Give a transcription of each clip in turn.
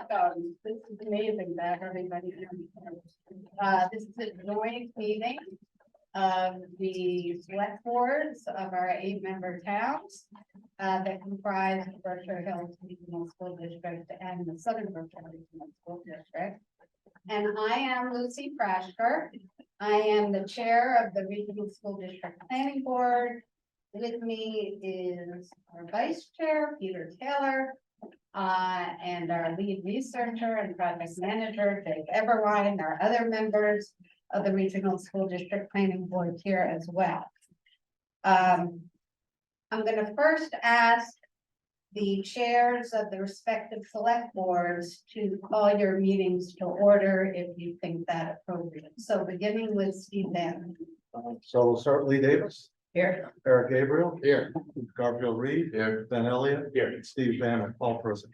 welcome. This is amazing that everybody. This is a joint meeting of the select boards of our 8-member towns that comprise the Berkshire Hills Regional School District and the Southern Berkshire Regional School District. And I am Lucy Prashker. I am the chair of the Regional School District Planning Board. With me is our vice chair, Peter Taylor, and our lead researcher and project manager, Dave Everline, our other members of the Regional School District Planning Board here as well. I'm going to first ask the chairs of the respective select boards to call your meetings to order if you think that appropriate. So beginning with Steve Bannon. So we'll start Lee Davis. Here. Eric Gabriel. Here. Garfield Reed. Here. Ben Elliott. Here. Steve Bannon, all present.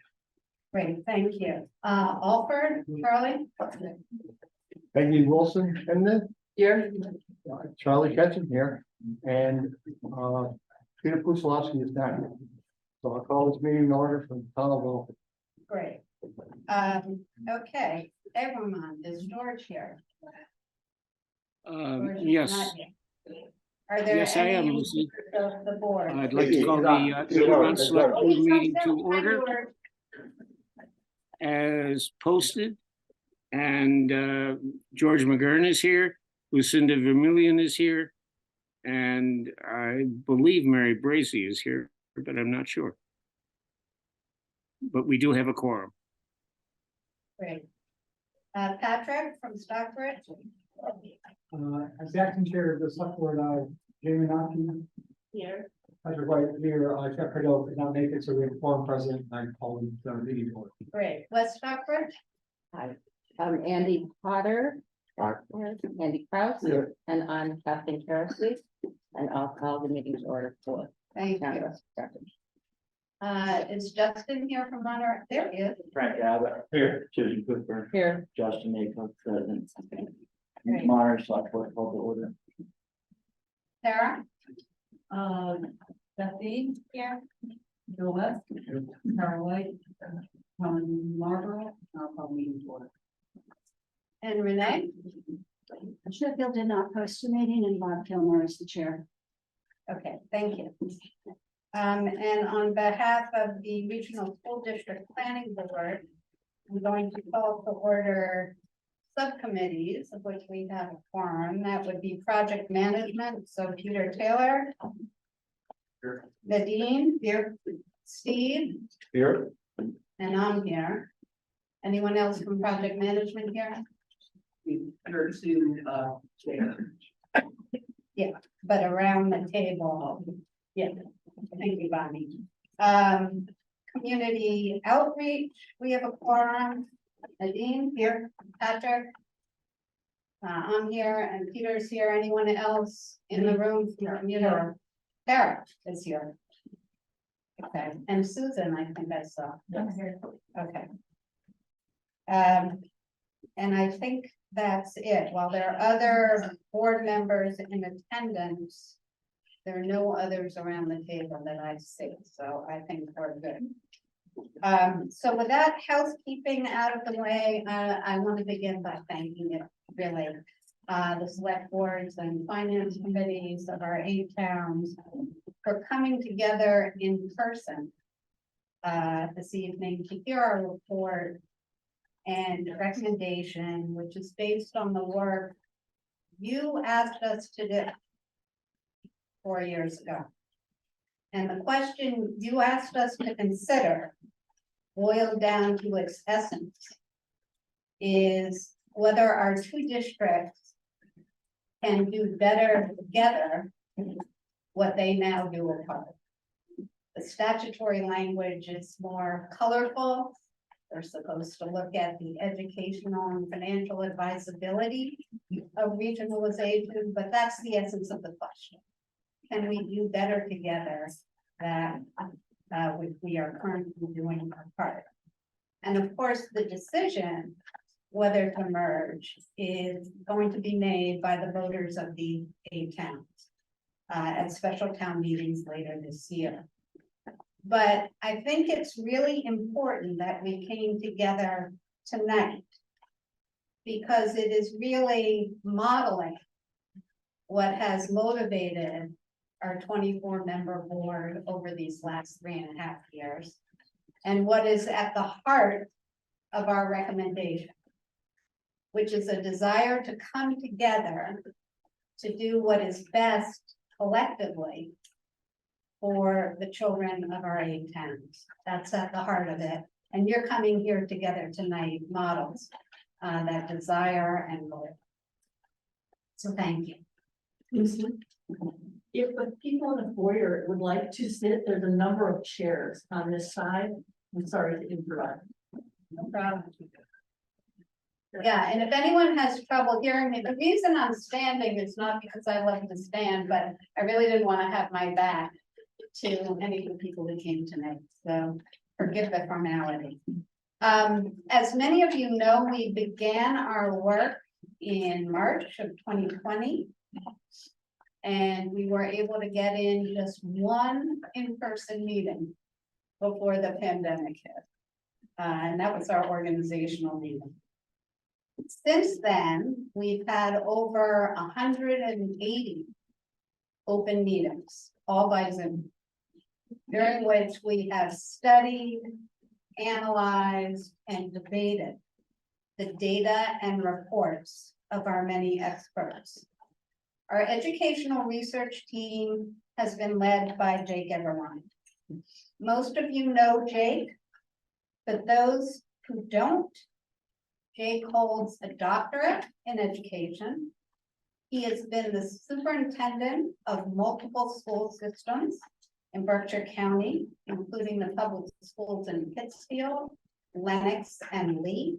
Great, thank you. Alford, Charlie? Peggy Wilson, and then Here. Charlie Ketchum here, and Peter Pusilowski is not here. So I'll call this meeting in order from town of Alford. Great. Okay, Egremont, is George here? George is Yes, not here. Are there yes, I am, any Lucy. of the board? I'd like to call the Egremont Select Board meeting to order as posted. And George McGurn is here, Lucinda Vermillion is here, and I believe Mary Bracy is here, but I'm not sure. But we do have a quorum. Great. Patrick from Stockbridge? As acting chair of the select board, Jamie Naki. Here. Patrick White here, Jeff Cardell could not make it, so we have a forum president, and I called him the meeting board. Great. West Stockbridge? Hi, I'm Andy Potter, Andy Kraus, Yeah. and I'm Kathleen Kersley, and I'll call the meeting to order for Thank town you. of Stockbridge. Is Justin here from Monterey? There he is. Frank Abbott. Here. Susan Cooper. Here, Justin Maycock, President. Great. Monterey Select Board, call to order. Sarah? Bethany, Here. Joe West, Carol White, Marlborough, meeting to order. And Renee? Sheffield did not post a meeting and Bob Kilmer is the chair. Okay, thank you. And on behalf of the Regional School District Planning Board, I'm going to call to order subcommittees, of which we have a quorum. That would be project management. So Peter Taylor. Here. Nadine, here. Steve, Here. and I'm here. Anyone else from project management here? Here to, Yeah, but around the table. Yeah, thank you, Bonnie. Community outreach, we have a quorum. Nadine here, Patrick. I'm here and Peter's here. Anyone else in the room from community? Sarah is here. Okay, and Susan, I think I saw. Okay. And I think that's it. While there are other board members in attendance, there are no others around the table that I see, so I think we're good. So with that housekeeping out of the way, I want to begin by thanking you, really, the select boards and finance committees of our 8 towns for coming together in person this evening to hear our report and recommendation, which is based on the work you asked us to do 4 years ago. And the question you asked us to consider, boiled down to its essence, is whether our 2 districts can do better together what they now do apart. The statutory language is more colorful. They're supposed to look at the educational and financial advisability of regionalization, but that's the essence of the question. Can we do better together than which we are currently doing our part? And of course, the decision whether to merge is going to be made by the voters of the 8 towns at special town meetings later this year. But I think it's really important that we came together tonight, because it is really modeling what has motivated our 24-member board over these last 3.5 years, and what is at the heart of our recommendation, which is a desire to come together to do what is best collectively for the children of our 8 towns. That's at the heart of it. And you're coming here together tonight models that desire and goal. So thank you. If the people in the foyer would like to sit, there's a number of chairs on this side. I'm sorry to interrupt. No problem. Yeah, and if anyone has trouble hearing me, the reason I'm standing is not because I love to stand, but I really didn't want to have my back to any of the people who came tonight, so forgive the formality. As many of you know, we began our work in March of 2020. And we were able to get in just one in-person meeting before the pandemic hit. And that was our organizational meeting. Since then, we've had over 180 open meetings, all by Zoom, during which we have studied, analyzed, and debated the data and reports of our many experts. Our educational research team has been led by Jake Egremont. Most of you know Jake, but those who don't, Jake holds a doctorate in education. He has been the superintendent of multiple school systems in Berkshire County, including the public schools in Pittsfield, Lenox, and Lee.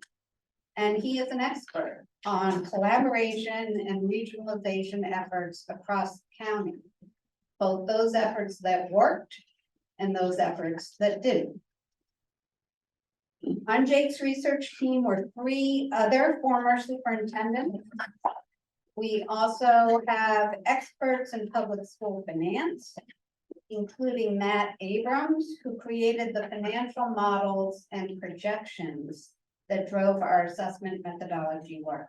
And he is an expert on collaboration and regionalization efforts across the county, both those efforts that worked and those efforts that didn't. On Jake's research team were 3 other former superintendents. We also have experts in public school finance, including Matt Abrams, who created the financial models and projections that drove our assessment methodology work.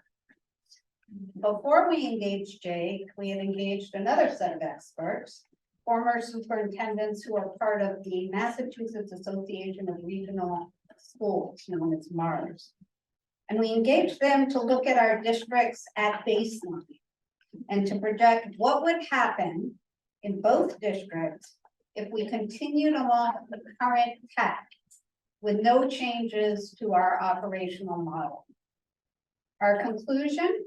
Before we engaged Jake, we had engaged another set of experts, former superintendents who are part of the Massachusetts Association of Regional Schools, known as MARS. And we engaged them to look at our districts at baseline and to project what would happen in both districts if we continued along the current path with no changes to our operational model. Our conclusion,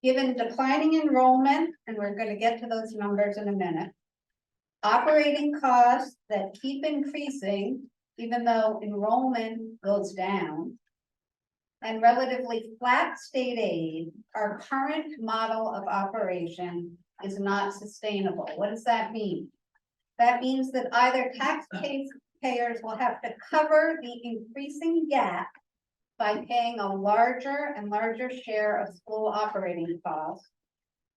given declining enrollment, and we're going to get to those numbers in a minute, operating costs that keep increasing even though enrollment goes down, and relatively flat state aid, our current model of operation is not sustainable. What does that mean? That means that either taxpayers will have to cover the increasing gap by paying a larger and larger share of school operating costs,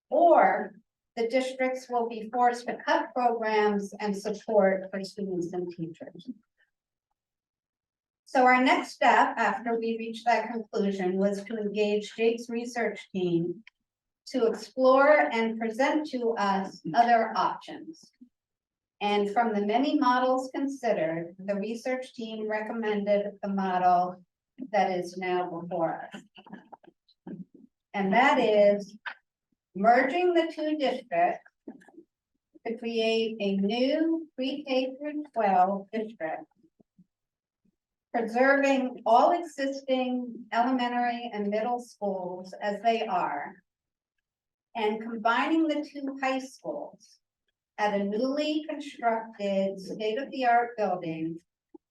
or the districts will be forced to cut programs and support for students and teachers. So our next step after we reached that conclusion was to engage Jake's research team to explore and present to us other options. And from the many models considered, the research team recommended the model that is now before us. And that is merging the 2 districts to create a new pre-K through 12 district, preserving all existing elementary and middle schools as they are, and combining the 2 high schools at a newly constructed state-of-the-art building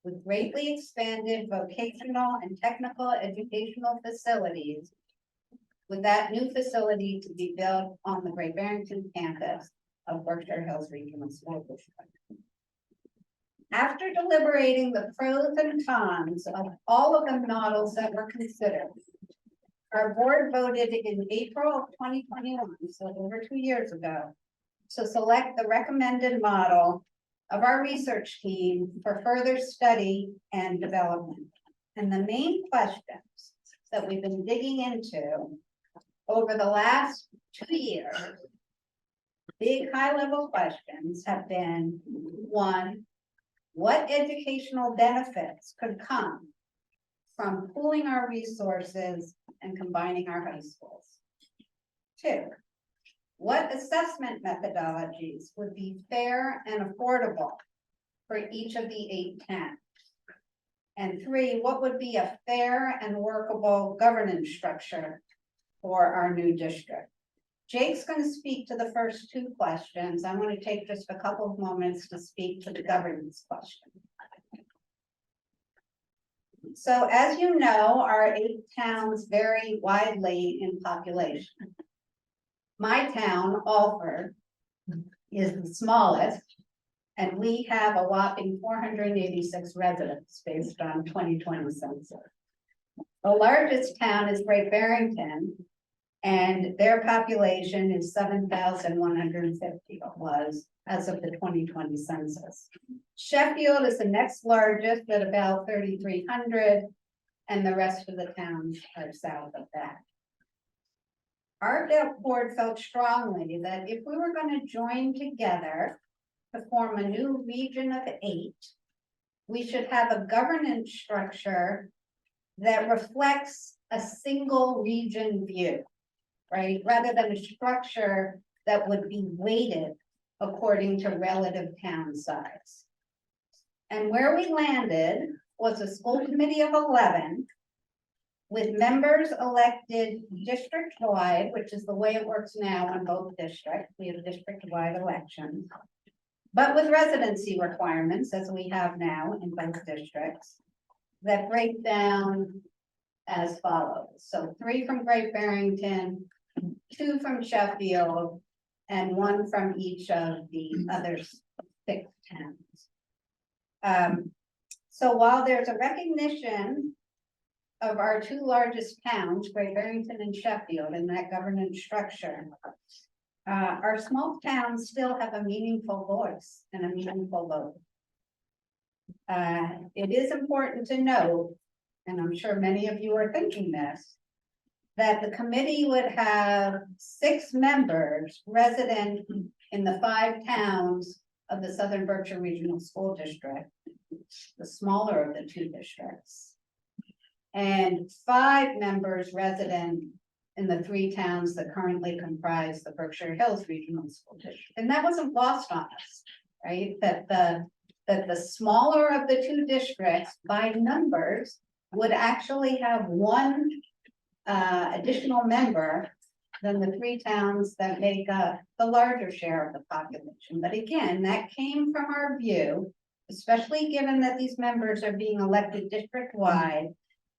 with greatly expanded vocational and technical educational facilities, with that new facility to be built on the Great Barrington campus of Berkshire Hills Regional School District. After deliberating the pros and cons of all of the models that were considered, our board voted in April of 2021, so over 2 years ago, to select the recommended model of our research team for further study and development. And the main questions that we've been digging into over the last 2 years, big high-level questions have been, one, what educational benefits could come from pooling our resources and combining our high schools? Two, what assessment methodologies would be fair and affordable for each of the 8 towns? And three, what would be a fair and workable governance structure for our new district? Jake's going to speak to the first 2 questions. I want to take just a couple of moments to speak to the governance question. So as you know, our 8 towns vary widely in population. My town, Alford, is the smallest, and we have a whopping 486 residents based on 2020 census. The largest town is Great Barrington, and their population is 7,150, was as of the 2020 census. Sheffield is the next largest at about 3,300, and the rest of the towns are south of that. Our board felt strongly that if we were going to join together to form a new region of 8, we should have a governance structure that reflects a single region view, right? Rather than a structure that would be weighted according to relative town size. And where we landed was a school committee of 11 with members elected district-wide, which is the way it works now in both districts. We have district-wide elections, but with residency requirements, as we have now in both districts, that break down as follows. So 3 from Great Barrington, 2 from Sheffield, and 1 from each of the other 6 towns. So while there's a recognition of our 2 largest towns, Great Barrington and Sheffield, in that governance structure, our small towns still have a meaningful voice and a meaningful vote. It is important to note, and I'm sure many of you are thinking this, that the committee would have 6 members resident in the 5 towns of the Southern Berkshire Regional School District, the smaller of the 2 districts, and 5 members resident in the 3 towns that currently comprise the Berkshire Hills Regional School District. And that wasn't lost on us, right? That the smaller of the 2 districts by numbers would actually have 1 additional member than the 3 towns that make up the larger share of the population. But again, that came from our view, especially given that these members are being elected district-wide,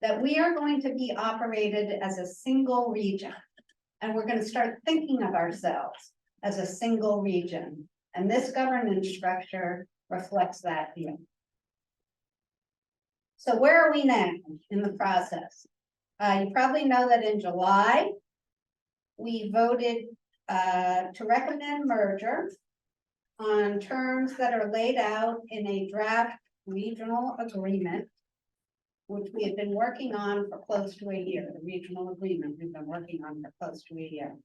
that we are going to be operated as a single region. And we're going to start thinking of ourselves as a single region. And this governance structure reflects that view. So where are we now in the process? You probably know that in July, we voted to recommend merger on terms that are laid out in a draft regional agreement, which we have been working on for close to a year. The regional agreement we've been working on for close to a year.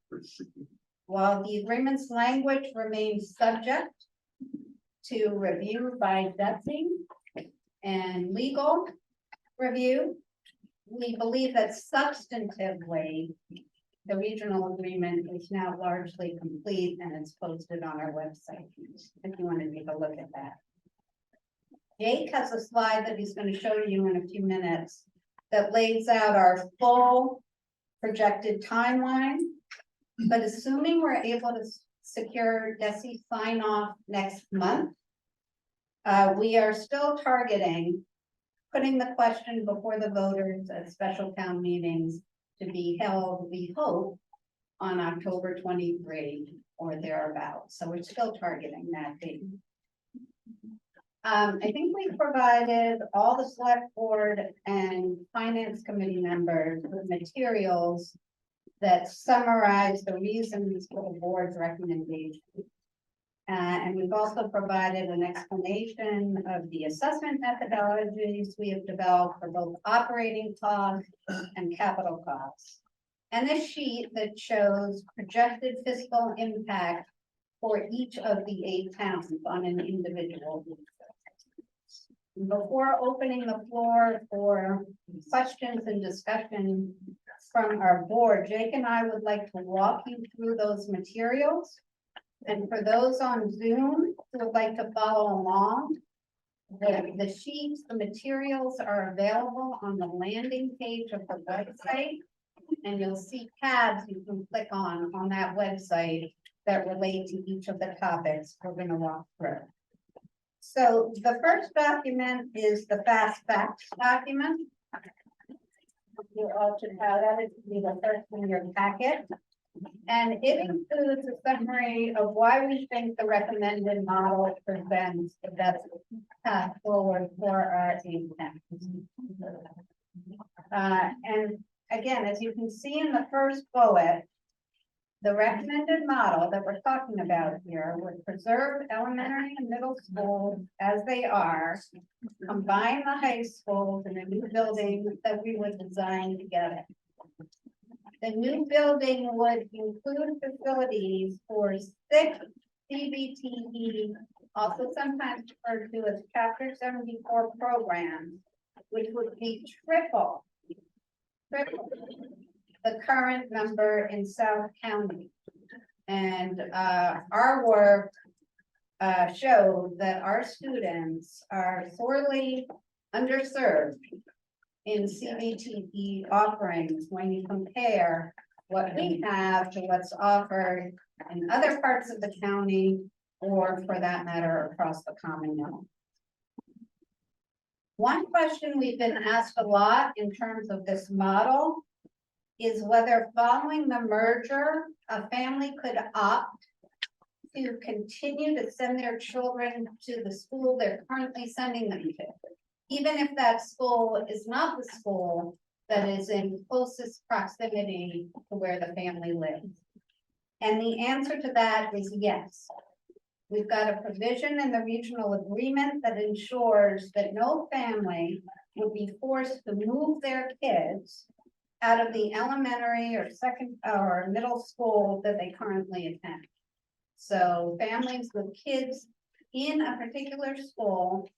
While the agreement's language remains subject to review by Dudley and legal review, we believe that substantively, the regional agreement is now largely complete and it's posted on our website if you want to take a look at that. Jake has a slide that he's going to show you in a few minutes that lays out our full projected timeline. But assuming we're able to secure DESI sign off next month, we are still targeting putting the question before the voters at special town meetings to be held, we hope, on October 23 or thereabouts. So we're still targeting that date. I think we provided all the select board and finance committee members with materials that summarize the reasons for the board's recommendation. And we've also provided an explanation of the assessment methodologies we have developed for both operating costs and capital costs. And a sheet that shows projected fiscal impact for each of the 8 towns on an individual basis. Before opening the floor for questions and discussion from our board, Jake and I would like to walk you through those materials. And for those on Zoom who would like to follow along, the sheets, the materials are available on the landing page of the website. And you'll see tabs you can click on that website that relate to each of the topics we're going to walk through. So the first document is the fast facts document. You all should have that. It should be the first in your packet. And it includes a summary of why we think the recommended model presents the best path forward for our intent. And again, as you can see in the first bullet, the recommended model that we're talking about here would preserve elementary and middle schools as they are, combine the high schools in a new building that we would design together. The new building would include facilities for 6 CBTE, also sometimes referred to as Chapter 74 programs, which would be triple the current number in South County. And our work showed that our students are sorely underserved in CBTE offerings when you compare what we have to what's offered in other parts of the county, or for that matter, across the Commonwealth. One question we've been asked a lot in terms of this model is whether following the merger, a family could opt to continue to send their children to the school they're currently sending them to, even if that school is not the school that is in closest proximity to where the family lives. And the answer to that is yes. We've got a provision in the regional agreement that ensures that no family will be forced to move their kids out of the elementary or second or middle school that they currently attend. So families with kids in a particular school,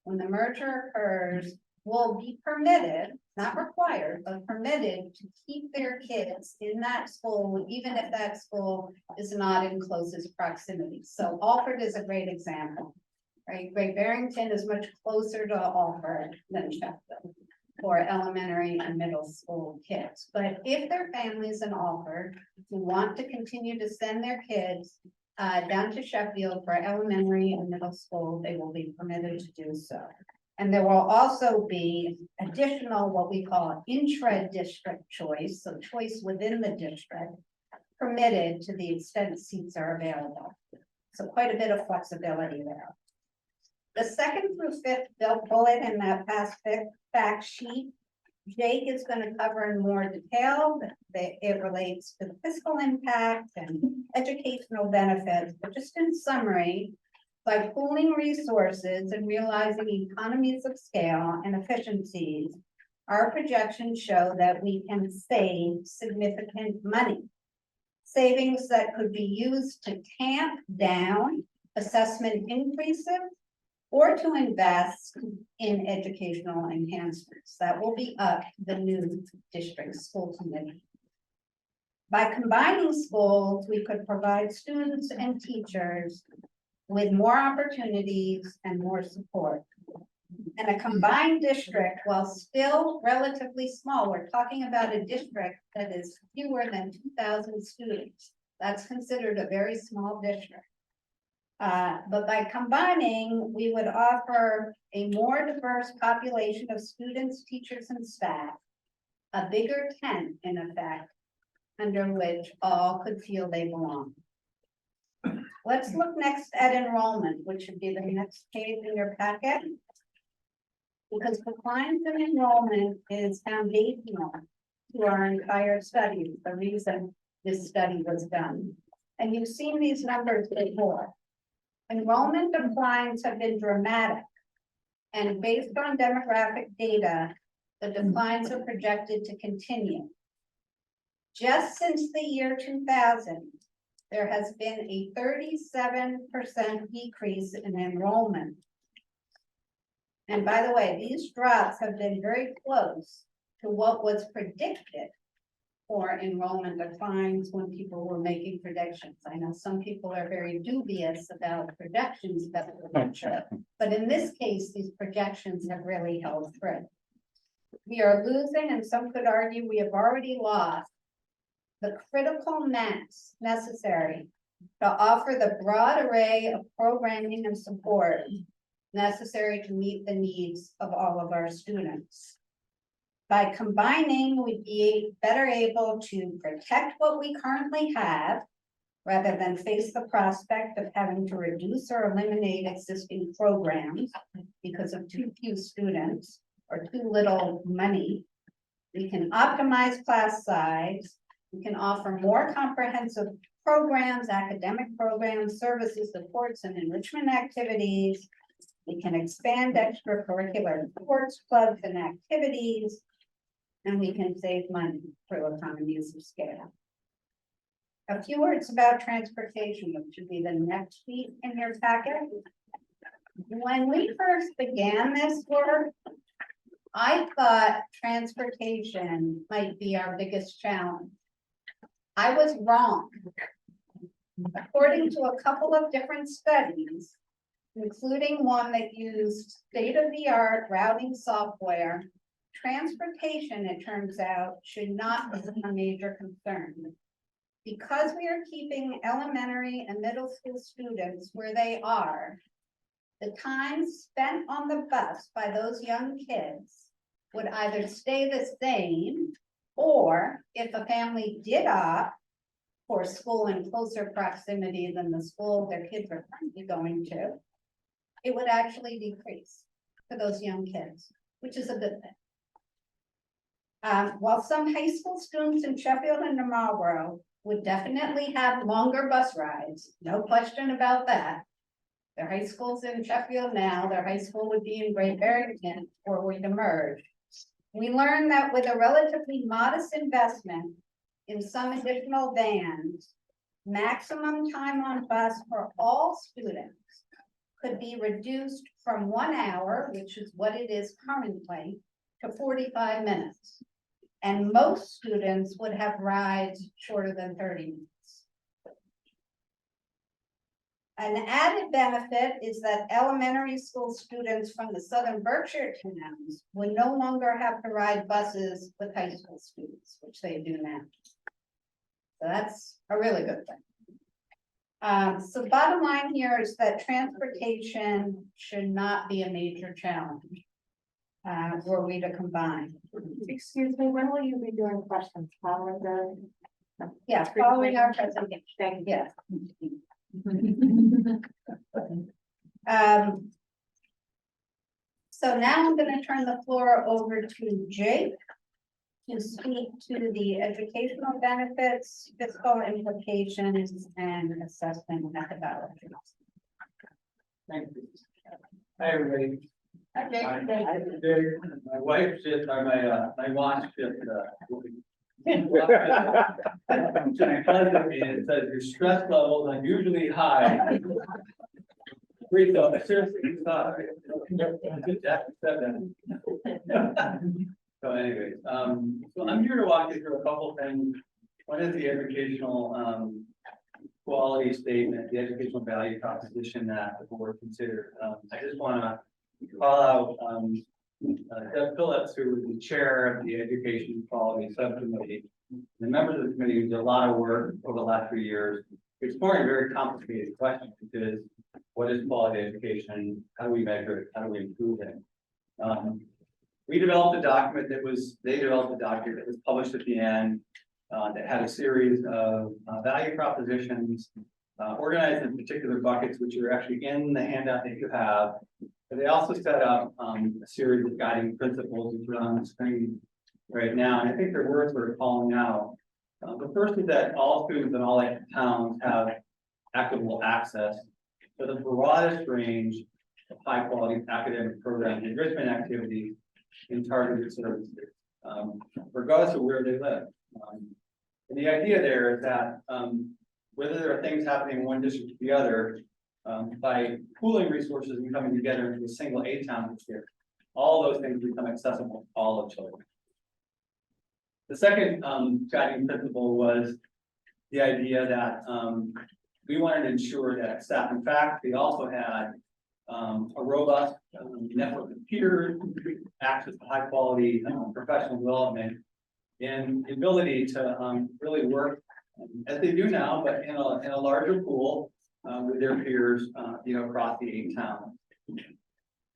when the merger occurs, will be permitted, not required, but permitted to keep their kids in that school, even if that school is not in closest proximity. So Alford is a great example, right? Great Barrington is much closer to Alford than Sheffield for elementary and middle school kids. But if their families in Alford who want to continue to send their kids down to Sheffield for elementary and middle school, they will be permitted to do so. And there will also be additional, what we call intra-district choice, so choice within the district, permitted to the extent seats are available. So quite a bit of flexibility there. The second through fifth bullet in that past fact sheet, Jake is going to cover in more detail. It relates to the fiscal impact and educational benefits, but just in summary, by pooling resources and realizing economies of scale and efficiencies, our projections show that we can save significant money. Savings that could be used to tamp down assessment increases or to invest in educational enhancements. That will be up to the new district school committee. By combining schools, we could provide students and teachers with more opportunities and more support. And a combined district, while still relatively small, we're talking about a district that is fewer than 2,000 students. That's considered a very small district. But by combining, we would offer a more diverse population of students, teachers, and staff, a bigger tent in effect, under which all could feel they belong. Let's look next at enrollment, which should be the next page in your packet. Because compliance and enrollment is foundational to our entire study, the reason this study was done. And you've seen these numbers before. enrollment declines have been dramatic. And based on demographic data, the declines are projected to continue. Just since the year 2000, there has been a 37% decrease in enrollment. And by the way, these drops have been very close to what was predicted for enrollment declines when people were making predictions. I know some people are very dubious about projections about the future, but in this case, these projections have really held true. We are losing, and some could argue we have already lost, the critical mass necessary to offer the broad array of programming and support necessary to meet the needs of all of our students. By combining, we'd be better able to protect what we currently have, rather than face the prospect of having to reduce or eliminate existing programs because of too few students or too little money. We can optimize class size. We can offer more comprehensive programs, academic programs, services, supports, and enrichment activities. We can expand extracurricular sports clubs and activities. And we can save money through economies of scale. A few words about transportation, which should be the next sheet in your packet. When we first began this work, I thought transportation might be our biggest challenge. I was wrong. According to a couple of different studies, including one that used state-of-the-art routing software, transportation, it turns out, should not be a major concern. Because we are keeping elementary and middle school students where they are, the time spent on the bus by those young kids would either stay the same, or if a family did opt for school in closer proximity than the school their kids are currently going to, it would actually decrease for those young kids, which is a good thing. While some high school students in Sheffield and Marlborough would definitely have longer bus rides, no question about that. Their high school's in Sheffield now, their high school would be in Great Barrington, or we'd emerge. We learned that with a relatively modest investment in some additional vans, maximum time on bus for all students could be reduced from 1 hour, which is what it is currently, to 45 minutes. And most students would have rides shorter than 30 minutes. An added benefit is that elementary school students from the Southern Berkshire towns would no longer have to ride buses with high school students, which they do now. So that's a really good thing. So bottom line here is that transportation should not be a major challenge were we to combine. Excuse me, when will you be doing questions? Following the? Yeah, following our presentation. Thank Yes. So now I'm going to turn the floor over to Jake to speak to the educational benefits, fiscal implications, and assessment methodologies. Thank you. Hi, everybody. Hi, Jake. My wife just, or my watch just, it says your stress levels are usually high. Wait, though, seriously, sorry. So anyways, so I'm here to walk you through a couple things. One is the educational quality statement, the educational value proposition that the board considered. I just want to call out Deb Phillips, who was the chair of the Education Quality Subcommittee. The members of the committee did a lot of work over the last 3 years, exploring a very complicated question, which is what is quality education? How do we measure it? How do we improve it? We developed a document they developed a document that was published at the end that had a series of value propositions organized in particular buckets, which are actually in the handout that you have. But they also set up a series of guiding principles, which are on the screen right now. And I think they're worth sort of calling out. The first is that all students in all towns have equitable access. for the broadest range of high quality academic program enrichment activities in targeted services, regardless of where they live. And the idea there is that whether there are things happening in one district or the other, by pooling resources and coming together into a single aid town district, all those things become accessible to all of children. The second guiding principle was the idea that we wanted to ensure that staff and faculty also had a robust network of peers, access to high quality professional development, and the ability to really work as they do now, but in a larger pool with their peers, across the 8 towns.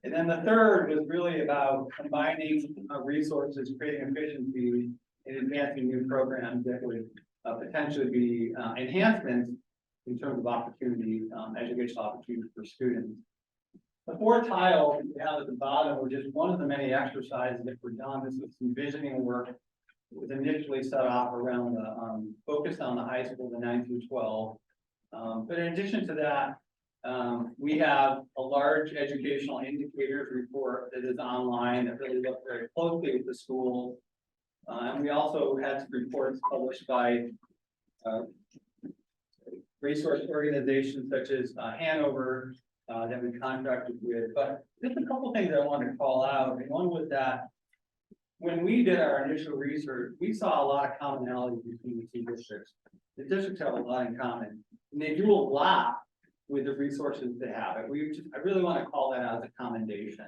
And then the third was really about combining resources, creating efficiency, and advancing new programs that would potentially be enhancements in terms of opportunities, educational opportunities for students. The 4 tiles we have at the bottom were just one of the many exercises that were done. This was some visioning work. It was initially set off around the focused on the high school, the 9 through 12. But in addition to that, we have a large educational indicators report that is online that really looks very closely at the schools. And we also had some reports published by resource organizations such as Hanover that we contracted with. But just a couple things I wanted to call out. And one was that when we did our initial research, we saw a lot of commonality between the 2 districts. The districts have a lot in common, and they do a lot with the resources they have. I really want to call that out as a commendation.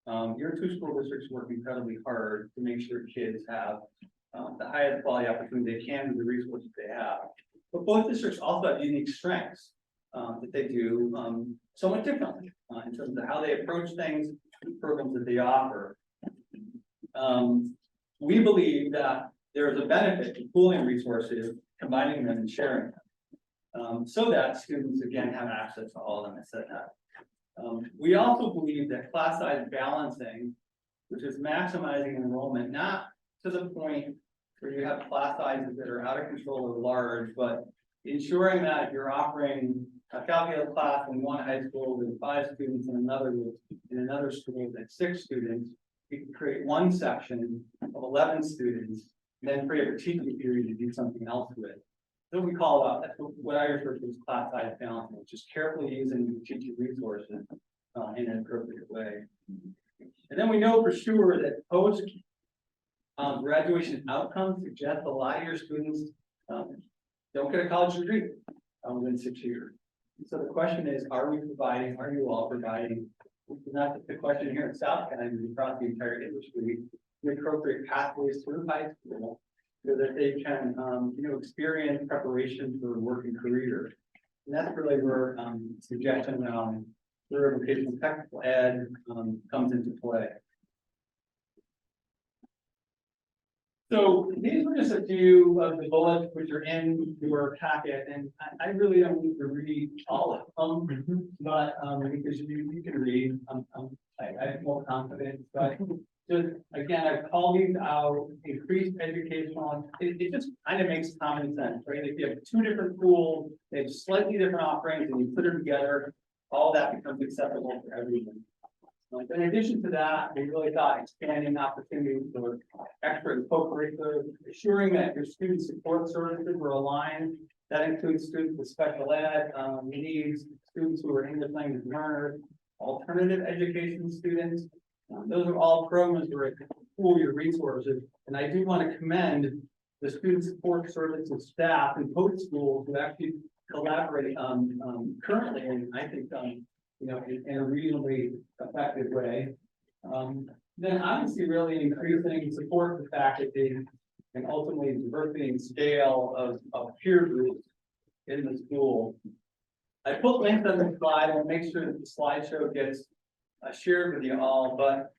Your 2 school districts work incredibly hard to make sure kids have the highest quality opportunity they can with the resources they have. But both districts also have unique strengths that they do somewhat differently in terms of how they approach things, programs that they offer. We believe that there is a benefit to pooling resources, combining them and sharing them, so that students again have access to all of them. I said that. We also believe that class size balancing, which is maximizing enrollment, not to the point where you have class sizes that are out of control or large, but ensuring that if you're offering a calculus class in one high school with 5 students and another school with 6 students, you can create one section of 11 students, and then create a teaching period to do something else with. So we call out, that's what I refer to as class size balancing, which is carefully using the teaching resources in an appropriate way. And then we know for sure that post graduation outcomes suggest a lot of your students don't get a college degree within 6 years. So the question is, are you all providing, not just the question here in South County, but across the entire industry, the appropriate pathways through high school so that they can, experience preparation for a working career. And that's really where suggestion through vocational technical ed comes into play. So these were just a few of the bullets which are in your packet, and I really don't need to read all of them, but because you can read, I have more confidence. But just again, I call these out increased educational. It just kind of makes common sense, right? If you have 2 different schools, they have slightly different offerings, and you put them together, all that becomes acceptable for everyone. In addition to that, we really thought expanding opportunities for extra and co-curricular, assuring that your student support services were aligned. That includes students with special ed needs, students who are English language learners, alternative education students. Those are all programs where it can pool your resources. And I do want to commend the student support services staff and post schools who actually collaborate currently, and I think in a reasonably effective way. Then obviously really increasing support for faculty and ultimately diversity and scale of peer groups in the school. I put links on the slide and make sure that the slideshow gets shared with you all, but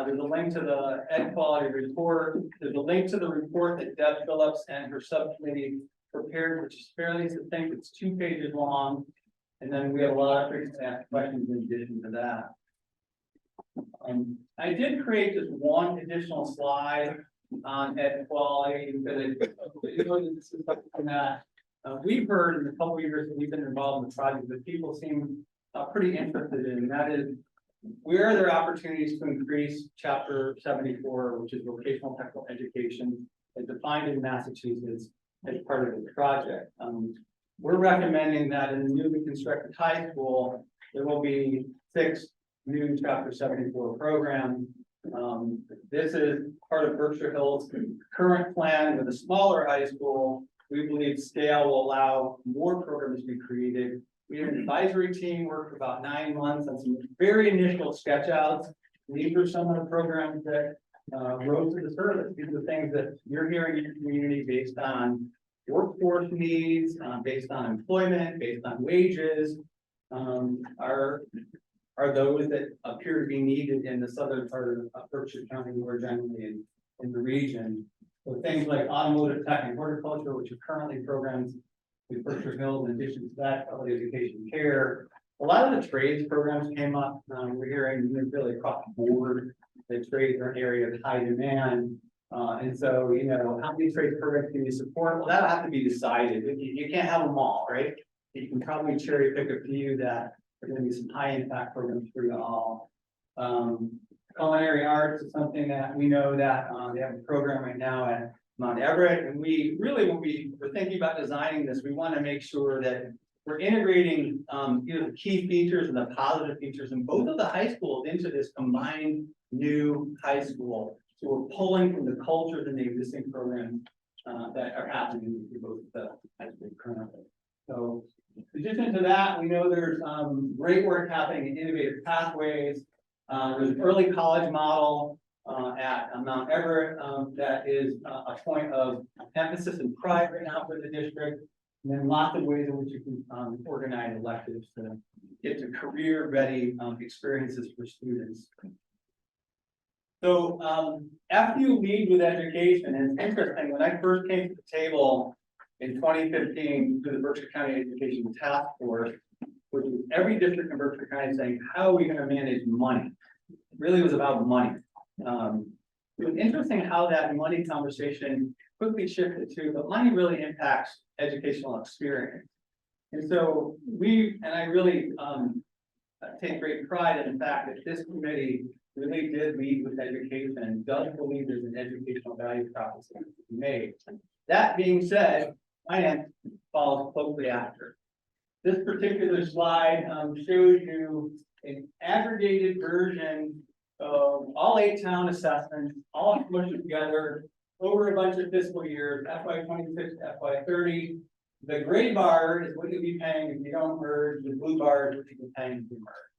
there's a link to the Ed Quality Report. There's a link to the report that Deb Phillips and her subcommittee prepared, which is fairly succinct. It's 2 pages long. And then we have a lot of frequently asked questions in addition to that. I did create just one additional slide on ed quality because this is something that we've heard in the couple of years that we've been involved in the project that people seem pretty interested in, that is, where are there opportunities to increase chapter 74, which is vocational technical education, as defined in Massachusetts as part of the project. We're recommending that in the newly constructed high school, there will be 6 new chapter 74 programs. This is part of Berkshire Hills' current plan with a smaller high school. We believe scale will allow more programs to be created. We have an advisory team work for about 9 months on some very initial sketch outs. These are some of the programs that rose to the surface. These are the things that you're hearing in your community based on workforce needs, based on employment, based on wages, are those that appear to be needed in the southern part of Berkshire County, more generally in the region. So things like automotive tech and horticulture, which are currently programs with Berkshire Hills, in addition to that, public education care. A lot of the trades programs came up. We're hearing really across the board that trades are an area of high demand. And so, you know, how many trades programs can you support? Well, that'll have to be decided. You can't have them all, right? You can probably cherry pick a few that are going to be some high impact programs for you all. Culinary arts is something that we know that they have a program right now at Mount Everett. And we really, when we're thinking about designing this, we want to make sure that we're integrating the key features and the positive features in both of the high schools into this combined new high school. So we're pulling from the cultures and the existing programs that are happening in both of the high schools currently. So in addition to that, we know there's great work happening in innovative pathways. There's an early college model at Mount Everett that is a point of emphasis and pride right now for the district. And then lots of ways in which you can organize electives to get to career-ready experiences for students. So after you lead with education, and it's interesting, when I first came to the table in 2015 to the Berkshire County Education Task Force, which was every district in Berkshire County saying, how are we going to manage money? It really was about money. It was interesting how that money conversation quickly shifted to, but money really impacts educational experience. And so I really take great pride in the fact that this committee really did lead with education and does believe there's an educational value proposition to be made. That being said, finance follows closely after. This particular slide shows you an aggregated version of all 8 town assessments, all smushed together over a bunch of fiscal years, FY26 to FY30. The gray bar is what you'll be paying if you don't merge. The blue bar is what you'll be paying if you merge.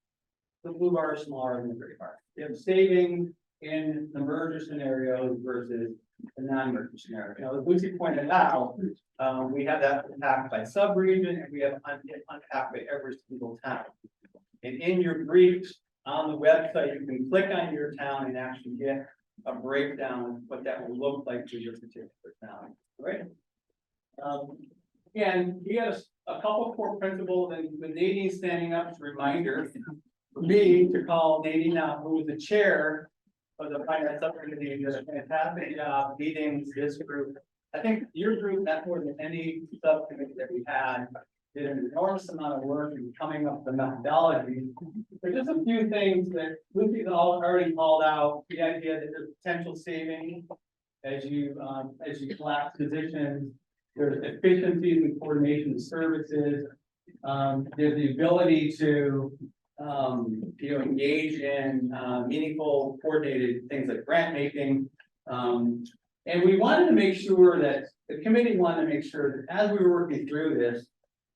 The blue bar is smaller than the gray bar. You have savings in the merger scenarios versus the non-merger scenario. You know, as Lucy pointed out, we have that unpacked by sub-region, and we have unpacked by every single town. And in your briefs on the website, you can click on your town and actually get a breakdown of what that will look like for your particular town. Right? And we had a couple of core principles, and with Nadine standing up, it's a reminder for me to call Nadine out, who is the chair of the finance subcommittee, who does a fantastic job leading this group. I think your group, not more than any subcommittee that we had, did an enormous amount of work in coming up with the methodology. There's just a few things that Lucy's already called out. The idea that there's potential savings as you collapse positions. There's efficiencies and coordination of services. There's the ability to engage in meaningful, coordinated things like grant making. And we wanted to make sure that the committee wanted to make sure that as we were working through this,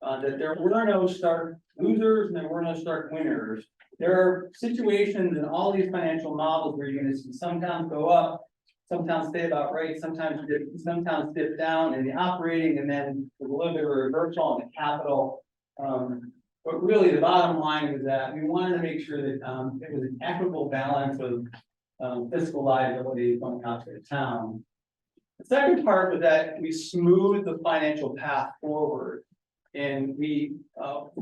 that there were no stark losers and there were no stark winners. There are situations in all these financial models where you're going to see some towns go up, some towns stay about right, sometimes dip down in the operating, and then there's a little bit of a reversal on the capital. But really, the bottom line is that we wanted to make sure that it was an equitable balance of fiscal liability going out to the town. The second part was that we smoothed the financial path forward. And we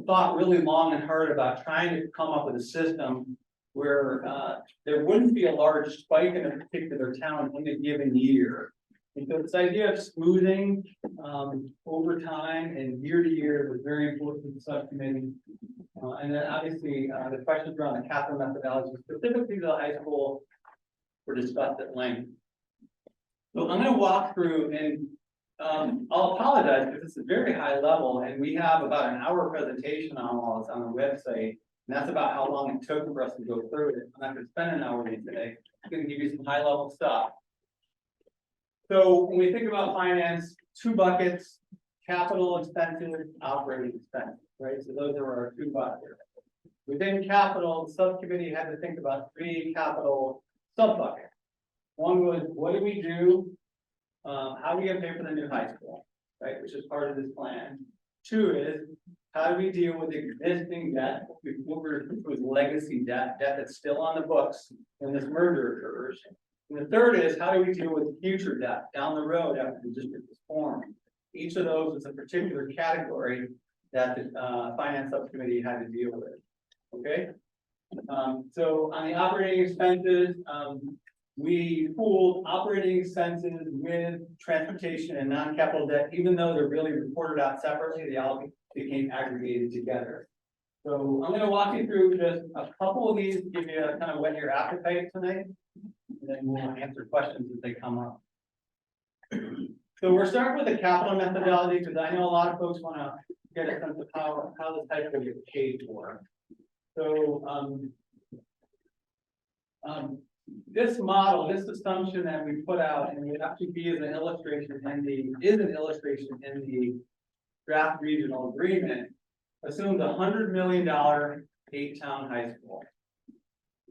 thought really long and hard about trying to come up with a system where there wouldn't be a large spike in a particular town in a given year. And so this idea of smoothing over time and year to year was very important to the subcommittee. And then obviously, the questions around the capital methodology, specifically to the high school, were discussed at length. So I'm gonna walk through and, I'll apologize because this is very high level and we have about an hour presentation on all this on the website. And that's about how long it took for us to go through it. I'm not gonna spend an hour with you today. I'm gonna give you some high level stuff. So when we think about finance, two buckets, capital expenses, operating expenses, right? So those are our two buckets. Within capital, the subcommittee had to think about three capital sub buckets. One was, what do we do? How are we gonna pay for the new high school, right? Which is part of this plan. Two is, how do we deal with existing debt, which was legacy debt that's still on the books when this merger occurs? And the third is, how do we deal with future debt down the road after the district is formed? Each of those is a particular category that the finance subcommittee had to deal with. Okay. So on the operating expenses, we pooled operating expenses with transportation and non-capital debt, even though they're really reported out separately, they all became aggregated together. So I'm gonna walk you through just a couple of these, give you a kind of whet your appetite tonight, and then we'll answer questions as they come up. So we're starting with the capital methodology, because I know a lot of folks want to get a sense of how this type will get paid for. So this model, this assumption that we put out, and it actually is an illustration in the draft regional agreement, assumes $100 million 8-town high school.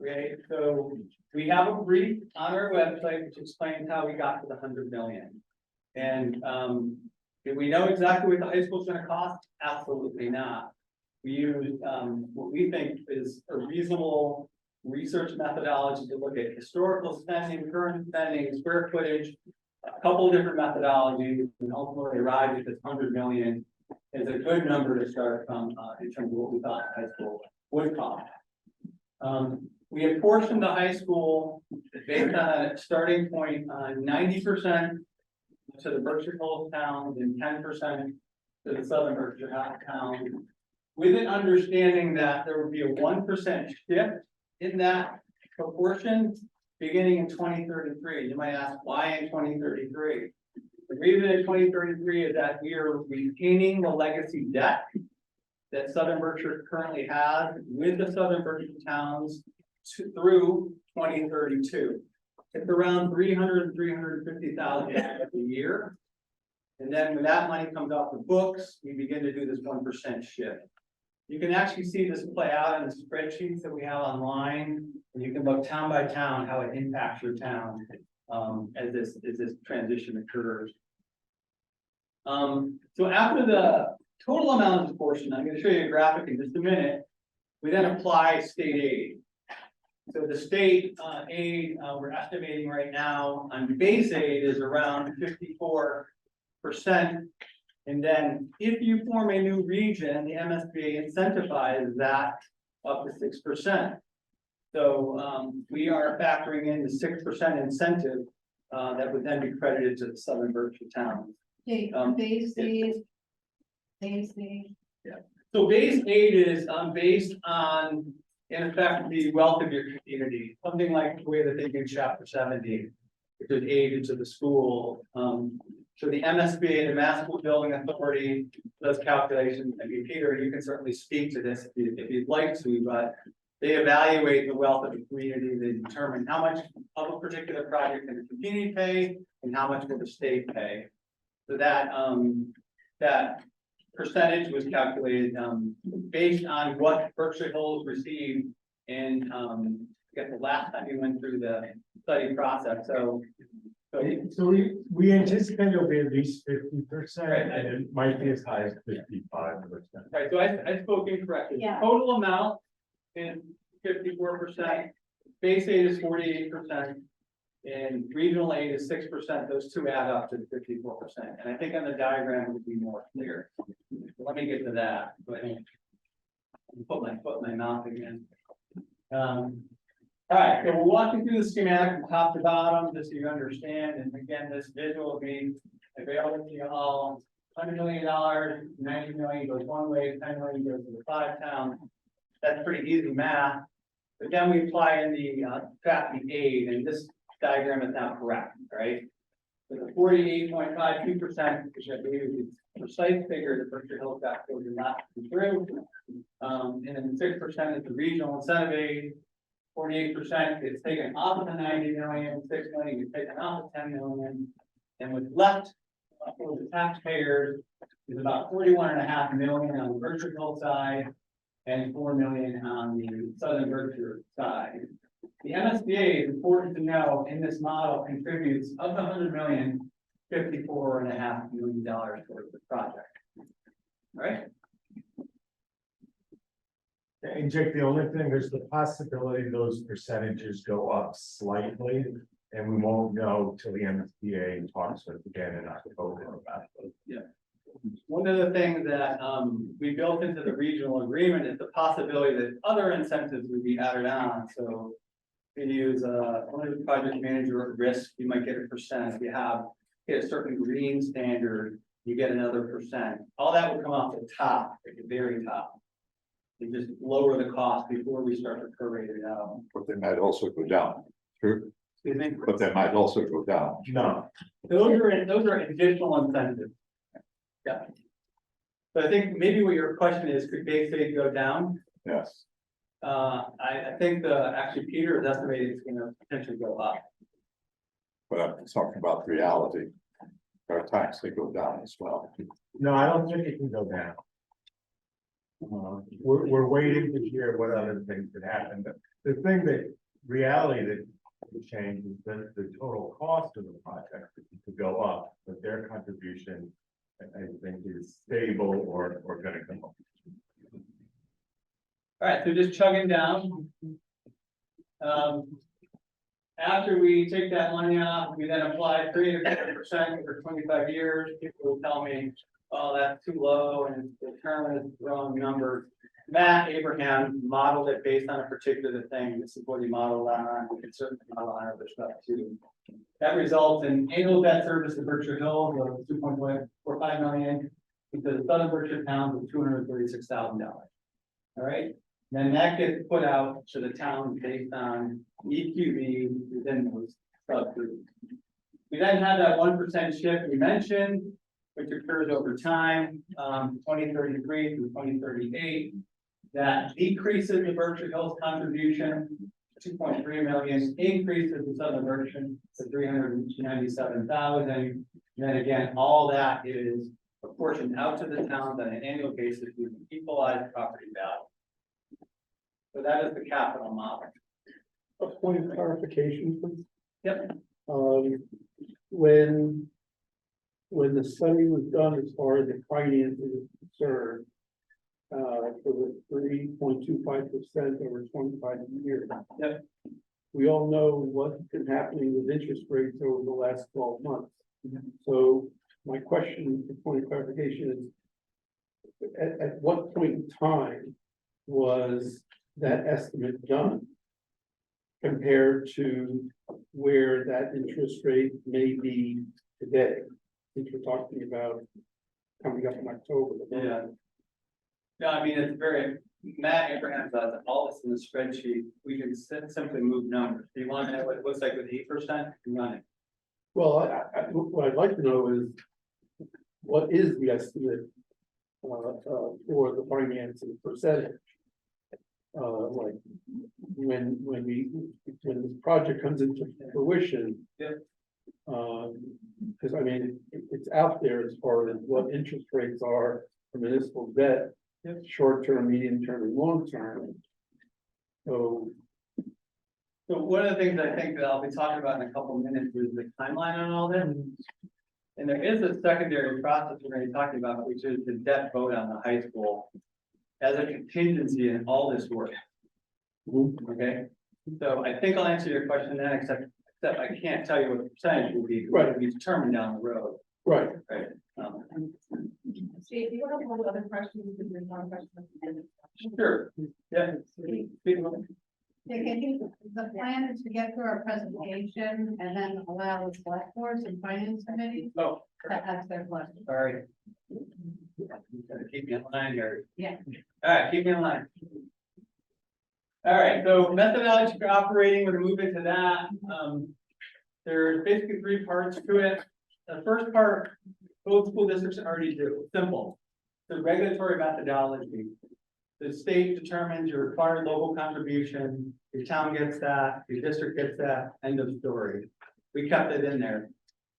Okay, so we have a brief on our website which explains how we got to the 100 million. And do we know exactly what the high school is going to cost? Absolutely not. We use what we think is a reasonable research methodology to look at historical spending, current spending, square footage, a couple of different methodologies, and ultimately arrived at this 100 million is a good number to start from in terms of what we thought high school would cost. We apportioned the high school based on a starting point on 90% to the Berkshire Coast towns and 10% to the Southern Berkshire towns, with an understanding that there would be a 1% shift in that proportion beginning in 2033. You might ask, why in 2033? The reason in 2033 is that we are retaining the legacy debt that Southern Berkshire currently has with the Southern Berkshire towns through 2032. It's around 350,000 a year. And then when that money comes off the books, we begin to do this 1% shift. You can actually see this play out in the spreadsheets that we have online, and you can look town by town how it impacts your town as this transition occurs. So after the total amount of portion, I'm going to show you a graphic in just a minute. We then apply state aid. So the state aid we're estimating right now on base aid is around 54%. And then if you form a new region, the MSBA incentivizes that up to 6%. So we are factoring in the 6% incentive that would then be credited to the Southern Berkshire towns. Base aid. Yeah. So base aid is based on, in effect, the wealth of your community, something like the way that they do Chapter 70, which is aid to the school. So the MSBA, the Mass School Building Authority, does calculations. I mean, Peter, you can certainly speak to this if you'd like to, but they evaluate the wealth of the community. They determine how much of a particular project can the community pay and how much will the state pay. So that that percentage was calculated based on what Berkshire Hills received in I guess the last time we went through the study process. So we anticipate it'll be at least 50%, Right. and it might be as high as 55%. right, so I spoke incorrectly. Yeah. Total amount is 54%, base aid is 48%, and regional aid is 6%. Those two add up to 54%. And I think on the diagram it would be more clear. Let me get to that. Go ahead. Put my foot in my mouth again. All right, so we're walking through the schematic from top to bottom, just so you understand. And again, this visual will be available to you all. $100 million, 90 million goes one way, 10 million goes to the 5 towns. that's pretty easy math. But then we apply in the traffic aid, and this diagram is now correct, right? So the 48.52%, which I believe is the precise figure that Berkshire Hills got for did not come through. And then 6% is the regional incentive aid. 48% is taken off of the 90 million, 6 million is taken off of 10 million. And what's left for the taxpayers is about 41.5 million on the Berkshire Hills side and 4 million on the Southern Berkshire side. The MSBA is important to know in this model contributes of the 100 million, $54.5 million towards the project. All right? And Jake, the only thing, there's the possibility those percentages go up slightly, and we won't know till the MSBA talks with us again in October about it. Yeah. One of the things that we built into the regional agreement is the possibility that other incentives would be added on. So if you use one of the project manager at risk, you might get a percent. If you hit a certain green standard, you get another percent. All that would come off the top, at the very top. You just lower the cost before we start to prorate it out. But they might also go down, true, Excuse me? but they might also go down. No, Those are additional incentives. Yeah. So I think maybe what your question is, could base rate go down? Yes, I think actually Peter is estimating it's gonna potentially go up. but I'm talking about reality. Our tax, they go down as well. no, I don't think it can go down. We're waiting to hear what other things could happen, but the thing that reality that could change is that the total cost of the project could go up, but their contribution, I think, is stable or gonna come up. All right, so just chugging down. After we take that money off, we then apply 3% over 25 years. People will tell me, oh, that's too low and the term is the wrong number. Matt Abraham modeled it based on a particular thing. This is what he modeled on. We can certainly model on other stuff too. That results in annual debt service to Berkshire Hills of $2.45 million, because Southern Berkshire towns of $236,000. All right, then that gets put out to the town based on EQB within those subgroups. We then have that 1% shift we mentioned, which occurs over time, 2033 through 2038. That decreases the Berkshire Hills contribution, 2.3 million, increases the Southern Berkshire to 397,000. Then again, all that is apportioned out to the towns on an annual basis with equalized property value. So that is the capital model. A point of clarification, please. Yep. When the study was done as far as the finances is concerned, for the 3.25% over 25 years. Yep. We all know what's been happening with interest rates over the last 12 months. So my question, the point of clarification is, at what point in time was that estimate done compared to where that interest rate may be today? Since we're talking about coming up in October. Yeah. No, I mean, it's very, Matt Abraham does all this in the spreadsheet. We can simply move numbers. Do you want to know what it looks like with 8%? Run it. Well, what I'd like to know is, what is the estimate for the financing percentage? Like, when this project comes into fruition. Yep. Because I mean, it's out there as far as what interest rates are for municipal debt. Yep. Short term, medium term, and long term. So one of the things I think that I'll be talking about in a couple of minutes is the timeline on all this. And there is a secondary process we're going to be talking about, which is the debt vote on the high school as a contingency in all this work. Okay, so I think I'll answer your question then, except I can't tell you what the percentage will be. Right. It'll be determined down the road. right. Right. Steve, do you have one other questions? One question. Sure. Yeah. Yeah, I think the plan is to get through our presentation and then allow the select boards and finance committee Oh, to ask their questions. sorry. You gotta keep me in line here. Yeah. All right, keep me in line. All right, so methodology for operating, we're gonna move into that. There's basically three parts to it. The first part, both school districts already do, simple. The regulatory methodology. The state determines your required local contribution, your town gets that, your district gets that, end of story. We kept it in there.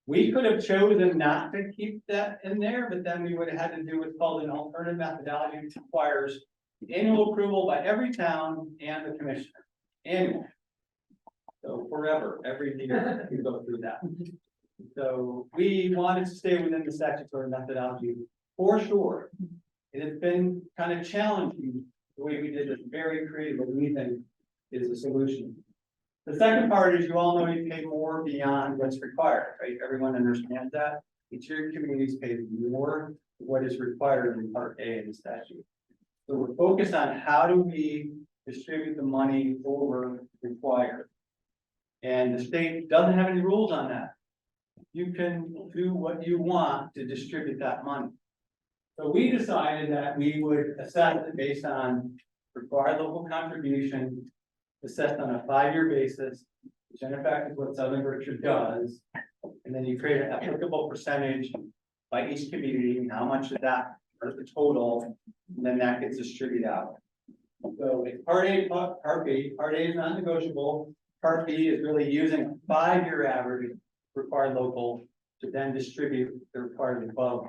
We could have chosen not to keep that in there, but then we would have had to do what's called an alternative methodology, which requires annual approval by every town and the commissioner, annual. So forever, every year, we go through that. So we wanted to stay within the statutory methodology for sure. It has been kind of challenging, the way we did it, very creative, but we think is a solution. The second part is, you all know you pay more beyond what's required, right? Everyone understands that. Each of your communities pays more than what is required in Part A in the statute. So we're focused on how do we distribute the money over required. And the state doesn't have any rules on that. You can do what you want to distribute that money. So we decided that we would assess it based on required local contribution, assessed on a 5-year basis, which in effect is what Southern Berkshire does. And then you create an applicable percentage by each community, and how much of that, or the total, and then that gets distributed out. So it's Part A, Part B. Part A is non-negotiable. Part B is really using a 5-year average required local to then distribute the required above,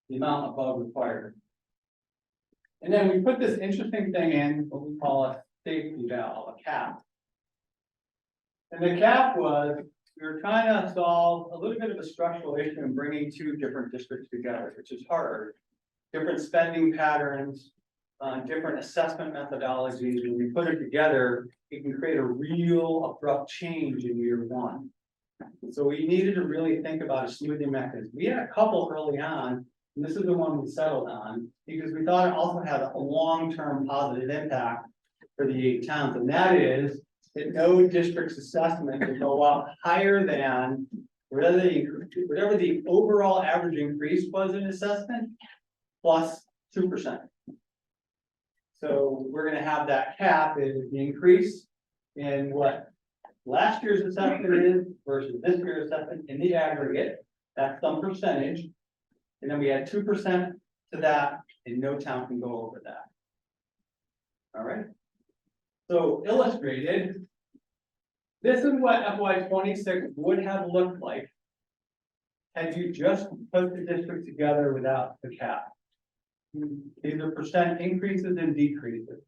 the amount above required. And then we put this interesting thing in, what we call a safety valve, a cap. And the cap was, we were trying to solve a little bit of a structural issue in bringing two different districts together, which is hard. Different spending patterns, different assessment methodologies. When we put it together, it can create a real abrupt change in year one. So we needed to really think about a smoothing mechanism. We had a couple early on, and this is the one we settled on, because we thought it also had a long-term positive impact for the 8 towns, and that is that no district's assessment will go up higher than whatever the overall average increase was in assessment plus 2%. So we're gonna have that cap is the increase in what last year's assessment is versus this year's assessment in the aggregate. That's some percentage. And then we add 2% to that, and no town can go over that. All right. So illustrated, this is what FY26 would have looked like had you just put the district together without the cap. These are percent increases and decreases.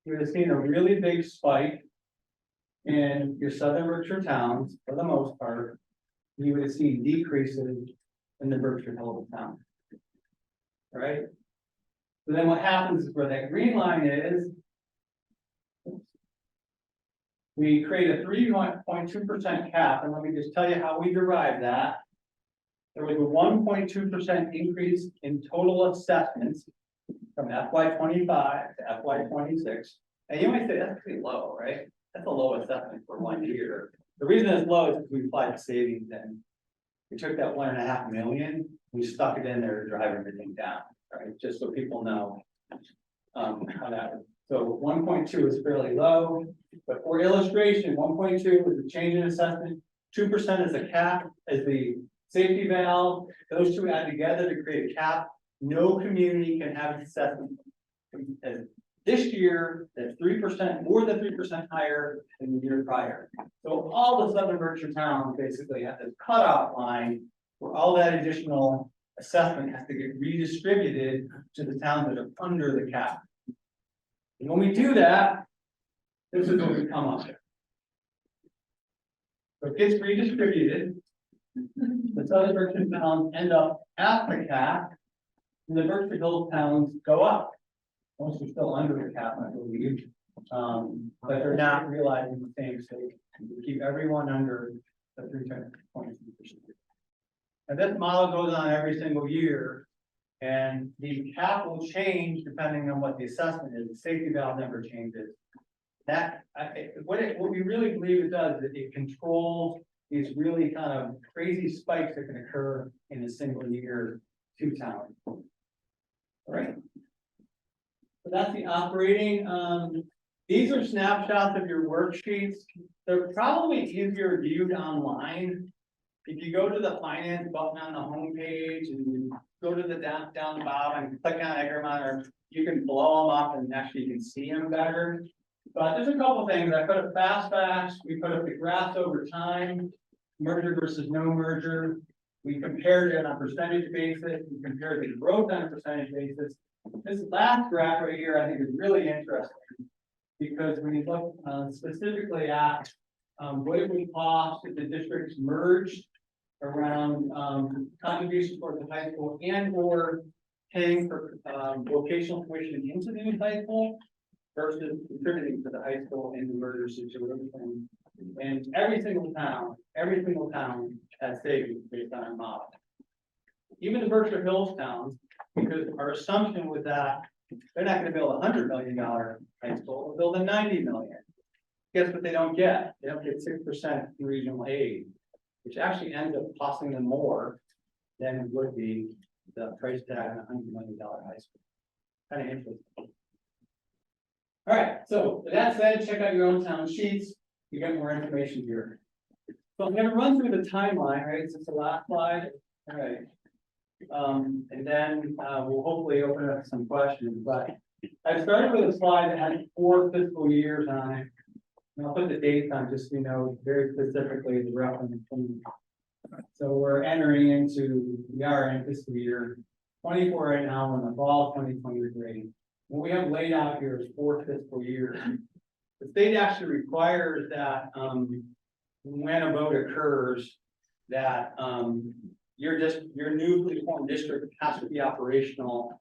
You would have seen a really big spike in your Southern Berkshire towns, for the most part. You would have seen decreases in the Berkshire Hills towns. All right. So then what happens is where that green line is, we create a 3.2% cap, and let me just tell you how we derived that. There was a 1.2% increase in total assessments from FY25 to FY26. And you might say that's pretty low, right? That's a low assessment for 1 year. The reason it's low is because we applied the savings in. We took that 1.5 million, we stuck it in there to drive everything down, right? Just so people know how that was. So 1.2 is fairly low, but for illustration, 1.2 is a change in assessment, 2% is a cap, as the safety valve. Those two add together to create a cap. No community can have an assessment this year that's 3%, more than 3% higher than the year prior. So all the Southern Berkshire towns basically have this cutoff line where all that additional assessment has to get redistributed to the towns that are under the cap. And when we do that, this is what we come up with. So it gets redistributed. The Southern Berkshire towns end up at the cap, and the Berkshire Hills towns go up. Most are still under the cap, I believe, but they're not realizing the same state. We keep everyone under the 3.2%. And this model goes on every single year, and the cap will change depending on what the assessment is. The safety valve never changes. What we really believe it does is it controls these really kind of crazy spikes that can occur in a single year to town. All right. So that's the operating, these are snapshots of your worksheets. They're probably easier viewed online. If you go to the finance button on the homepage and you go to the down the bottom and click on Egremont, or you can blow them up and actually you can see them better. But there's a couple things. I put up fast facts, we put up the graphs over time, merger versus no merger. We compared it on a percentage basis, we compared the growth on a percentage basis. This last graph right here, I think is really interesting. Because when you look specifically at what it would cost if the districts merged around contributions towards the high school and or paying for vocational tuition into the new high school versus contributing to the high school in the merger situation. And every single town has savings based on our model. Even the Berkshire Hills towns, because our assumption was that they're not going to build $100 million high school, they'll build a $90 million. Guess what they don't get? They don't get 6% regional aid, which actually ends up costing them more than it would be the price tag on a $100 million high school. Kind of interesting. All right, so with that said, check out your own town sheets. You get more information here. So I'm going to run through the timeline, right? This is the last slide. All right. And then we'll hopefully open up some questions. But I started with a slide that had 4 fiscal years on it. And I'll put the dates on just so you know very specifically the reference. So we are in fiscal year 24 right now, we're in the fall of 2023. What we have laid out here is 4 fiscal years. The state actually requires that when a vote occurs, that your newly formed district has to be operational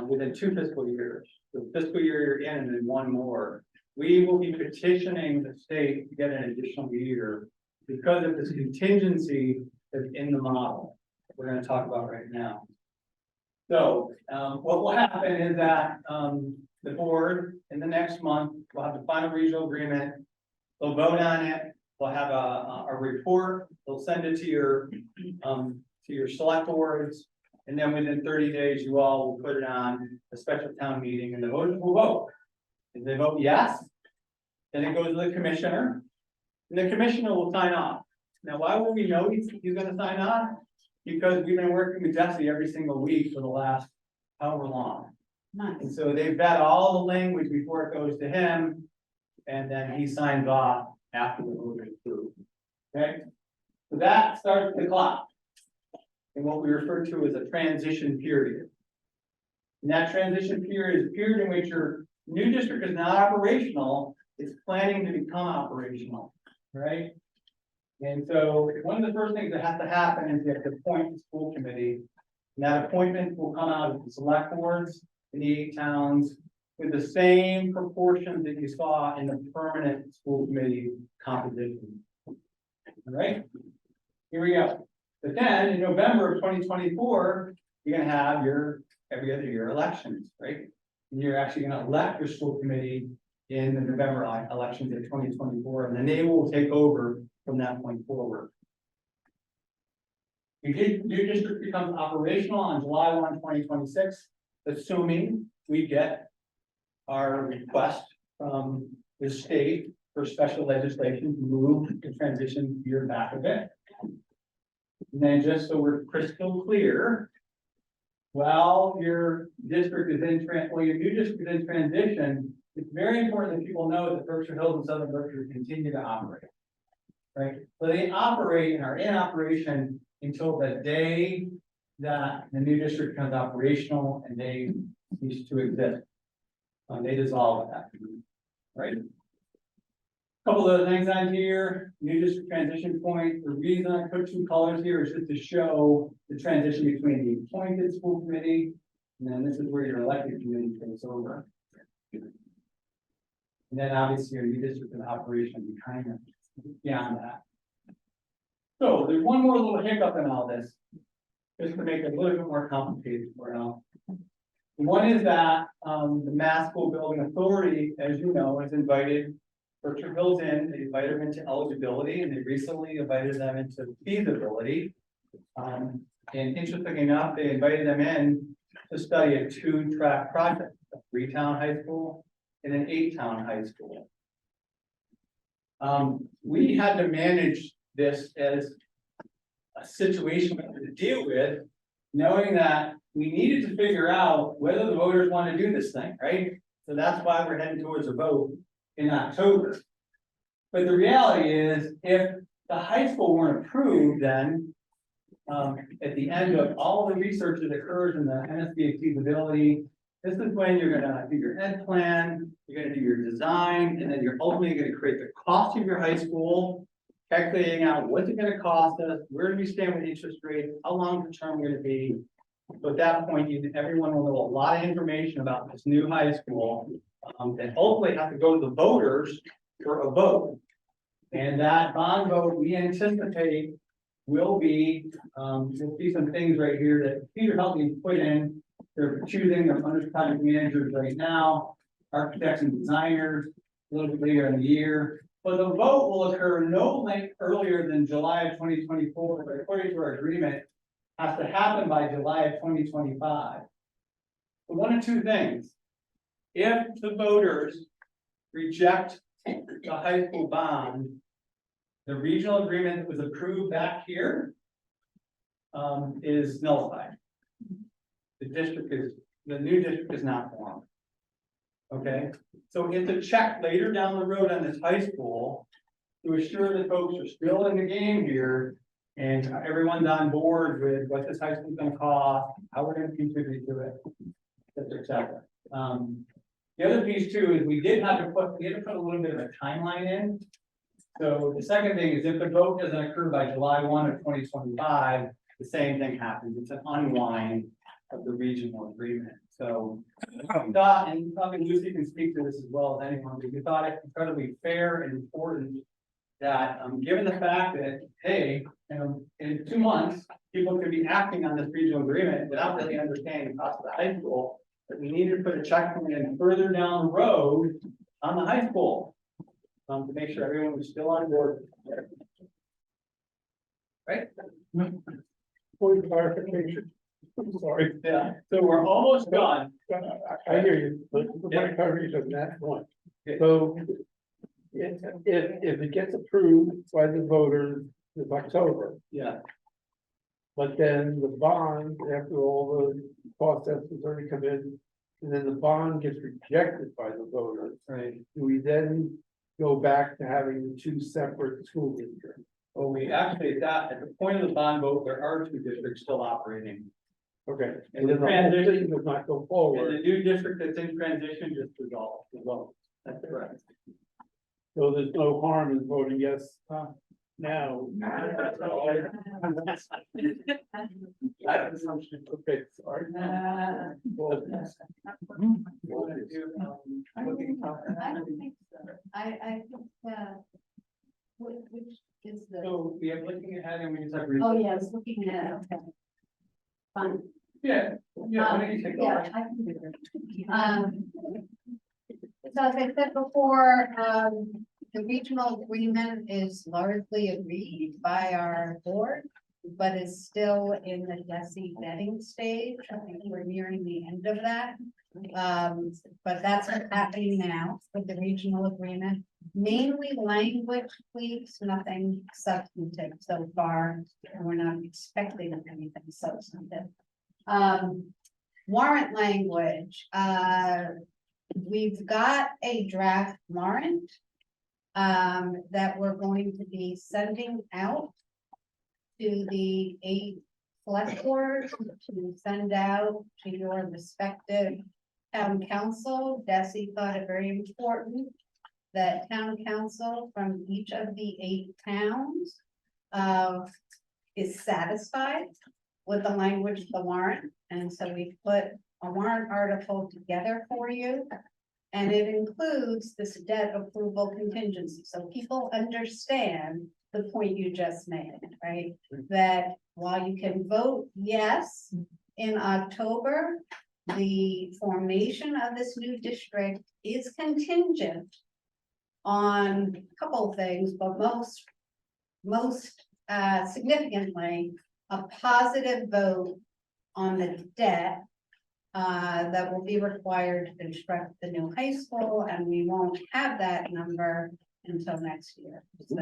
within 2 fiscal years. So the fiscal year you're in and then 1 more. We will be petitioning the state to get an additional year because of this contingency that's in the model that we're going to talk about right now. So what will happen is that the board in the next month will have the final regional agreement. They'll vote on it. They'll have a report. They'll send it to your select boards, and then within 30 days, you all will put it on a special town meeting, and the voters will vote. If they vote yes, then it goes to the commissioner, and the commissioner will sign off. Now, why will we know he's going to sign off? Because we've been working with Jesse every single week for the last however long. Nice. And so they vet all the language before it goes to him, and then he signs off after the vote is approved. Okay, so that starts the clock. And what we refer to as a transition period. And that transition period is a period in which your new district is not operational, it's planning to become operational, right? And so one of the first things that has to happen is you have to appoint the school committee. And that appointment will come out of the select boards in the 8 towns with the same proportions that you saw in the permanent school committee composition. All right, here we go. But then in November of 2024, you're going to have your every other year elections, right? And you're actually going to elect your school committee in the November elections of 2024, and then they will take over from that point forward. Your new district becomes operational on July 1, 2026, assuming we get our request from the state for special legislation to move the transition year back a bit. And then just so we're crystal clear, while your district is in your new district is in transition, it's very important that people know that Berkshire Hills and Southern Berkshire continue to operate. Right? So they operate and are in operation until the day that the new district becomes operational and they cease to exist. They dissolve at that point, right? A couple of other things on here, new district transition point. The reason I put 2 colors here is just to show the transition between the appointed school committee, and then this is where your elected committee takes over. And then obviously your new district in operation behind them, beyond that. So there's one more little hiccup in all this, just to make it a little bit more complicated for now. One is that the Mass School Building Authority, as you know, has invited Berkshire Hills in. They invited them into eligibility, and they recently invited them into feasibility. And interestingly enough, they invited them in to study a 2-track project a 3-town high school and an 8-town high school. We had to manage this as a situation we had to deal with, knowing that we needed to figure out whether the voters want to do this thing, right? So that's why we're heading towards a vote in October. But the reality is, if the high school weren't approved, then at the end of all the research that occurs in the MSBA feasibility, this is when you're gonna do your ed plan, you're gonna do your design, and then you're ultimately gonna create the cost of your high school, calculating out what's it gonna cost us, where do we stand with interest rates, how long the term gonna be. So at that point, everyone will know a lot of information about this new high school, and hopefully have to go to the voters for a vote. And that bond vote, we anticipate will be, you'll see some things right here that Peter helped me put in. They're choosing their project managers right now, architects and designers, a little bit later in the year. But the vote will occur no earlier than July of 2024, but according to our agreement, has to happen by July of 2025. So one of two things. If the voters reject the high school bond, the regional agreement that was approved back here is nullified. The new district is not formed. Okay, so it's a check later down the road on this high school to assure that folks are still in the game here and everyone's on board with what this high school is gonna cost, how we're gonna contribute to it, et cetera, et cetera. The other piece too is we had to put a little bit of a timeline in. So the second thing is if the vote doesn't occur by July 1 of 2025, the same thing happens. It's an unwind of the regional agreement. So we thought, and probably Lucy can speak to this as well as anyone, but we thought it incredibly fair and important that given the fact that, hey, in 2 months, people could be acting on this regional agreement without really understanding the cost of the high school, that we needed to put a checkpoint in further down the road on the high school. To make sure everyone was still on board. Right? Point of clarification. I'm sorry. Yeah, so we're almost done. I hear you, but the point of clarification on that point. So if it gets approved by the voters in October, Yeah, but then the bond, after all the cost estimates already come in, and then the bond gets rejected by the voters, right. do we then go back to having the 2 separate school districts? Well, we actually, at the point of the bond vote, there are 2 districts still operating. Okay, And and the then the whole transition thing does not go And forward, the new district that's in transition just dissolved. That's correct. so there's no harm in voting yes now. Okay, sorry. Well, You wanna do, I don't think so. I think, which is the, So we are looking ahead and we just have. oh yeah, I was looking at, it, okay. Fine. Yeah, why don't you take Yeah, over? I can do that. So as I said before, the regional agreement is largely agreed by our board, but is still in the DESI vetting stage. I think we're nearing the end of that. But that's what's happening now with the regional agreement, mainly language tweaks, nothing substantive so far. And we're not expecting anything substantive. Warrant language, we've got a draft warrant that we're going to be sending out to the 8 select boards to send out to your respective town council. Desi thought it very important that town council from each of the 8 towns is satisfied with the language of the warrant. And so we put a warrant article together for you. And it includes this debt approval contingency. So people understand the point you just made, right? That while you can vote yes in October, the formation of this new district is contingent on a couple of things, but most significantly, a positive vote on the debt that will be required to construct the new high school, and we won't have that number until next year. So,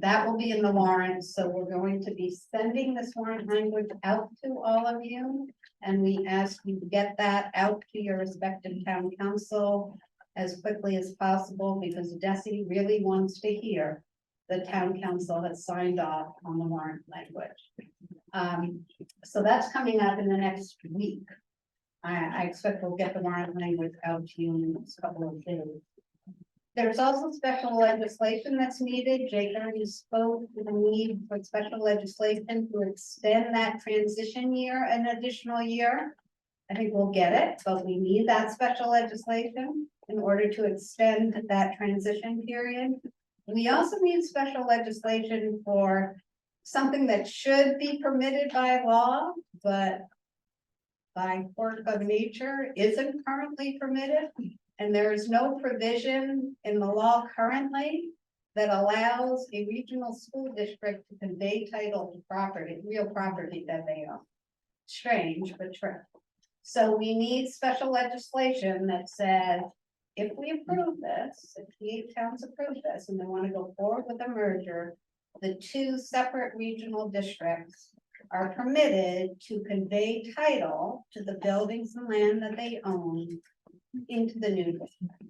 that will be in the warrant, so we're going to be sending this warrant language out to all of you. And we ask you to get that out to your respective town council as quickly as possible, because Desi really wants to hear the town council has signed off on the warrant language. So that's coming up in the next week. I expect we'll get the warrant language out to you in the next couple of days. There's also special legislation that's needed. Jake already spoke to the need for special legislation to extend that transition year an additional year. I think we'll get it, but we need that special legislation in order to extend that transition period. We also need special legislation for something that should be permitted by law, but by quirk of nature isn't currently permitted. And there is no provision in the law currently that allows a regional school district to convey title to property, real property that they own. Strange, but true. So we need special legislation that says, if we approve this, if the 8 towns approve this and they want to go forward with a merger, the 2 separate regional districts are permitted to convey title to the buildings and land that they own into the new district.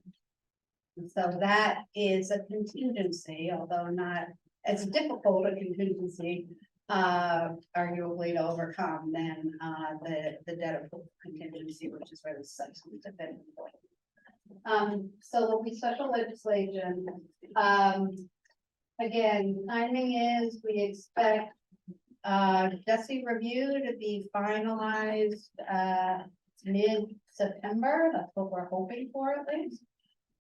And so that is a contingency, although not as difficult a contingency, arguably to overcome than the debt of contingency, which is very substantive. So there'll be special legislation. Again, timing is we expect DESI review to be finalized mid-September. That's what we're hoping for at least.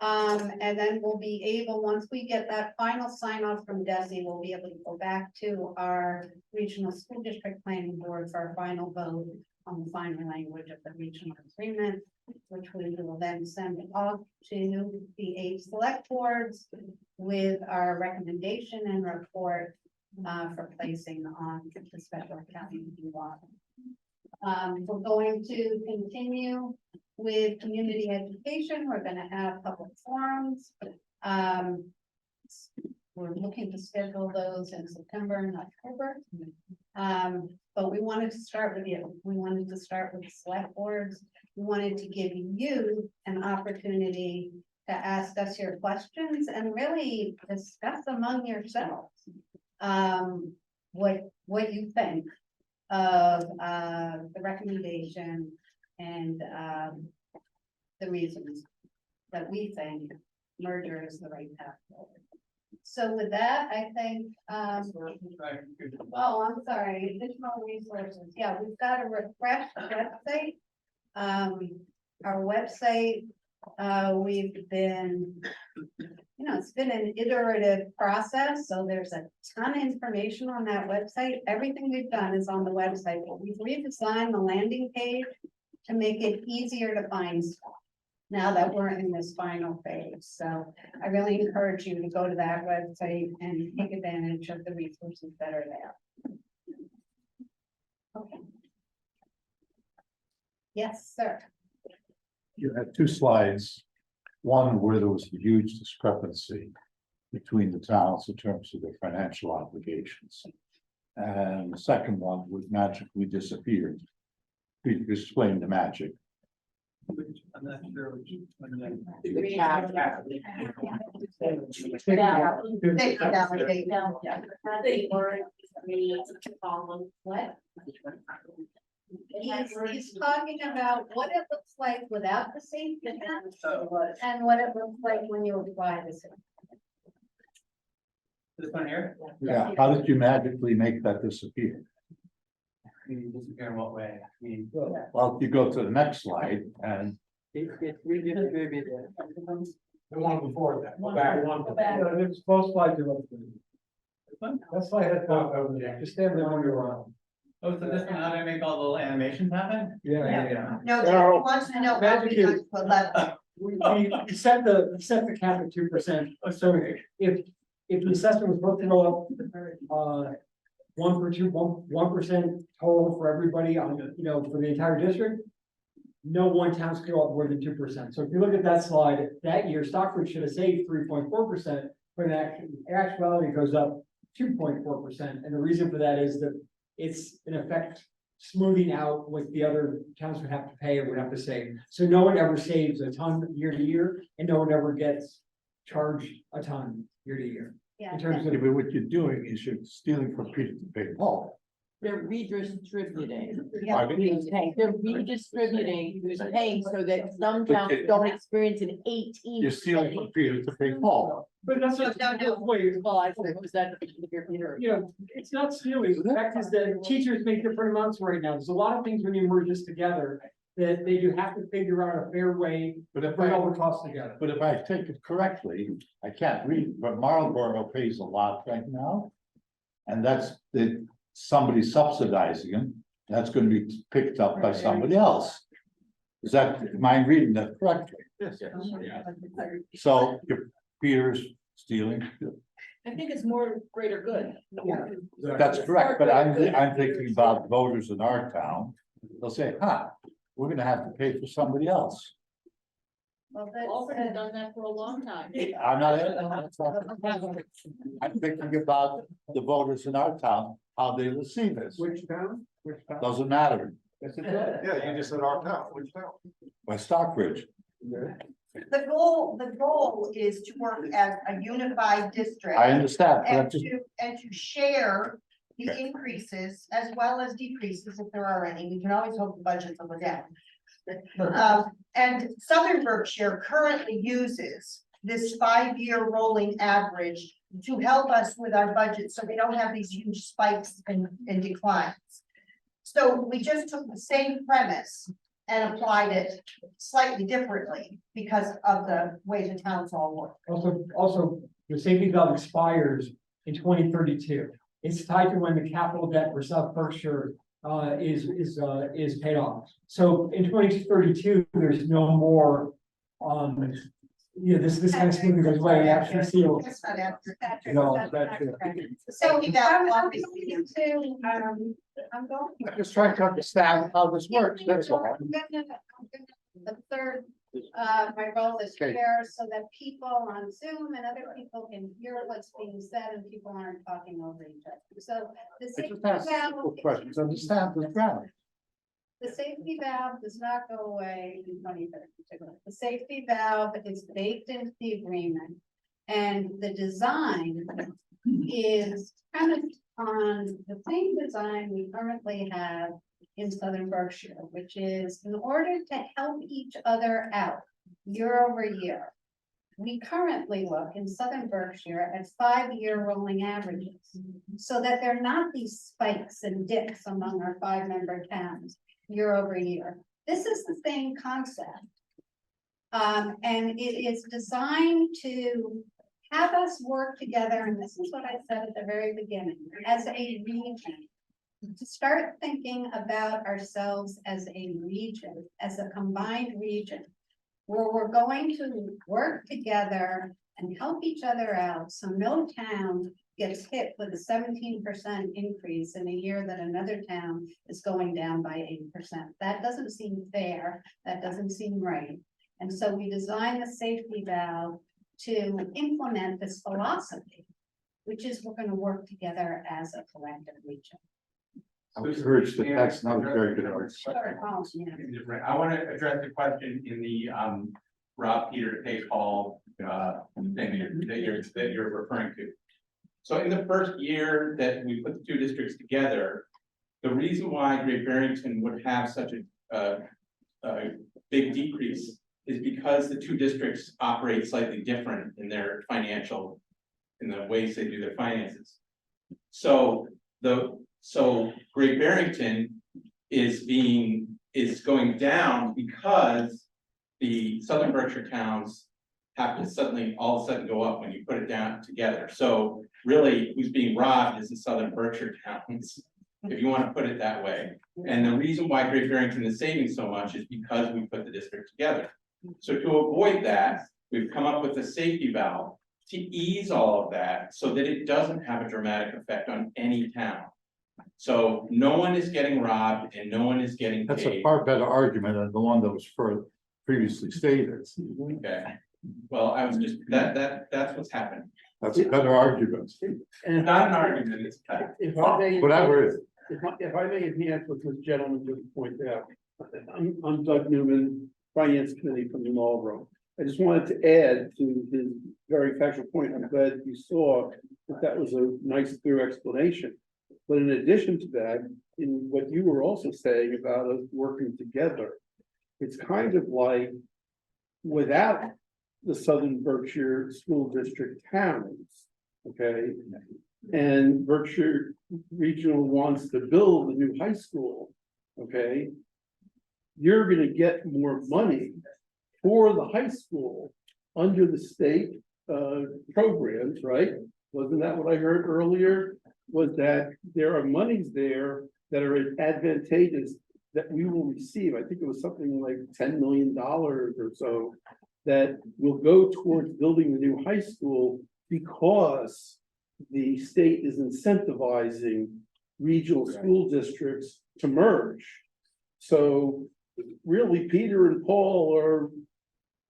And then we'll be able, once we get that final sign off from DESI, we'll be able to go back to our regional school district planning board for a final vote on the final language of the regional agreement, which we will then send off to the 8 select boards with our recommendation and report for placing on the special county law. We're going to continue with community education. We're going to have public forums. We're looking to schedule those in September and October. But we wanted to start with you. We wanted to start with the select boards. We wanted to give you an opportunity to ask us your questions and really discuss among yourselves what you think of the recommendation and the reasons that we think merger is the right path forward. So with that, I think, oh, I'm sorry, additional resources. Yeah, we've got a refreshed website. Our website, we've been, it's been an iterative process. So there's a ton of information on that website. Everything we've done is on the website, but we've redesigned the landing page to make it easier to find stuff now that we're in this final phase. So I really encourage you to go to that website and take advantage of the resources that are there. Okay. Yes, sir. You had 2 slides, one where there was a huge discrepancy between the towns in terms of their financial obligations. And the second one was magically disappeared. Could you explain the magic? I'm not sure which one. What? He's talking about what it looks like without the safety net and what it looks like when you apply the safety. This one here? Yeah, how did you magically make that disappear? Disappear in what way? I mean, Well, if you go to the next slide and It's redistributed. The one before that. Go back. There's both slides are up there. That's why I had thought over there. Just stand there when you're on. oh, so this one, how do I make all the little animations happen? Yeah. No, There he wants to know how we got to 11. We set the cap at 2%. So if the assessment was supposed to go up, 1% total for everybody on, for the entire district, no one town's go up more than 2%. So if you look at that slide, that year Stockbridge should have saved 3.4%, but in actuality it goes up 2.4%. And the reason for that is that it's in effect smoothing out what the other towns would have to pay or would have to save. So no one ever saves a ton year to year, and no one ever gets charged a ton year to year. Yeah. In terms of, Yeah, but what you're doing is you're stealing from Peter to pay Paul. They're redistributing. Yeah. Who's paying, they're redistributing who's paying so that some towns don't experience an 18. You're stealing from Peter to pay Paul. but that's not. Well, I think was that Peter. You know, it's not stealing. The fact is that teachers make different amounts right now. There's a lot of things when you merge this together that they do have to figure out a fair way But to if bring I, all the costs together. but if I take it correctly, I can't read, but Marlborough pays a lot right now. And that's the, somebody subsidizing them, that's gonna be picked up by somebody else. Is that, am I reading that correctly? Yes. So if Peter's stealing, I think it's more greater good. that's correct, but I'm thinking about voters in our town. They'll say, we're gonna have to pay for somebody else. Well, Alford has that's, done that for a long time. I'm thinking about the voters in our town, how they receive this. Which town? Which town? Doesn't matter. Yeah, you just said our town, which town? By Stockbridge. The goal is to work as a unified district. I understand, but I'm And just, to share the Okay. increases as well as decreases if there are any. We can always hope the budgets will go down. And Southern Berkshire currently uses this 5-year rolling average to help us with our budget, so we don't have these huge spikes and declines. So we just took the same premise and applied it slightly differently because of the way the towns all work. Also, the safety valve expires in 2032. It's tied to when the capital debt for South Berkshire is paid off. So in 2032, there's no more, this kind of smoothing goes away after seal. That's not accurate. No, that's that's correct. So I'm that going I'm going. I'm just trying to understand how this works, that's all. The third, my role is Okay. chair, so that people on Zoom and other people can hear what's being said and people aren't talking over each other. So the It's safety just ask valve, simple questions, understand the ground. the safety valve does not go away in 2032. The safety valve is baked into the agreement. And the design is premised on the same design we currently have in Southern Berkshire, which is in order to help each other out year over year. We currently look in Southern Berkshire at 5-year rolling averages, so that there are not these spikes and dips among our 5-member towns year over year. This is the same concept. And it is designed to have us work together, and this is what I said at the very beginning, as a region. To start thinking about ourselves as a region, as a combined region, where we're going to work together and help each other out, so no town gets hit with a 17% increase in a year that another town is going down by 8%. That doesn't seem fair, that doesn't seem right. And so we designed the safety valve to implement this philosophy, which is we're going to work together as a collective region. I was encouraged that that's not a very good argument. Sure, oh, yeah. Different. I want to address the question in the Rob Peter to pay Paul thing that you're referring to. So in the first year that we put the two districts together, the reason why Great Barrington would have such a big decrease is because the two districts operate slightly different in their financial, in the ways they do their finances. So Great Barrington is going down because the Southern Berkshire towns have to suddenly all of a sudden go up when you put it down together. So really, who's being robbed is the Southern Berkshire towns, if you want to put it that way. And the reason why Great Barrington is saving so much is because we put the district together. So to avoid that, we've come up with a safety valve to ease all of that so that it doesn't have a dramatic effect on any town. So no one is getting robbed and no one is getting That's a paid. far better argument than the one that was previously stated. Okay, well, I was just, that's what's happening. That's a better argument. And Not an argument, it's a fact. if I may. Whatever it is. If I may enhance what this gentleman just pointed out, I'm Doug Newman, Finance Committee from the Marlborough. I just wanted to add to his very factual point. I'm glad you saw that that was a nice clear explanation. But in addition to that, in what you were also saying about us working together, it's kind of like without the Southern Berkshire School District towns, okay? And Berkshire Regional wants to build a new high school, okay? You're gonna get more money for the high school under the state programs, right? Wasn't that what I heard earlier? Was that there are monies there that are advantageous that we will receive. I think it was something like $10 million or so that will go towards building the new high school because the state is incentivizing regional school districts to merge. So really, Peter and Paul are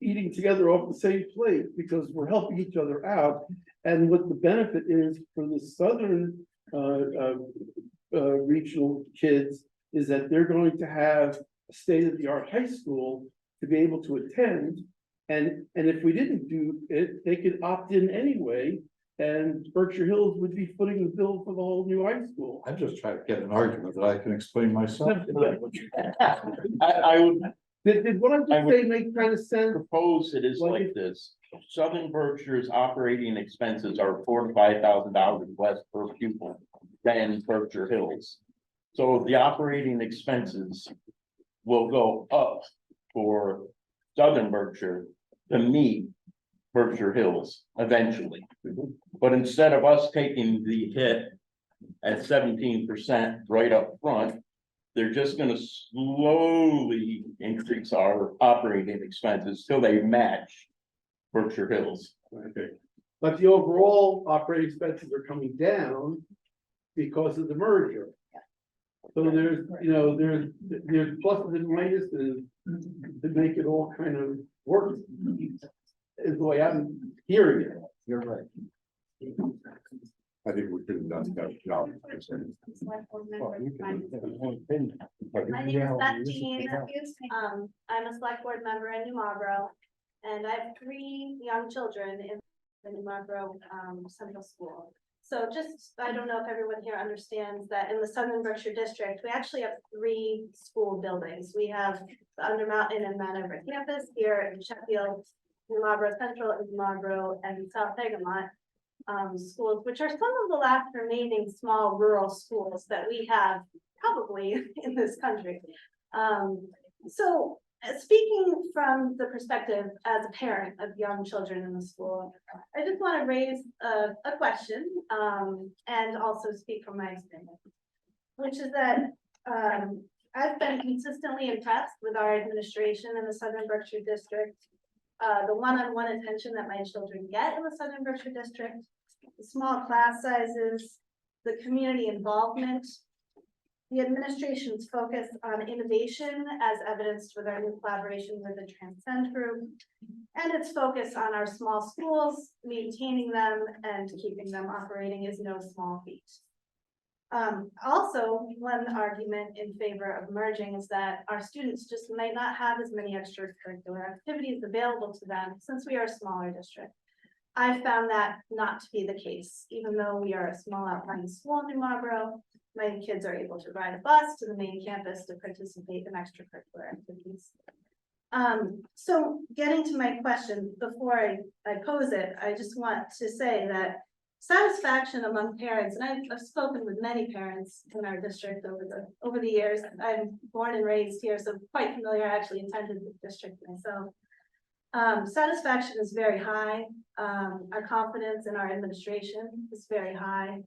eating together off the same plate because we're helping each other out. And what the benefit is for the southern regional kids is that they're going to have a state-of-the-art high school to be able to attend. And if we didn't do it, they could opt in anyway. And Berkshire Hills would be footing the bill for the whole new high school. I'm just trying to get an argument that I can explain myself. I would. Did what I'm I just would- saying make kind of sense? Propose it is like this. Southern Berkshire's operating expenses are $4,000 to $5,000 less per pupil than Berkshire Hills. So the operating expenses will go up for Southern Berkshire to meet Berkshire Hills eventually. But instead of us taking the hit at 17% right up front, they're just gonna slowly increase our operating expenses till they match Berkshire Hills. Okay, but the overall operating expenses are coming down because of the merger. So there's, you know, there's pluses and minuses to make it all kind of work. Is the way I'm hearing it. You're right. I think we could have done a better job. My name is Beth Jean. I'm a select board member in New Marlborough, and I have 3 young children in the New Marlborough Central School. So just, I don't know if everyone here understands that in the Southern Berkshire District, we actually have 3 school buildings. We have the Under Mountain and Mount Everett campus here in Sheffield, New Marlborough Central, and New Marlborough and South Egremont schools, which are some of the last remaining small rural schools that we have probably in this country. So speaking from the perspective as a parent of young children in the school, I just want to raise a question and also speak from my experience, which is that I've been consistently impressed with our administration in the Southern Berkshire District, the one-on-one attention that my children get in the Southern Berkshire District, the small class sizes, the community involvement, the administration's focus on innovation as evidenced with our new collaboration with the Transcend Group, and its focus on our small schools, maintaining them and keeping them operating is no small feat. Also, one argument in favor of merging is that our students just might not have as many extracurricular activities available to them since we are a smaller district. I found that not to be the case, even though we are a small outlying school in New Marlborough. My kids are able to ride a bus to the main campus to participate in extracurricular activities. So getting to my question, before I pose it, I just want to say that satisfaction among parents, and I've spoken with many parents in our district over the years. I'm born and raised here, so quite familiar. I actually attended the district myself. Satisfaction is very high. Our confidence in our administration is very high.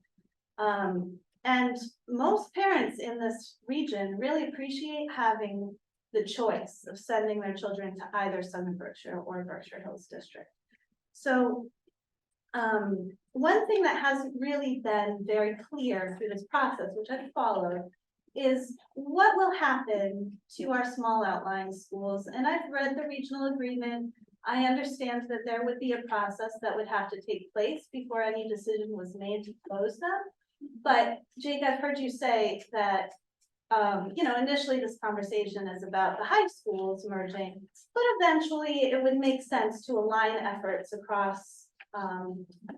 And most parents in this region really appreciate having the choice of sending their children to either Southern Berkshire or Berkshire Hills District. So one thing that hasn't really been very clear through this process, which I've followed, is what will happen to our small outlying schools. And I've read the regional agreement. I understand that there would be a process that would have to take place before any decision was made to close them. But Jake, I've heard you say that, initially this conversation is about the high schools merging, but eventually it would make sense to align efforts across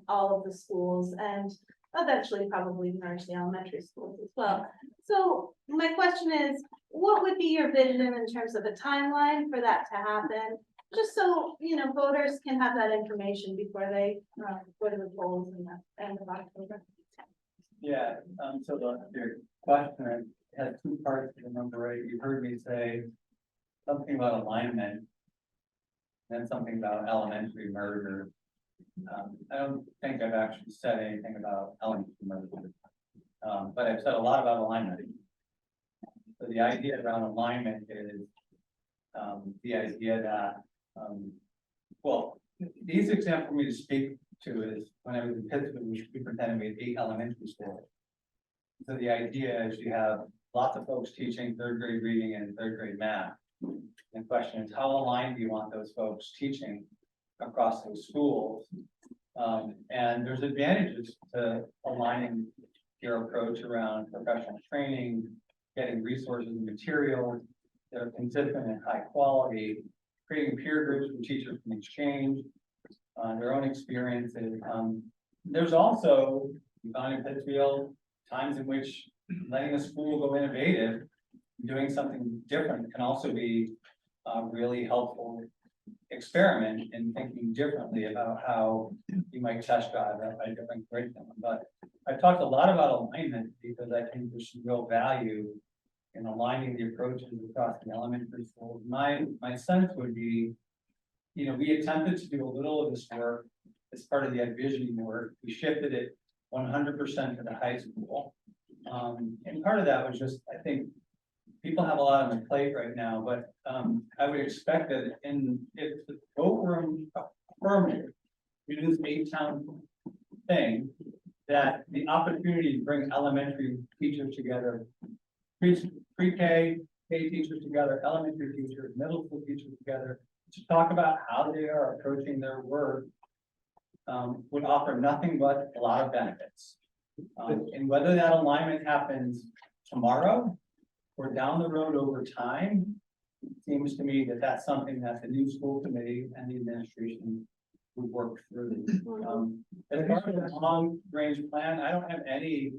all of the schools and eventually probably merge the elementary schools as well. So my question is, what would be your vision in terms of a timeline for that to happen? Just so, voters can have that information before they go to the polls in the end of October. Yeah, so your question has two parts, if you remember right. You heard me say something about alignment, then something about elementary merger. I don't think I've actually said anything about elementary merger, but I've said a lot about alignment. So the idea around alignment is the idea that, well, the easiest example for me to speak to is when I was in Pittsburgh, we pretended we had 8 elementary schools. So the idea is you have lots of folks teaching 3rd grade reading and 3rd grade math. And the question is, how aligned do you want those folks teaching across those schools? And there's advantages to aligning your approach around professional training, getting resources and materials that are consistent and high quality, creating peer groups where teachers can exchange their own experiences. There's also, we found in Pittsfield, times in which letting a school go innovative, doing something different can also be a really helpful experiment in thinking differently about how you might test drive a different curriculum. But I've talked a lot about alignment because I think there's some real value in aligning the approaches across the elementary schools. My sense would be, we attempted to do a little of this work as part of the envisioning work. We shifted it 100% to the high school. And part of that was just, I think, people have a lot on their plate right now, but I would expect that if the vote were affirmative, we do this 8-town thing, that the opportunity to bring elementary teachers together, pre-K, K teachers together, elementary teachers, middle school teachers together, to talk about how they are approaching their work, would offer nothing but a lot of benefits. And whether that alignment happens tomorrow or down the road over time, it seems to me that that's something that the new school committee and the administration would work through. As far as the long range plan, I don't have any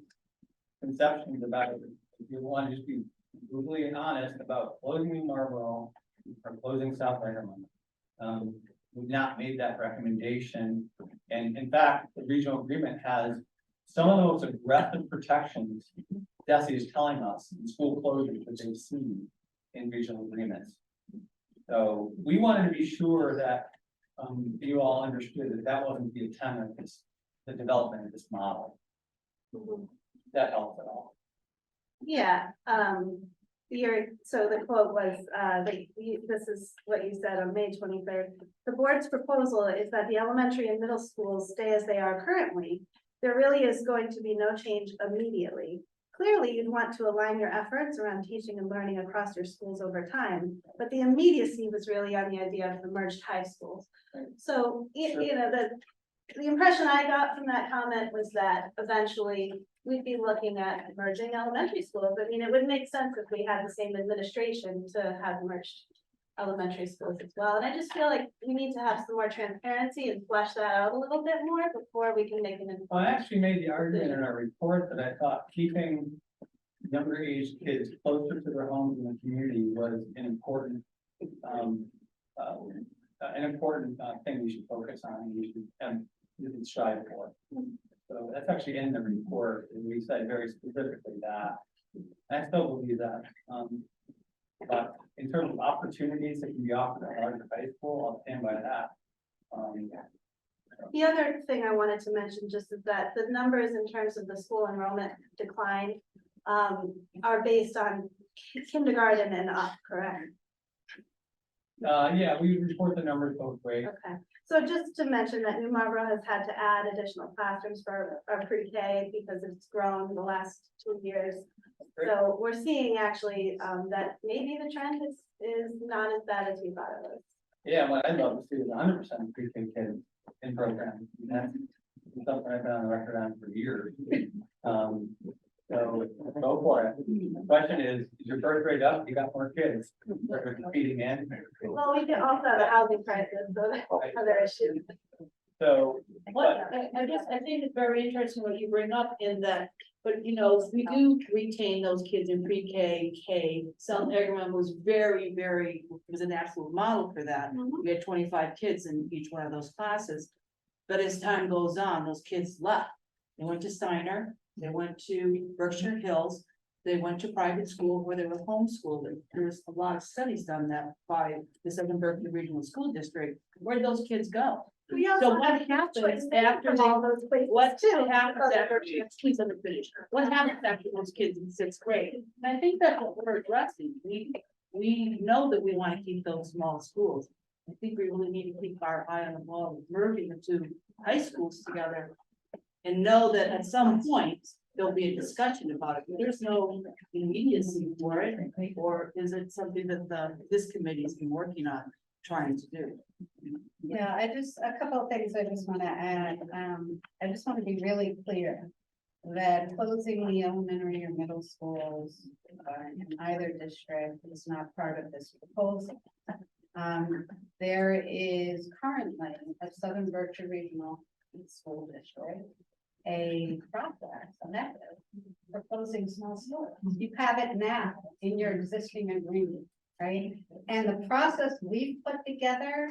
conceptions about it. If you want to just be brutally honest about closing Marlborough or closing South Egremont, we've not made that recommendation. And in fact, the regional agreement has some of those aggressive protections DESE is telling us in school closures that they've seen in regional agreements. So we wanted to be sure that you all understood that that wasn't the intent of this, the development of this model. That helps at all. Yeah, so the quote was, this is what you said on May 23rd. The board's proposal is that the elementary and middle schools stay as they are currently. There really is going to be no change immediately. Clearly, you'd want to align your efforts around teaching and learning across your schools over time, but the immediacy was really on the idea of the merged high schools. So, the impression I got from that comment was that eventually we'd be looking at merging elementary schools. I mean, it would make sense if we had the same administration to have merged elementary schools as well. And I just feel like we need to have some more transparency and flesh that out a little bit more before we can make an informed. Well, I actually made the argument in our report that I thought keeping younger age kids closer to their homes in the community was an important thing we should focus on and we should strive for. So that's actually in the report, and we said very specifically that. I still believe that. But in terms of opportunities that can be offered at larger high school, I'll stand by that. The other thing I wanted to mention just is that the numbers in terms of the school enrollment decline are based on kindergarten and up, correct? Yeah, we report the numbers both ways. Okay, so just to mention that New Marlborough has had to add additional classrooms for our pre-K because it's grown the last 2 years. So we're seeing actually, that maybe the trend is not as bad as we thought it was. Yeah, what I'd love to see is 100% pre-K kids in program. That's something I've been on the record on for years. So go for it. The question is your birth rate up? You got more kids. They're competing in. Well, we can also have a housing crisis, so that's another issue. So, What, I think it's very interesting what you bring up in that, but you know, we do retain those kids in pre-K, K. South Egremont was was an absolute model for that. We had 25 kids in each one of those classes. But as time goes on, those kids left. They went to Steiner, they went to Berkshire Hills, they went to private school where they were homeschooled. There's a lot of studies done that by the Southern Berkeley Regional School District. Where'd those kids go? We So also what happens after all those places what too. happens after, please let me finish. What happens after those kids in 6th grade? And I think that's what we're addressing. We know that we want to keep those small schools. I think we really need to keep our eye on the ball, merging the two high schools together. And know that at some point, there'll be a discussion about it. There's no immediacy for it, or is it something that this committee's been working on, trying to do? Yeah, a couple of things I just want to add. I just want to be really clear that closing the elementary or middle schools in either district is not part of this proposal. There is currently a Southern Berkshire Regional School District, a process, a method for closing small schools. You have it now in your existing agreement, right? And the process we've put together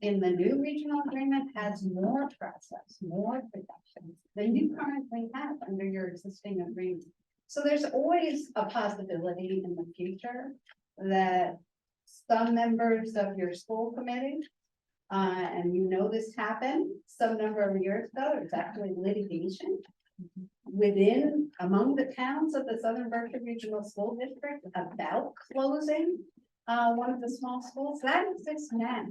in the new regional agreement has more process, more protections than you currently have under your existing agreement. So there's always a possibility in the future that some members of your school committee, and you know this happened some number of years ago, there's actually litigation among the towns of the Southern Berkshire Regional School District about closing one of the small schools. That exists now.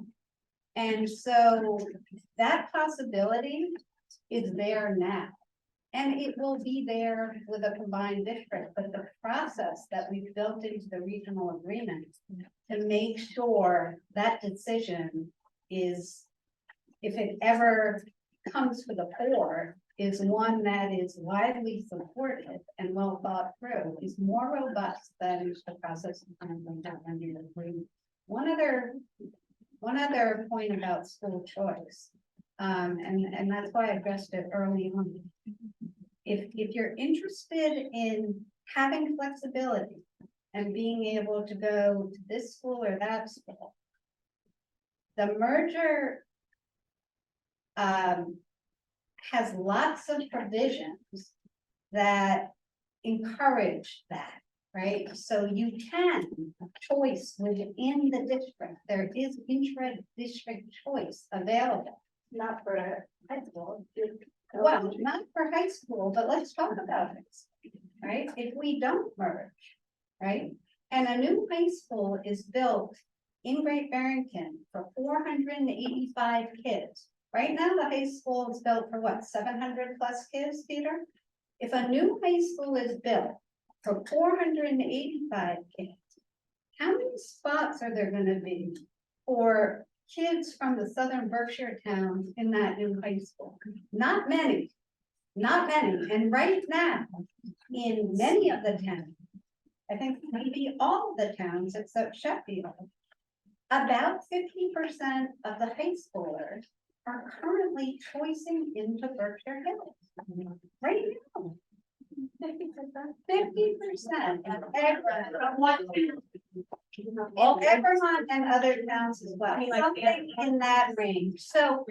And so that possibility is there now. And it will be there with a combined district, but the process that we've built into the regional agreement to make sure that decision is, if it ever comes to the fore, is one that is widely supported and well thought through, is more robust than the process currently done under the agreement. One other point about school choice, and that's why I addressed it early on. If you're interested in having flexibility and being able to go to this school or that school, the merger has lots of provisions that encourage that, right? So you can choice within the district. There is intra-district choice available. Not for high school. Well, not for high school, but let's talk about it, right? If we don't merge, right? And a new high school is built in Great Barrington for 485 kids. Right now, the high school is built for what, 700 plus kids, Peter? If a new high school is built for 485 kids, how many spots are there gonna be for kids from the Southern Berkshire towns in that new high school? Not many, not many. And right now, in many of the towns, I think maybe all the towns except Sheffield, about 50% of the high schoolers are currently choicing into Berkshire Hills right now. 50%. Well, Egremont and other towns as well, something in that range. So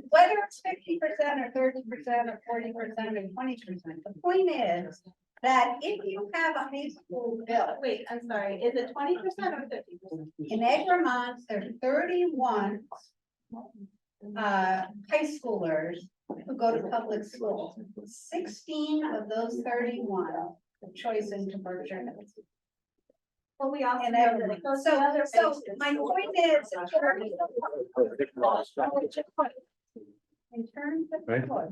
whether it's 50% or 30% or 40% or 20%, the point is that if you have a high school built. Wait, I'm sorry, is it 20% or 50%? In Egremont, there are 31 high schoolers who go to public school. 16 of those 31 have choice into Berkshire Hills. Well, we also And know then- that it goes so- to other so bases. my point is, in terms of Right. choice,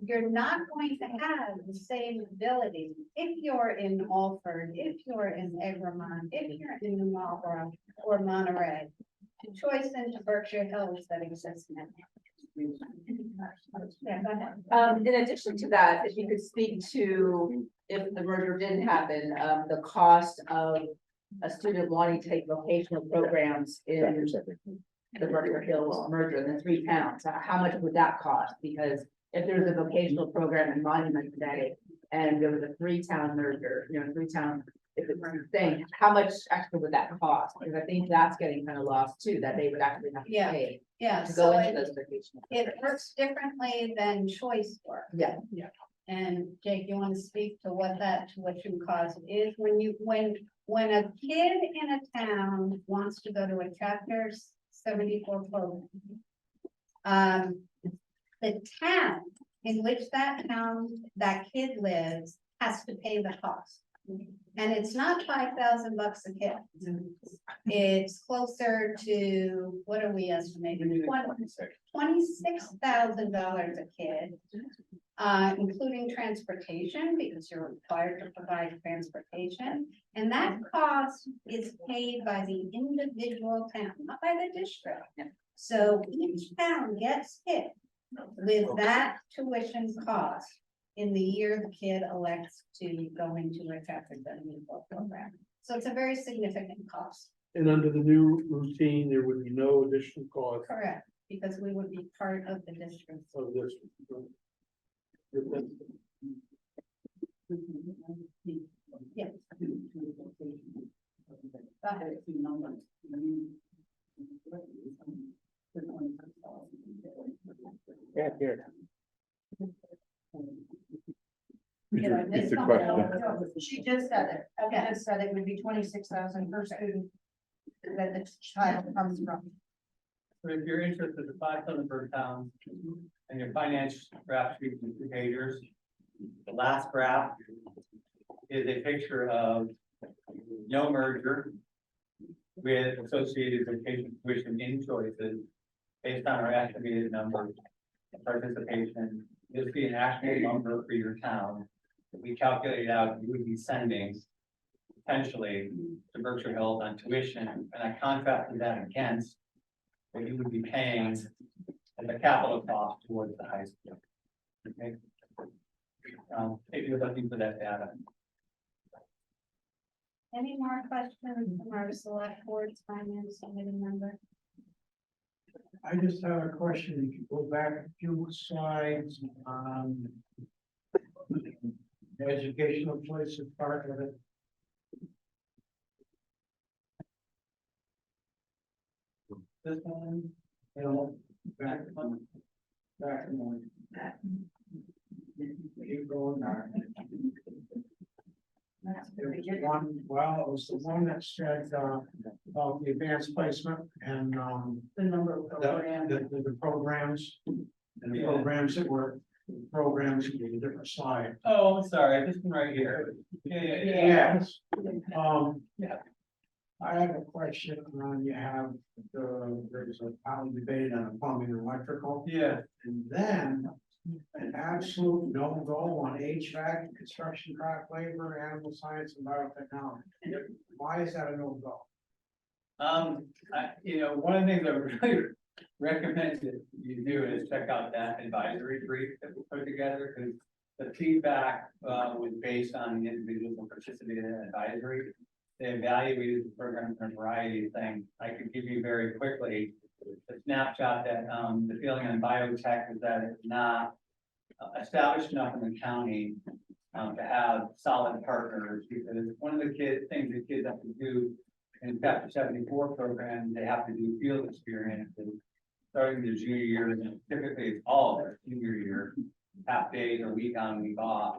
you're not going to have the same ability if you're in Alford, if you're in Egremont, if you're in Marlborough or Monterey, to choice into Berkshire Hills that exists now. Yeah, go ahead. In addition to that, if you could speak to, if the merger didn't happen, the cost of a student wanting to take vocational programs in the Berkshire Hills merger in the 3 towns, how much would that cost? Because if there's a vocational program in Monument today, and there was a 3-town merger, 3-town, if it's the thing, how much actually would that cost? Because I think that's getting kind of lost too, that they would actually have to Yeah. pay Yeah, to so go into it, those vocational. it works differently than choice work. Yeah. And Jake, you want to speak to what that tuition cost is when a kid in a town wants to go to a chapter 74 program? The town in which that kid lives has to pay the cost. And it's not $5,000 a kid. It's closer to, what are we estimating? $26,000 a kid. Including transportation, because you're required to provide transportation. And that cost is paid by the individual town, not by the district. So each town gets hit with that tuition cost in the year the kid elects to go into a chapter 74 program. So it's a very significant cost. And under the new routine, there would be no additional cost Correct, because we would be part of the district. of this. Yes. Go ahead. Yeah, here. It's a question. She just said it. Okay. She just said it would be 26,000 per student that the child comes from. So if you're interested in the 5 Southern towns and your finance graph sheet and 2 pagers, the last graph is a picture of no merger with associated vocation tuition in choices based on our estimated numbers of participation. You'll see an actual number for your town that we calculated out you would be sending potentially to Berkshire Hills on tuition, and I contrasted that against what you would be paying as a capital cost towards the high school. Okay. If you're looking for that data. Any more questions from our select board's finance committee member? I just have a question. If you go back a few slides, the educational choice is part of it. This one, You know, back one. Keep going back. There was one, well, it was the one that said, about the advanced placement and, The number of programs. the programs. And the programs that were, programs in a different slide. oh, I'm sorry, this one right here. Yeah. Yes. Yeah. I have a question on, you have there's a pound debate on plumbing and electrical. Yeah. And then an absolute no-go on HVAC, construction, craft labor, animal science and biotechnology. Why is that a no-go? One of the things I would really recommend that you do is check out that advisory brief that we put together, because the feedback was based on the individuals who participated in advisory. They evaluated the program for a variety of things. I could give you very quickly a snapshot that the feeling on biotech is that it's not established enough in the county to have solid partners, because one of the things the kids have to do in chapter 74 program, they have to do field experiences starting their junior year, and typically it's all of their senior year, half days or week on, week off.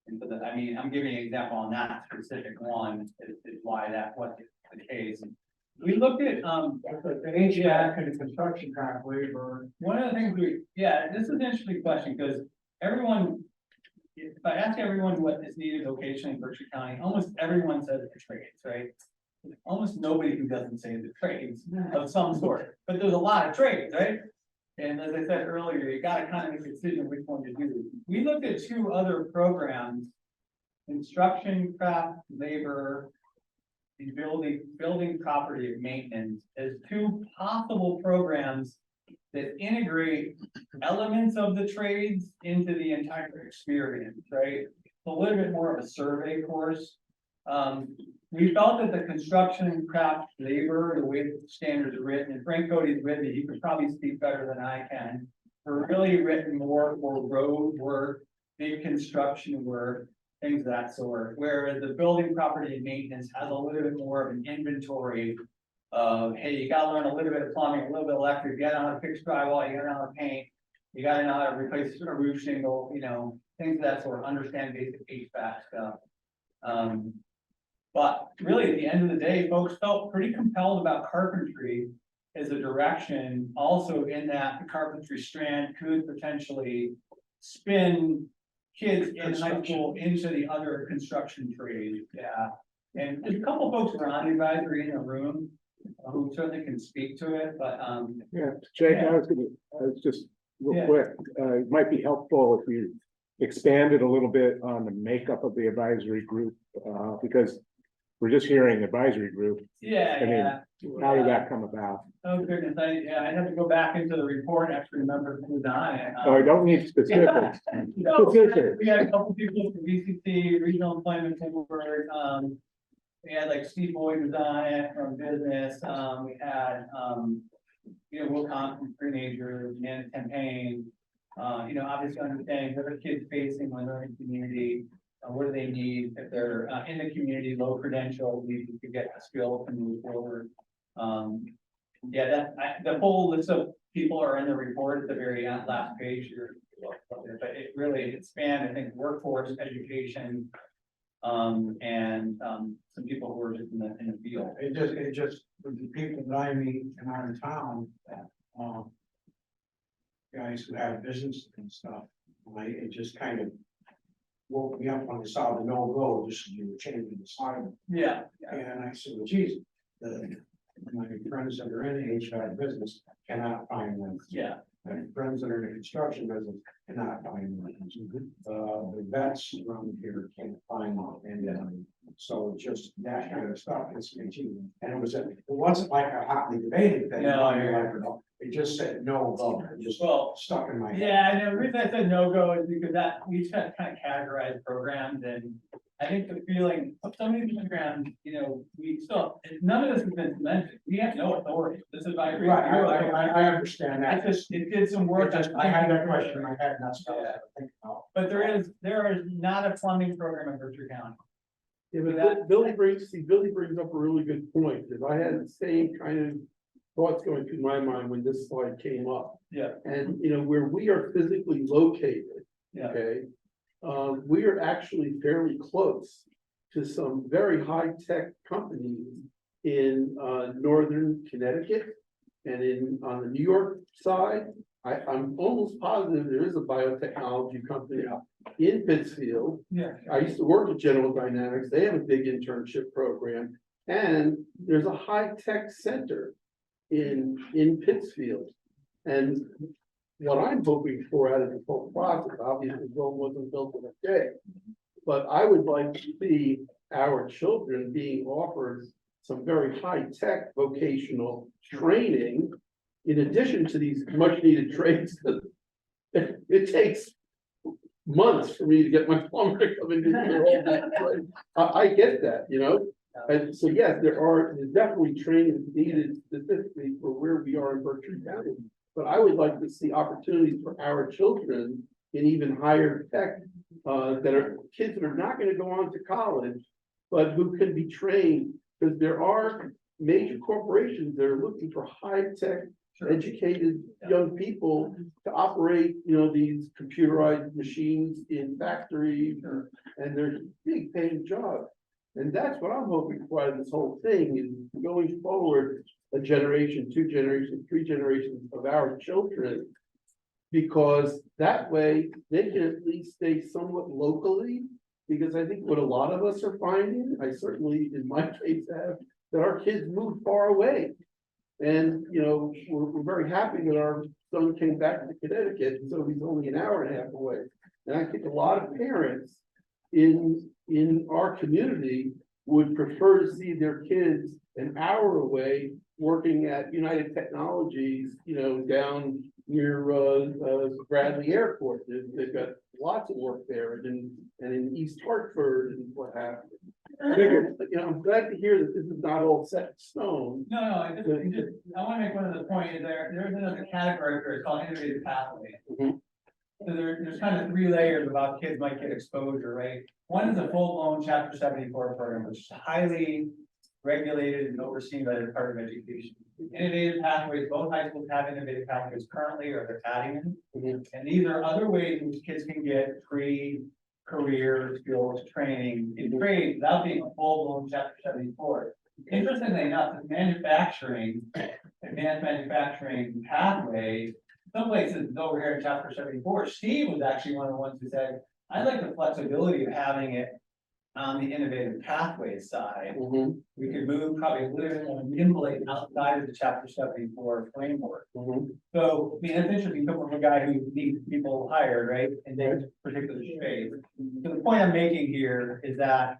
And so that, I'm giving an example on that specific one, is why that was the case. We looked at, The HVAC and the construction craft labor. one of the things this is an interesting question, because everyone, if I ask everyone what is needed vocationally in Berkshire County, almost everyone says the trades, right? Almost nobody who doesn't say the trades of some sort, but there's a lot of trades, right? And as I said earlier, you gotta kind of make a decision which one to do. We looked at two other programs, construction, craft, labor, and building property maintenance as two possible programs that integrate elements of the trades into the entire experience, right? A little bit more of a survey course. We felt that the construction and craft labor, the way the standards are written, and Frank Cody's with me, he could probably speak better than I can. Are really written more for road work, big construction work, things of that sort. Whereas the building property and maintenance has a little bit more of an inventory of, hey, you gotta learn a little bit of plumbing, a little bit of electric, you gotta know how to fix drywall, you gotta know how to paint, you gotta know how to replace a roof shingle, you know, things of that sort, understand basic HVAC stuff. But really, at the end of the day, folks felt pretty compelled about carpentry as a direction, also in that the carpentry strand could potentially spin kids in high school into the other construction trades, yeah. And there's a couple folks who are on the advisory in the room who certainly can speak to it, but, Yeah, Jay, Yeah. I was just real Yeah. quick, it might be helpful if you expanded a little bit on the makeup of the advisory group, because we're just hearing advisory group. yeah, I mean, yeah. How did that come about? Oh goodness, I'd have to go back into the report and actually remember who's on it. Oh, I don't need specifics. No, Specifics. we had a couple people from VCT, Regional Employment Board, we had like Steve Boyd was on it from business, we had, Will Conn from Teenagers, Nana Campaign. Obviously understanding what are kids facing when they're in community, what do they need if they're in the community, low credential, we could get the skill to move forward. The whole list of people are in the report at the very last page here. But it really, it spanned, I think, workforce, education, and some people who are just in the field. It just, with the people that I meet in our town, guys who have business and stuff, it just kind of woke me up when I saw the no-go, just as you were changing the sign. Yeah. And I said, well, geez, my friends that are in the HVAC business cannot find them. Yeah. My friends that are in the construction business cannot find them. The vets around here can't find them, and so just that kind of stuff is continuing. And it wasn't like a hotly debated thing. No, it just said no go. It just stuck in my head. Yeah, I know, the reason I said no-go is because that, we just kind of categorized programs, and I think the feeling of some of these programs, we still, none of this has been mentioned, we have no authority, this is by. Right, I understand that. It did some work. I had that question in my head, and that's what I was thinking about. But there is not a plumbing program in Berkshire County. Yeah, but Billy brings up a really good point, because I had the same kind of thoughts going through my mind when this slide came up. Yeah. And, where we are physically located, Yeah. okay, we are actually fairly close to some very high-tech companies in, northern Connecticut and on the New York side. I'm almost positive there is a biotechnology company in Pittsfield. Yeah. I used to work at General Dynamics. They have a big internship program, and there's a high-tech center in Pittsfield. And what I'm hoping for out of this whole process, obviously Rome wasn't built in a day, but I would like to see our children being offered some very high-tech vocational training in addition to these much-needed trades. It takes months for me to get my plumber to come in. I get that, And so, yes, there's definitely training needed specifically for where we are in Berkshire County. But I would like to see opportunities for our children in even higher tech, that are kids that are not going to go on to college, but who can be trained, because there are major corporations that are looking for high-tech, educated young people to operate, these computerized machines in factories, and they're big paying jobs. And that's what I'm hoping for out of this whole thing, is going forward, a generation, 2 generations, 3 generations of our children Because that way, they can at least stay somewhat locally. Because I think what a lot of us are finding, I certainly in my case have, that our kids move far away. And, you know, we're very happy that our son came back to Connecticut, so he's only an hour and a half away. And I think a lot of parents in our community would prefer to see their kids an hour away working at United Technologies, you know, down near Bradley Airport. They've got lots of work there, and in East Hartford and what have you. You know, I'm glad to hear that this is not all set in stone. No, I want to make one of the point is there's another category for it called innovative pathways. Mhm. So there's kind of 3 layers about kids might get exposure, right? One is a full-blown Chapter 74 program, which is highly regulated and overseen by the Department of Education. Innovative pathways, both high schools have innovative pathways currently, or they're adding them. And these are other ways in which kids can get career skills training in trades without being a full-blown Chapter 74. Interestingly enough, the advanced manufacturing pathway, some places is over here in Chapter 74. Steve was actually one of the ones who said, I like the flexibility of having it on the innovative pathways side. We could move probably a little bit more nimbly outside of the Chapter 74 framework. So, I mean, it's interesting, coming from a guy who needs people hired, right, in their particular trade. So the point I'm making here is that,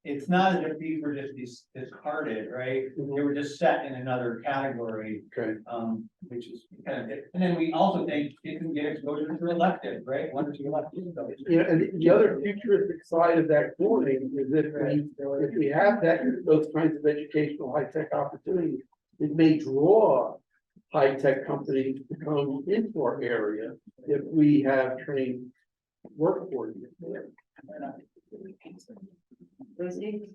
it's not as if these were just discarded, right? They were just set in another category. Okay. Which is kind of, and then we also think it can get exposure to elective, right? 1 or 2 electives. You know, and the other futuristic side of that coin is if we have those kinds of educational high-tech opportunities, it may draw high-tech companies to come into our area if we have trained workforce there. Lucy,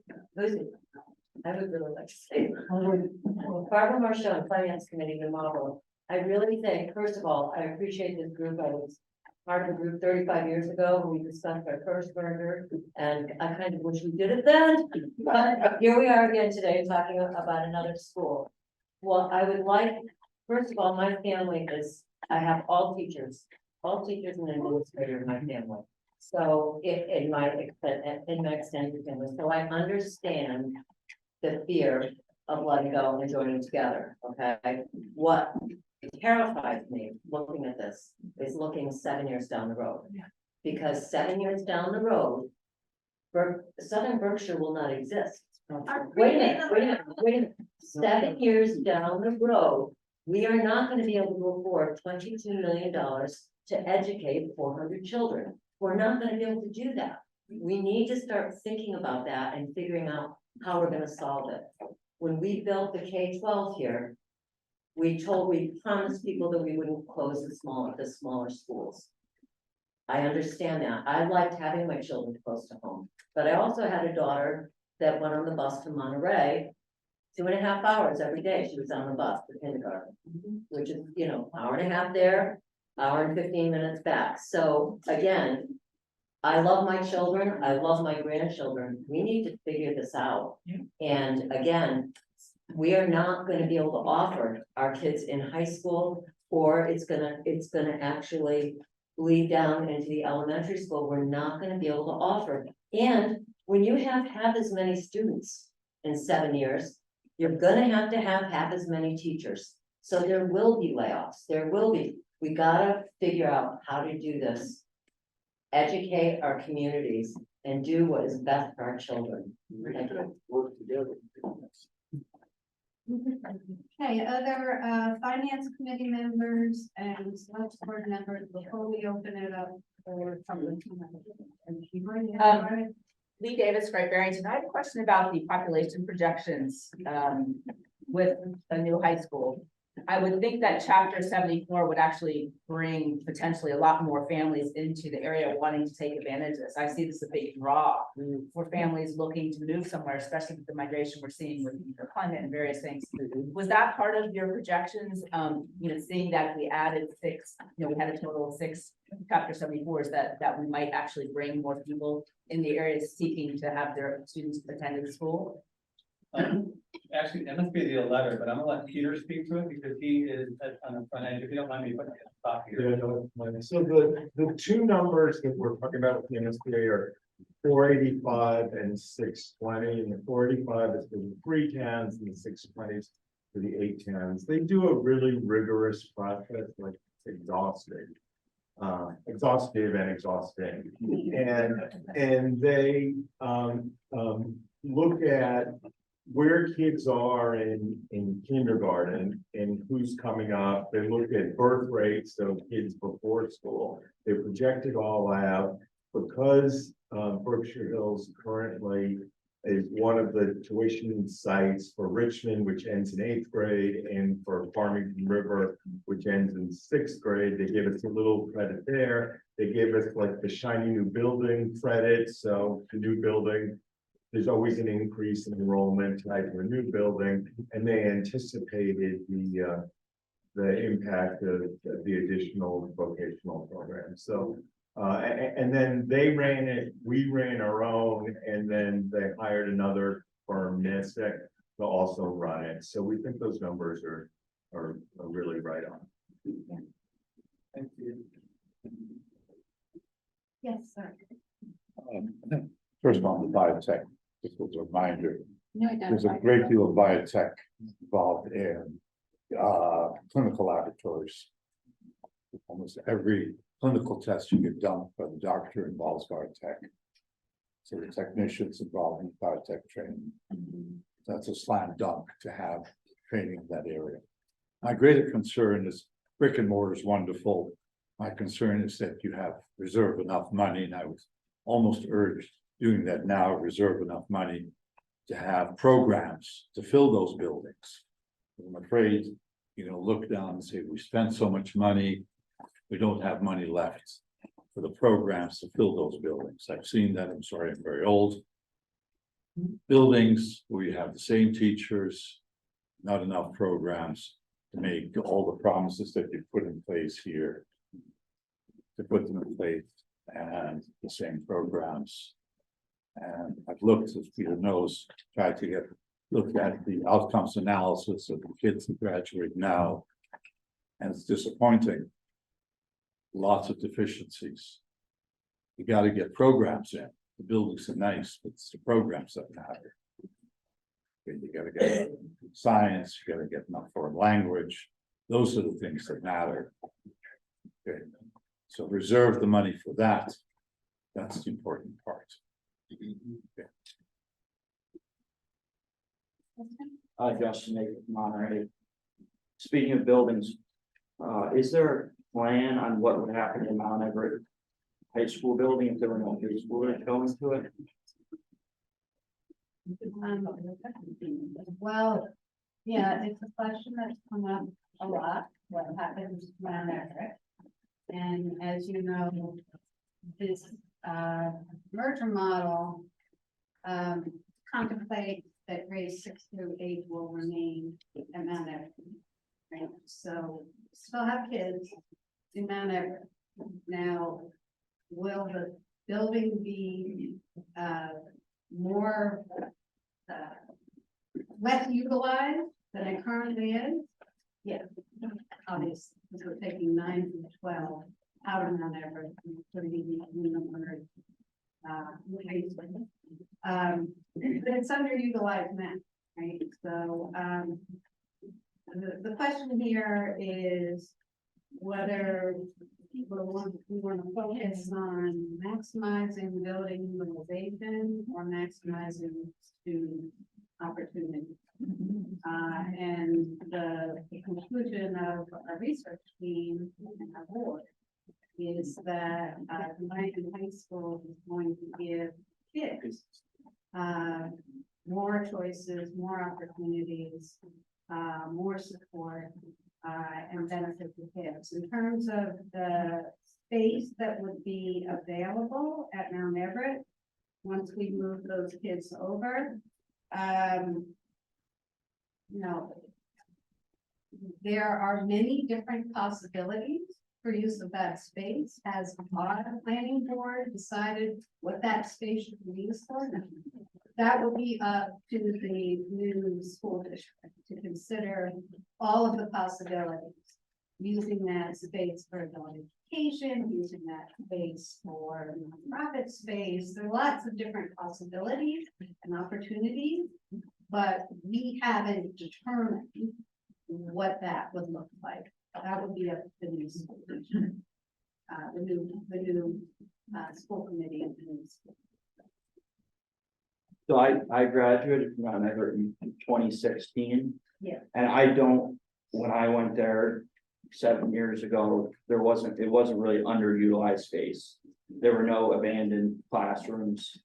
I would really like to say, Barbara Marshall, Finance Committee in Marlborough. I really think, first of all, I appreciate this group. I was part of the group 35 years ago when we discussed our first merger, and I kind of wish we did it then. But here we are again today talking about another school. Well, I would like, first of all, my family is, I have all teachers and administrators in my family. So in my extended family, so I understand the fear of letting go and joining together, okay? What terrifies me looking at this is looking 7 years down the road. Because 7 years down the road, Southern Berkshire will not exist. Wait a minute. 7 years down the road, we are not going to be able to afford $22 million to educate 400 children. We're not going to be able to do that. We need to start thinking about that and figuring out how we're going to solve it. When we built the K-12 here, we promised people that we wouldn't close the smaller schools. I understand that. I liked having my children close to home, but I also had a daughter that went on the bus to Monterey 2.5 hours every day. She was on the bus for kindergarten, which is, you know, hour and a half there, hour and 15 minutes back. So again, I love my children. I love my grandchildren. We need to figure this out. And again, we are not going to be able to offer our kids in high school, or it's gonna actually bleed down into the elementary school. We're not going to be able to offer. And when you have half as many students in 7 years, you're going to have half as many teachers. So there will be layoffs. There will be. We gotta figure out how to do this, educate our communities, and do what is best for our children. Thank you. Work together. Okay, other finance committee members and select board members, before we open it up for public comment. Lee Davis, Great Barrington. I have a question about the population projections with a new high school. I would think that Chapter 74 would actually bring potentially a lot more families into the area wanting to take advantage of this. I see this as a big draw for families looking to move somewhere, especially with the migration we're seeing with the climate and various things. Was that part of your projections? You know, seeing that if we added 6, you know, we had a total of 6 Chapter 74s, that we might actually bring more people in the area seeking to have their students attend the school. Actually, that must be the letter, but I'm gonna let Peter speak to it because he is on the front end, if you don't mind me putting it at the top Yeah, here. no, so the two numbers that we're talking about with the MSBA are 485 and 620, and the 485 is for the 3 towns and the 620 is for the 8 towns. They do a really rigorous process, like exhaustive and exhausting. And they look at where kids are in kindergarten and who's coming up. They look at birth rates, so kids before school. They project it all out because Berkshire Hills currently is one of the tuition sites for Richmond, which ends in 8th grade, and for Farmington River, which ends in 6th grade. They give us a little credit there. They give us like the shiny new building credit. So the new building, there's always an increase in enrollment tied to a new building, and they anticipated the impact of the additional vocational program. So and then they ran it, we ran our own, and then they hired another firm, NISTIC, to also run it. So we think those numbers are really right on. Thank you. Yes, sir. First on the biotech, just as a reminder, No, there's a great deal of biotech involved in clinical laboratories. Almost every clinical test you get done by the doctor involves biotech. So the technicians involved in biotech training. That's a slam dunk to have training in that area. My greater concern is brick and mortar is wonderful. My concern is that you have reserve enough money, and I would almost urge doing that now, reserve enough money to have programs to fill those buildings. I'm afraid you're gonna look down and say, we spent so much money, we don't have money left for the programs to fill those buildings. I've seen that, I'm sorry, I'm very old. Buildings where you have the same teachers, not enough programs to make all the promises that you put in place here. To put them in place and the same programs. And I've looked, as Peter knows, tried to look at the outcomes analysis of the kids who graduate now. And it's disappointing. Lots of deficiencies. You got to get programs in. The buildings are nice, but it's the programs that matter. Okay, you got to get science, you got to get enough foreign language. Those are the things that matter. Okay. So reserve the money for that. That's the important part. Okay. Justin Nagle, Monterey. Speaking of buildings, is there a plan on what would happen in Mount Everett High School building if there were no high school going to it? Well, yeah, it's a question that's come up a lot, what happens around Everett. And as you know, this merger model contemplates that grades 6 through 8 will remain at Mount Everett. Right, so still have kids in Mount Everett. Now, will the building be more less utilized than it currently is? Yeah, obviously, because we're taking 9 through 12 out of Mount Everett and putting in the number. But it's underutilized now, right? So the question here is whether we want to focus on maximizing building utilization or maximizing student opportunity. And the conclusion of our research team and our board is that Barrington High School is going to give kids more choices, more opportunities, more support, and benefit the kids. In terms of the space that would be available at Mount Everett, once we move those kids over, you know, there are many different possibilities for use of that space? Has our planning board decided what that space should be used for? That will be up to the new school district to consider all of the possibilities. Using that space for adult education, using that space for nonprofit space. There are lots of different possibilities and opportunities, but we haven't determined what that would look like. That would be up to the new school district. The new school committee and the new school. So I graduated from Mount Everett in 2016. Yeah. And when I went there 7 years ago, it wasn't really underutilized space. There were no abandoned classrooms.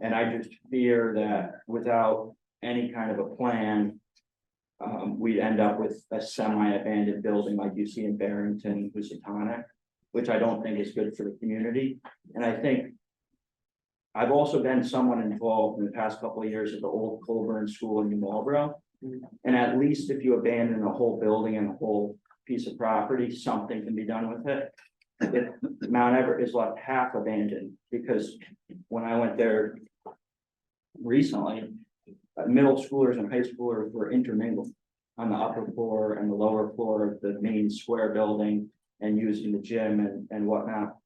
And I just fear that without any kind of a plan, we'd end up with a semi-abandoned building like you see in Barrington, Housatonic, which I don't think is good for the community. And I think I've also been somewhat involved in the past couple of years at the old Colburn School in New Marlborough. And at least if you abandon a whole building and a whole piece of property, something can be done with it. Mount Everett is left half abandoned, because when I went there recently, middle schoolers and high schoolers were intermingled on the upper floor and the lower floor of the main square building and using the gym and whatnot.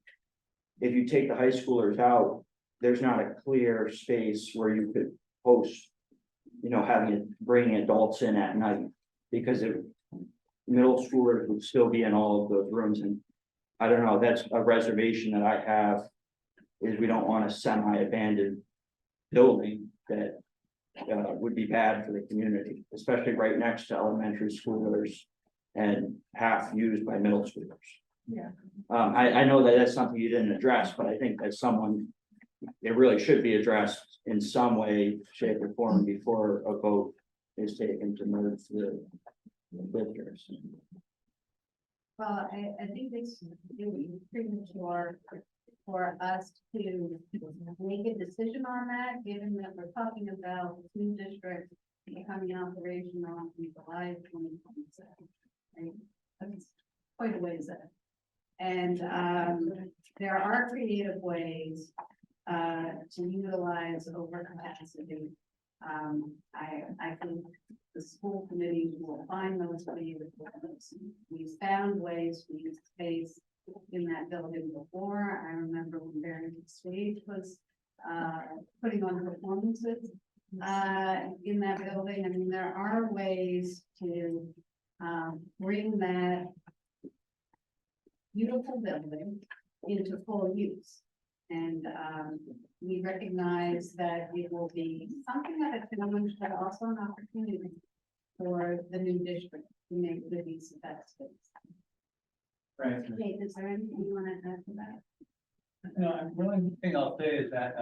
If you take the high schoolers out, there's not a clear space where you could host, bringing adults in at night, because middle schoolers would still be in all of those rooms. And I don't know, that's a reservation that I have, is we don't want a semi-abandoned building that would be bad for the community, especially right next to elementary schoolers and half used by middle schoolers. Yeah. I know that that's something you didn't address, but I think as someone, it really should be addressed in some way, shape or form before a vote is taken to move the visitors. Well, I think it's really premature for us to make a decision on that, given that we're talking about the new district becoming operational in July 2027. Right? That's quite a ways out. And there are creative ways to utilize overcapacity. I think the school committee will find those ways. We've found ways to use space in that building before. I remember when Barrington Stage was putting on performances in that building. I mean, there are ways to bring that beautiful building into full use. And we recognize that it will be something that a challenge, but also an opportunity for the new district to make good use of that space. Right. Kate, is there anything you want to add to that? No, the only thing I'll say is that,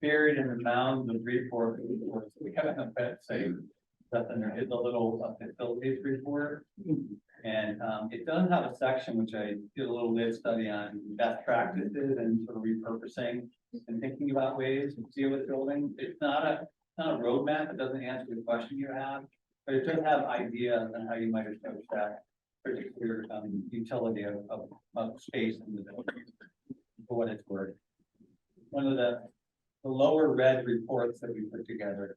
buried in the mounds of reports, we haven't say that there is a little facilities report. And it does have a section which I did a little lit study on best practices and sort of repurposing and thinking about ways to deal with buildings. It's not a roadmap. It doesn't answer the question you have, but it does have ideas on how you might approach that particular utility of space in the building, for what it's worth. One of the lower red reports that we put together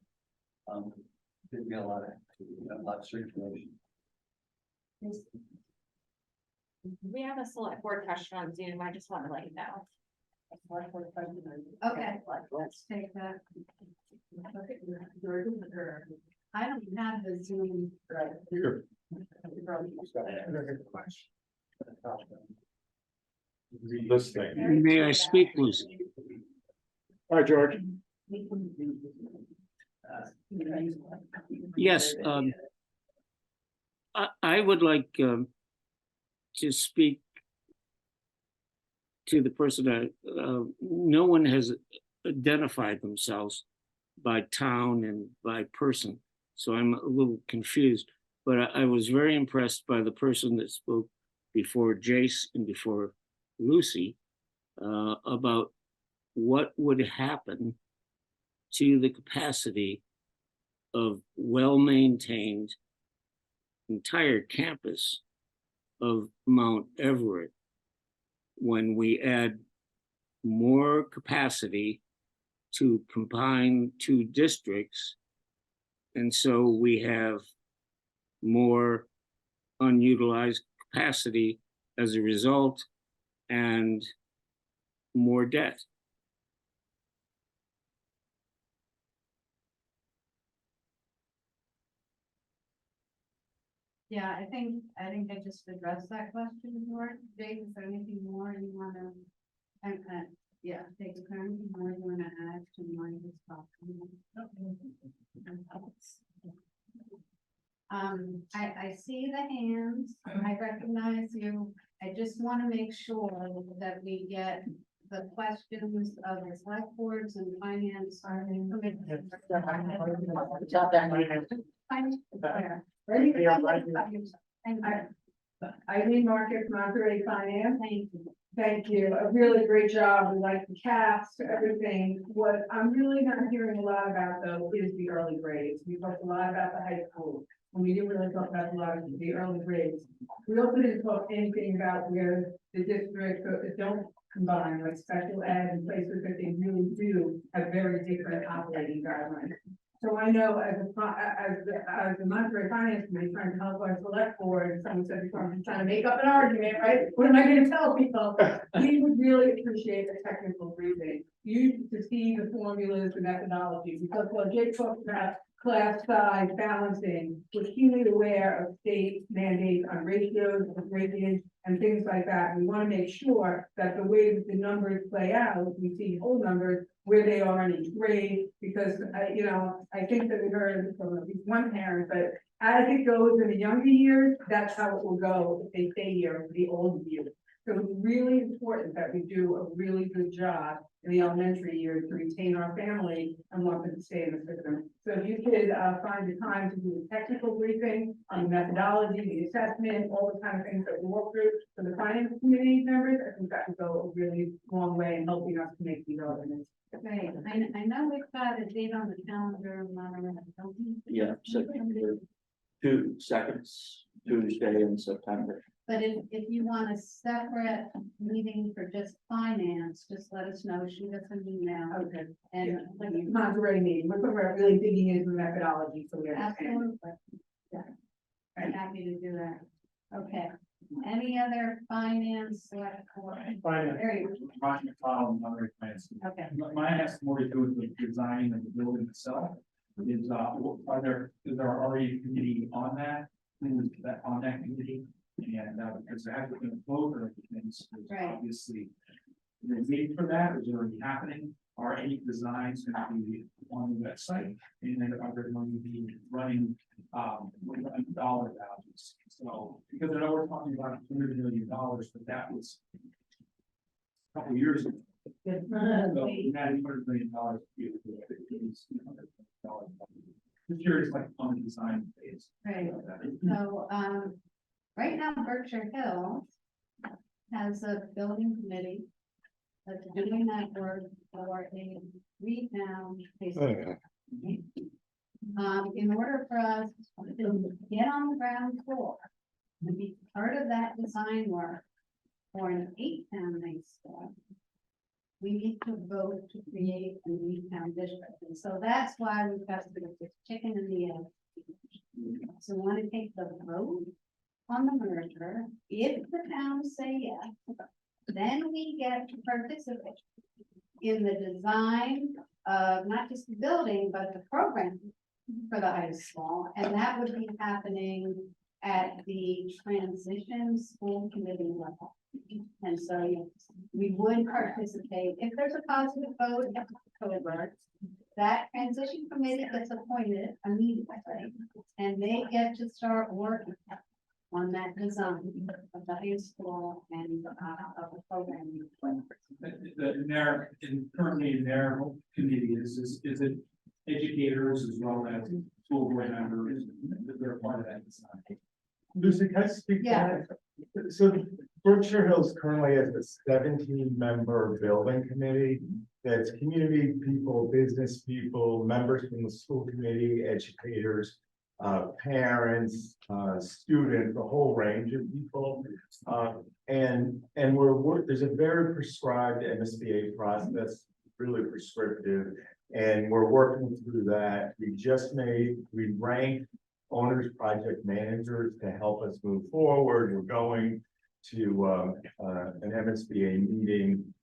did be a lot of circulation. We have a select board question on Zoom. I just want to let you know. Okay, let's take that. I don't have the Zoom. Sure. Listening. May I speak, Lucy? All right, George. Yes, I would like to speak to the person that no one has identified themselves by town and by person, so I'm a little confused. But I was very impressed by the person that spoke before Jace and before Lucy about what would happen to the capacity of well-maintained entire campus of Mount Everett when we add more capacity to combine two districts. And so we have more unutilized capacity as a result and more debt. Yeah, I think I just addressed that question, George. Dave, is there anything more you wanna, yeah, Dave, is there anything more you wanna add to Marty's talk? I see the hands, I recognize you, I just wanna make sure that we get the questions of the select boards and finance. Eileen Marcus, Monterey Finance. Thank you. A really great job. We like the cast, everything. What I'm really not hearing a lot about though is the early grades. We talked a lot about the high school. And we didn't really talk about a lot of the early grades. We also didn't talk anything about where the districts don't combine, like special ed and places that they really do have very different operating guidelines. So I know as a Monterey Finance Committee trying to help our select board, and someone said before, I'm trying to make up an argument, right? What am I gonna tell people? We would really appreciate a technical briefing. You to see the formulas and methodology, because what Jake talked about, class size balancing, we're keenly aware of state mandates on ratios, breakage, and things like that. We want to make sure that the way that the numbers play out, we see whole numbers, where they are in each grade, because I think that we heard from at least one parent, but as it goes in the younger years, that's how it will go if they stay here for the older years. So it's really important that we do a really good job in the elementary years to retain our family and want them to stay in the system. So if you could find the time to do a technical briefing on the methodology, the assessment, all the kind of things that we work through for the finance committee members, I think that would go a really long way in helping us to make these arguments. Great. I know we've got a date on the calendar. Yeah, September 2 seconds, Tuesday in September. But if you want a separate meeting for just finance, just let us know, shoot us an email. Okay. And Monterey meeting, we're talking about really digging into the methodology, so we understand. absolutely. Yeah. I'm happy to do that. Okay. Any other finance? Very okay. Mine has more to do with the design of the building itself. Is there already a committee on that? On that committee? And because there hasn't been a vote or anything, so right. Obviously the need for that is already happening. Are any designs going to be on the website? And then are they going to be running dollar values? So because I know we're talking about $100 million, but that was a couple of years ago. So we had $100 million. This year is like on the design phase. Right. So right now Berkshire Hills has a building committee that's doing that work for a retown. In order for us to get on the ground floor and be part of that design work for an 8-town high school, we need to vote to create a new town district. And so that's why we've got this chicken and the egg. So we want to take the vote on the merger. If the towns say yes, then we get to participate in the design of not just the building, but the program for the high school. And that would be happening at the transition school committee level. And so yes, we would participate. If there's a positive vote at October, that transition committee gets appointed immediately, and they get to start working on that design of the high school and of the program. Currently in their committee is it educators as well as school board members that they're part of that design? Lucy, can I speak? Yeah. So Berkshire Hills currently has a 17-member building committee. That's community people, business people, members from the school committee, educators. parents, students, a whole range of people. And there's a very prescribed MSBA process, really prescriptive, and we're working through that. We ranked owners, project managers to help us move forward. We're going to an MSBA meeting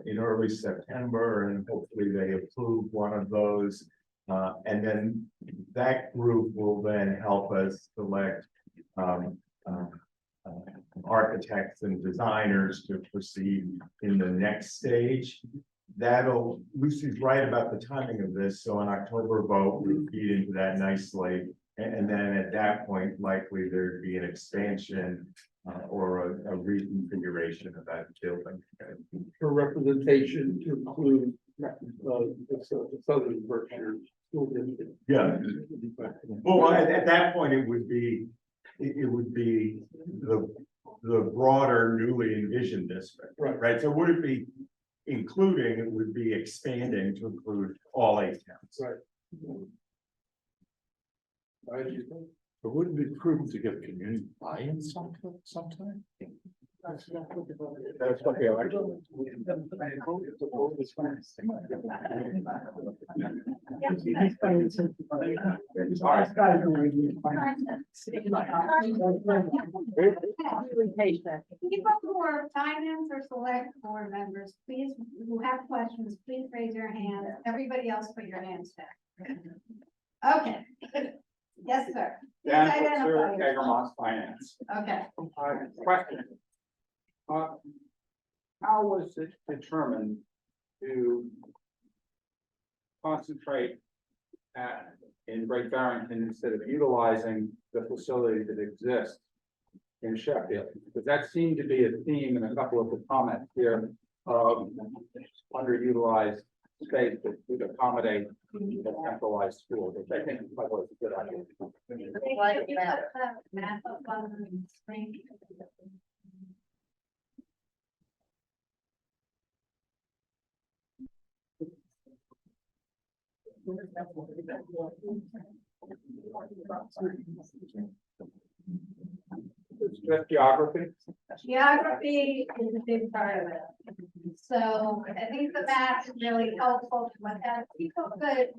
in early September, and hopefully they approve one of those. And then that group will then help us select architects and designers to proceed in the next stage. Lucy's right about the timing of this, so an October vote would feed into that nicely. And then at that point, likely there'd be an expansion or a reconfiguration of that building. For representation to include the Southern Berkshire School District. Yeah. Well, at that point, it would be the broader newly envisioned district. Right. So would it be including, it would be expanding to include all 8 towns. Right. But wouldn't it be prudent to get community buy-in sometime? That's what they are. People who are finance or select board members, please, who have questions, please raise your hand. Everybody else put your hands down. Okay. Yes, sir. Please identify yourself. Egremont Finance. Okay. Question. How was it determined to concentrate in Great Barrington instead of utilizing the facility that exists in Sheffield? Because that seemed to be a theme in a couple of the comments here of underutilized space that would accommodate the centralized school, which I think was a good idea. Map up on the screen. It's just geography. Geography is a big part of it. So I think the map is really helpful to what that people could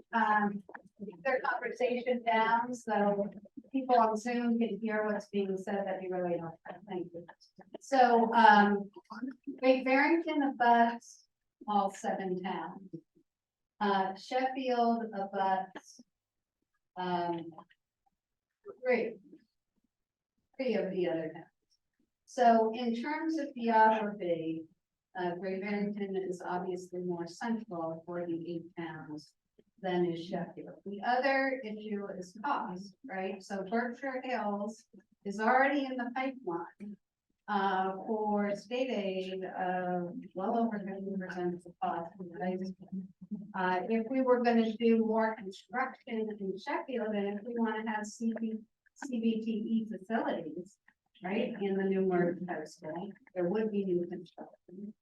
keep their conversation down, so people on Zoom can hear what's being said. That'd be really helpful. Thank you. So Great Barrington abuts all 7 towns. Sheffield abuts three of the other towns. So in terms of geography, Great Barrington is obviously more central for the 8 towns than is Sheffield. The other issue is cost, right? So Berkshire Hills is already in the pipeline for state aid of well over 50% of the cost. If we were going to do more construction in Sheffield, and if we want to have CBTE facilities, right, in the new merged high school, there would be new construction.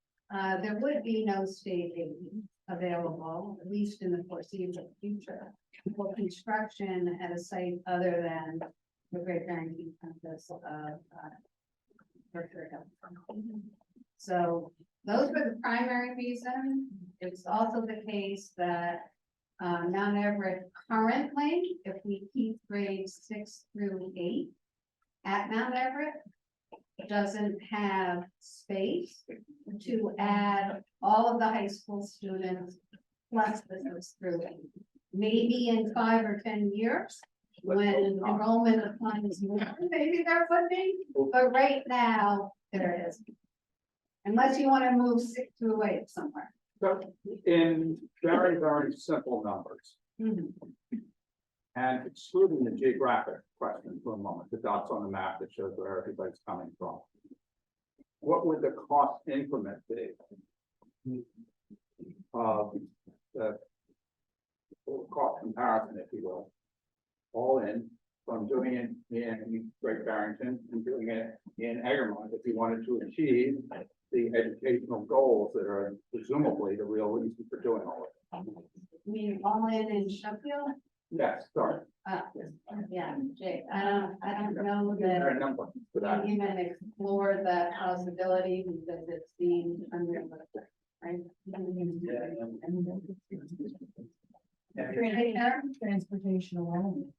There would be no state aid available, at least in the foreseeable future, for construction at a site other than the Great Barrington campus of Berkshire Hills. So those were the primary reasons. It's also the case that Mount Everett currently, if we keep grades 6 through 8 at Mount Everett, doesn't have space to add all of the high school students plus the 6 through 8. Maybe in 5 or 10 years, when enrollment declines more, maybe there would be, but right now there isn't. Unless you want to move 6 through 8 somewhere. So in very, very simple numbers, and excluding the geographic question for a moment, the dots on the map that shows where everybody's coming from, what would the cost increment be of the cost comparison, if you will, all in, from doing it in Great Barrington and doing it in Egremont if you wanted to achieve the educational goals that are presumably the real reason for doing all of it? You mean all in Sheffield? Yes, sorry. Yeah, Jake, I don't know There are a that number for that. you even explore that possibility because it's being under, right? Transportation alone.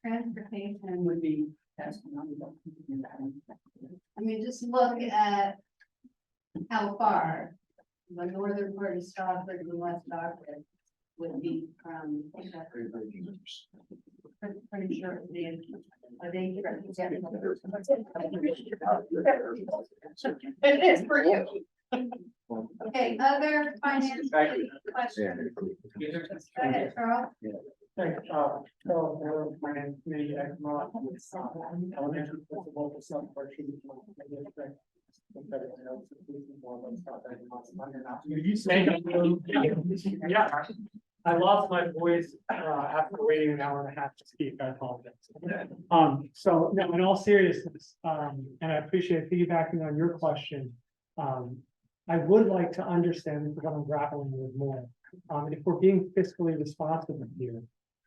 Transportation Would be. I mean, just look at how far the northern part of Stockbridge and West Stockbridge would be from. Pretty sure it'd be a day trip. It is for you. Okay, other finance questions? Go ahead, Charles. Thanks, so, finance committee, Egremont, elementary principal for Stockbridge. Yeah, I lost my voice after waiting an hour and a half to speak. I apologize. So no, in all seriousness, and I appreciate piggybacking on your question. I would like to understand what I'm grappling with more. If we're being fiscally responsible here,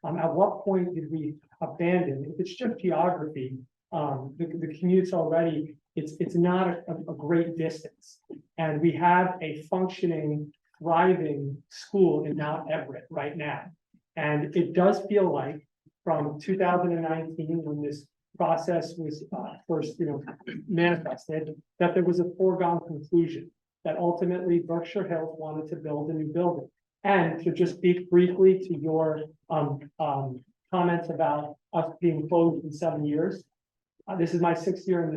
at what point did we abandon? If it's just geography, the commute's already. It's not a great distance, and we have a functioning, thriving school in Mount Everett right now. And it does feel like from 2019, when this process was first, manifested, that there was a foregone conclusion that ultimately Berkshire Hills wanted to build a new building. And to just speak briefly to your comments about us being closed in 7 years. This is my 6th year in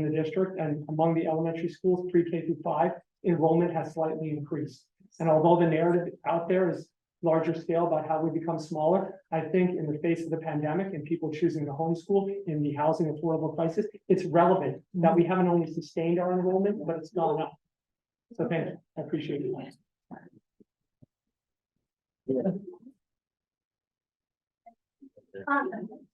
the district, and among the elementary schools, pre-K through 5, enrollment has slightly increased. And although the narrative out there is larger scale about how we become smaller, I think in the face of the pandemic and people choosing to homeschool in the housing affordable crisis, it's relevant that we haven't only sustained our enrollment, but it's gone up. So thank you. I appreciate it.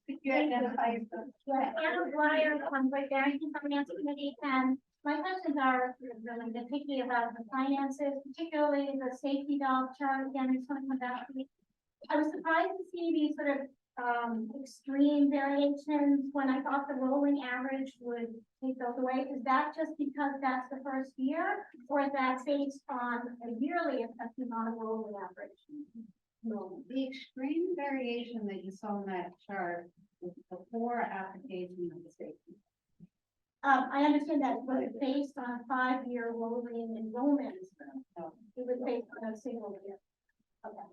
Could you identify yourself? Anna Dwyer, by Barrington Finance Committee, and my questions are really particularly about the finances, particularly the safety dog chart. Again, it's something about. I was surprised to see these sort of extreme variations when I thought the rolling average would take those away. Is that just because that's the first year, or is that based on a yearly assessment on a rolling average? No, the extreme variation that you saw in that chart was before application of the safety. I understand that, but it's based on a 5-year rolling enrollment. So it was based on a single year. Okay.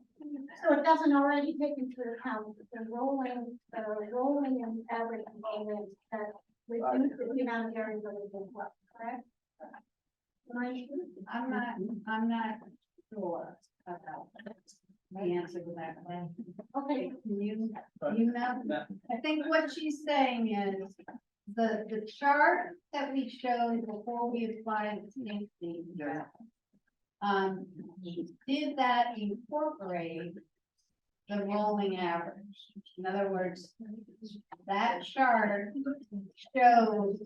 So it doesn't already take into account the rolling and average enrollment that reduces the amount of areas that have been left, correct? I'm not sure about the answer to that question. Okay. You know, I think what she's saying is the chart that we showed before we applied the safety. Did that incorporate the rolling average? In other words, that chart shows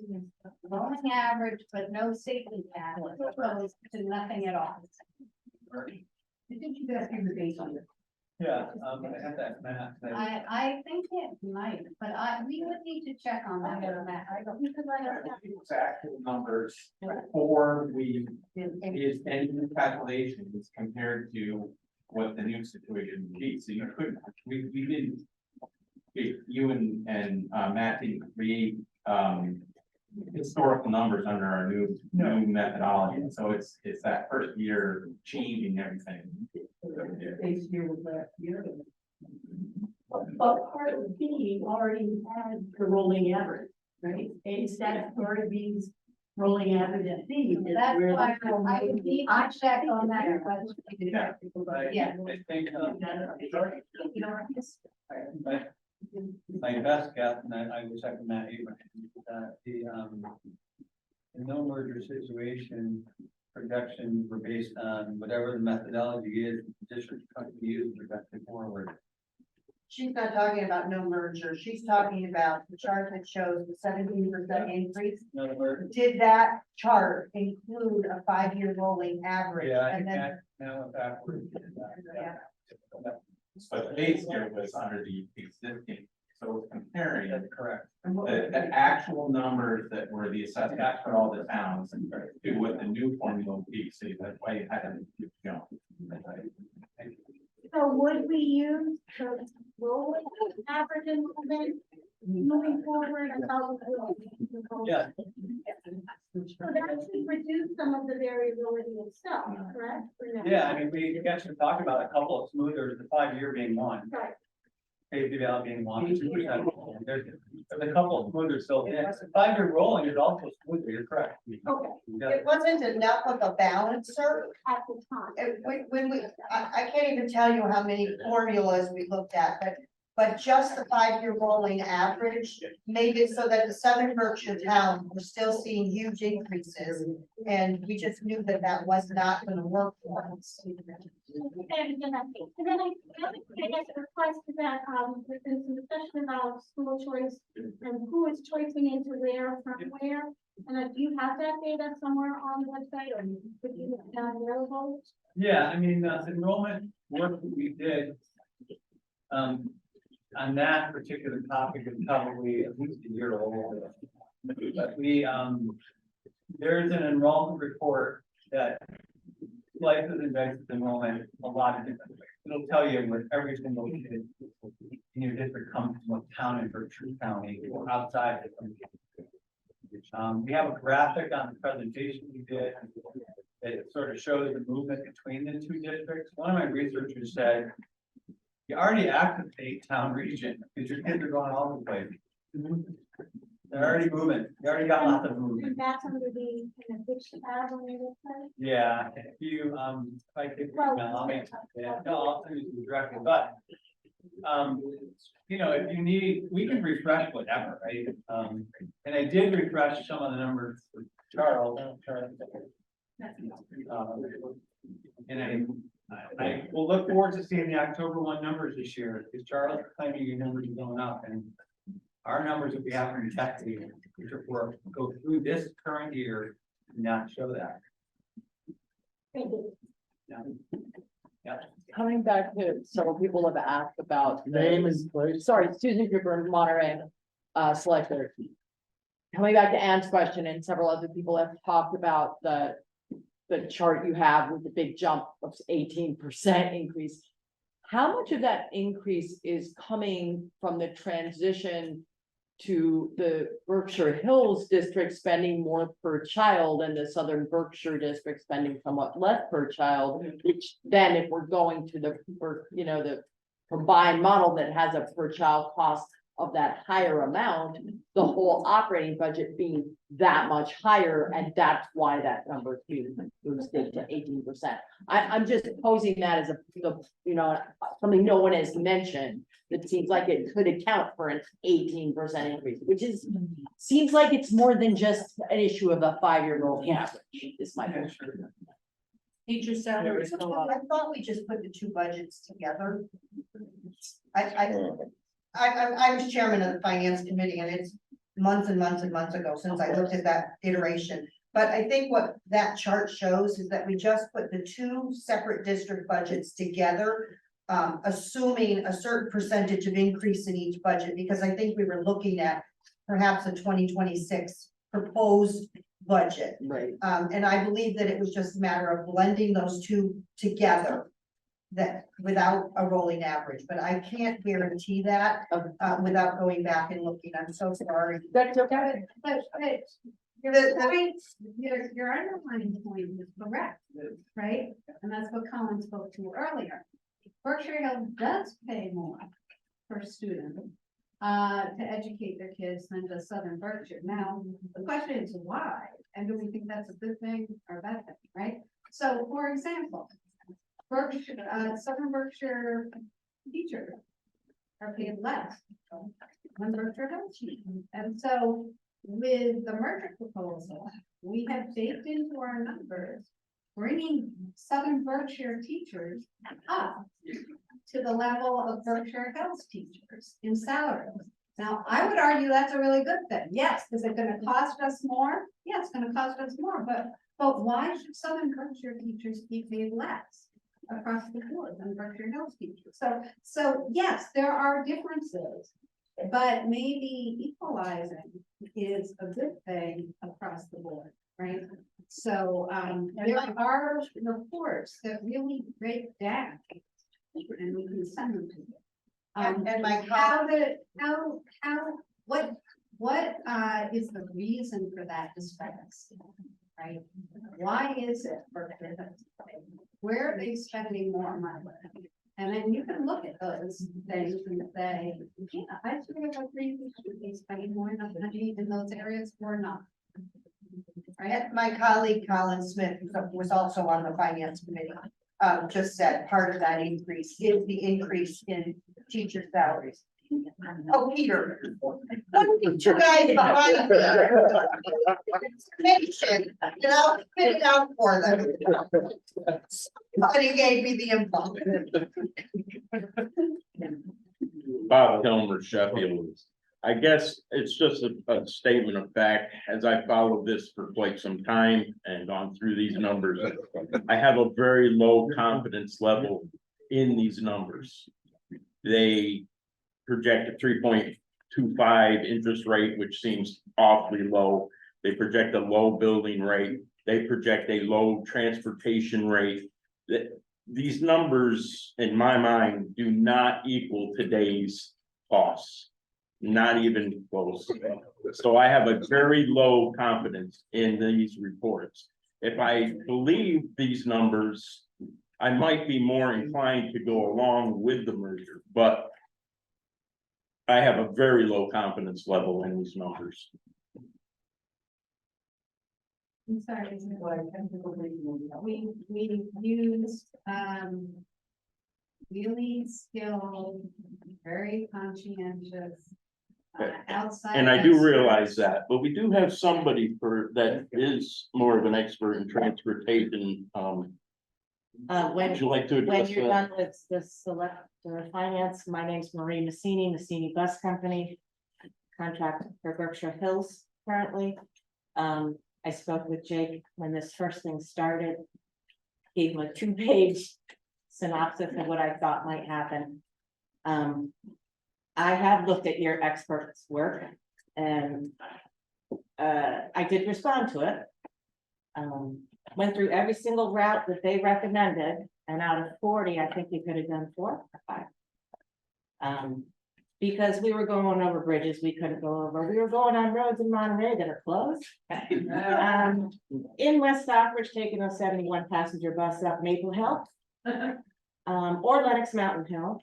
rolling average, but no safety cap, opposed to nothing at all. I think you guys give the base on it. Yeah, I have that map. I think it might, but we would need to check on that. I don't. Exact numbers before we is any calculations compared to what the new situation would be. So you couldn't, we didn't, you and Matt didn't create historical numbers under our new methodology. So it's that first year changing everything. Base year was last year. But part of B already had the rolling average, right? A statutory B's rolling average at B. That's why I need to check on that. Yeah. Yeah. I think, my best guess, and I would second that, the no merger situation projections were based on whatever the methodology is the district company used projecting forward. She's not talking about no merger. She's talking about the chart that shows the 17% increase. No merger. Did that chart include a 5-year rolling average? Yeah, I And think then, that now backwards. yeah. but the base year was under the existing, so it's comparing. Correct. The actual numbers that were the assessed tax for all the towns to what the new formula would be, so that's why you had to jump. So would we use the rolling average enrollment moving forward? Yeah. So that should reduce some of the variability itself, correct? Or no? Yeah, I mean, we actually talked about a couple of smoothers, the 5-year being one. Right. Safety valve being one, 2%. There's a couple of smoothers, so yeah, 5-year rolling is also smoother, you're correct. Okay. Yeah. It wasn't enough of a balancer. At the time. When I can't even tell you how many formulas we looked at, but just the 5-year rolling average made it so that the Southern Berkshire towns were still seeing huge increases. And we just knew that that was not gonna work for us. And then I guess the request is that, there's been some discussion about school choice and who is choicing into where from where. And do you have that data somewhere on the website, or could you make that available? Yeah, I mean, the enrollment work that we did. On that particular topic is probably at least a year old. But we, there's an enrollment report that slices and dices enrollment a lot of different ways. It'll tell you what every single kid in your district comes from, what town in Berkshire County or outside. We have a graphic on the presentation we did. It sort of shows the movement between the two districts. One of my researchers said, you already activate town region, because your kids are going all over the place. They're already moving, they already got lots of movement. And that's under the kind of which tab on your website? Yeah, if you, if I could, I'll make, yeah, no, I'll send you directly, but. You know, if you need, we can refresh whatever, right? And I did refresh some of the numbers for Charles. And I will look forward to seeing the October 1 numbers this year, because Charles is claiming your numbers are going up, and our numbers that we have from tech, which are go through this current year, do not show that. Yeah. Yeah. Coming back to several people have asked about. Name and place. Sorry, Susan Cooper, Monterey, Selectboard. Coming back to Ann's question, and several other people have talked about the chart you have with the big jump of 18% increase. How much of that increase is coming from the transition to the Berkshire Hills district spending more per child and the Southern Berkshire district spending somewhat less per child, which then if we're going to the, the combined model that has a per child cost of that higher amount, the whole operating budget being that much higher, and that's why that number too boosted to 18%. I'm just posing that as something no one has mentioned. That seems like it could account for an 18% increase, which seems like it's more than just an issue of a 5-year rolling average. Is my point. Teacher salaries go up. I thought we just put the two budgets together. I was chairman of the finance committee, and it's months and months and months ago since I looked at that iteration. But I think what that chart shows is that we just put the two separate district budgets together, assuming a certain percentage of increase in each budget, because I think we were looking at perhaps a 2026 proposed budget. Right. And I believe that it was just a matter of blending those two together, that without a rolling average, but I can't guarantee that without going back and looking. I'm so sorry. That's okay. But your point, your underlying point is correct, right? And that's what Colin spoke to earlier. Berkshire Hills does pay more per student to educate their kids than does Southern Berkshire. Now, the question is why? And do we think that's a good thing or a bad thing, right? So, for example, Southern Berkshire teachers are paid less than Berkshire Hills teachers. And so with the merger proposal, we have baked into our numbers, bringing Southern Berkshire teachers up to the level of Berkshire Hills teachers in salary. Now, I would argue that's a really good thing. Yes, is it going to cost us more? Yeah, it's going to cost us more, but why should Southern Berkshire teachers be paid less? across the board on Berkshire Hills teachers. So yes, there are differences, but maybe equalizing is a good thing across the board, right? So, there are reports that really break down, and we can send them to you. And my What is the reason for that discrepancy, right? Why is it Berkshire Hills? Where are they spending more money? And then you can look at those things and say, yeah, I feel like we should be spending more money in those areas or not. Right, my colleague Colin Smith, who was also on the finance committee, just said part of that increase is the increase in teacher salaries. Oh, Peter. What are you two guys behind information, and I'll spit it out for them. Somebody gave me the info. Bob Kilmer, Sheffield. I guess it's just a statement of fact, as I followed this for quite some time and gone through these numbers. I have a very low confidence level in these numbers. They project a 3.25 interest rate, which seems awfully low. They project a low building rate. They project a low transportation rate. These numbers, in my mind, do not equal today's costs. Not even close. So I have a very low confidence in these reports. If I believe these numbers, I might be more inclined to go along with the merger, but I have a very low confidence level in these numbers. I'm sorry, we used, really skilled, very conscientious, outside. And I do realize that, but we do have somebody that is more of an expert in transportation. Would you like to When address you're that? done with the finance, my name's Marie Massini Bus Company. Contract for Berkshire Hills currently. I spoke with Jake when this first thing started. Gave him a 2-page synopsis of what I thought might happen. I have looked at your experts' work and I did respond to it. Went through every single route that they recommended, and out of 40, I think we could have done 4 or 5. Because we were going over bridges we couldn't go over. We were going on roads in Monterey that are closed. In West Stockbridge, taking a 71 passenger bus up Maple Hill. Or Lenox Mountain Hill.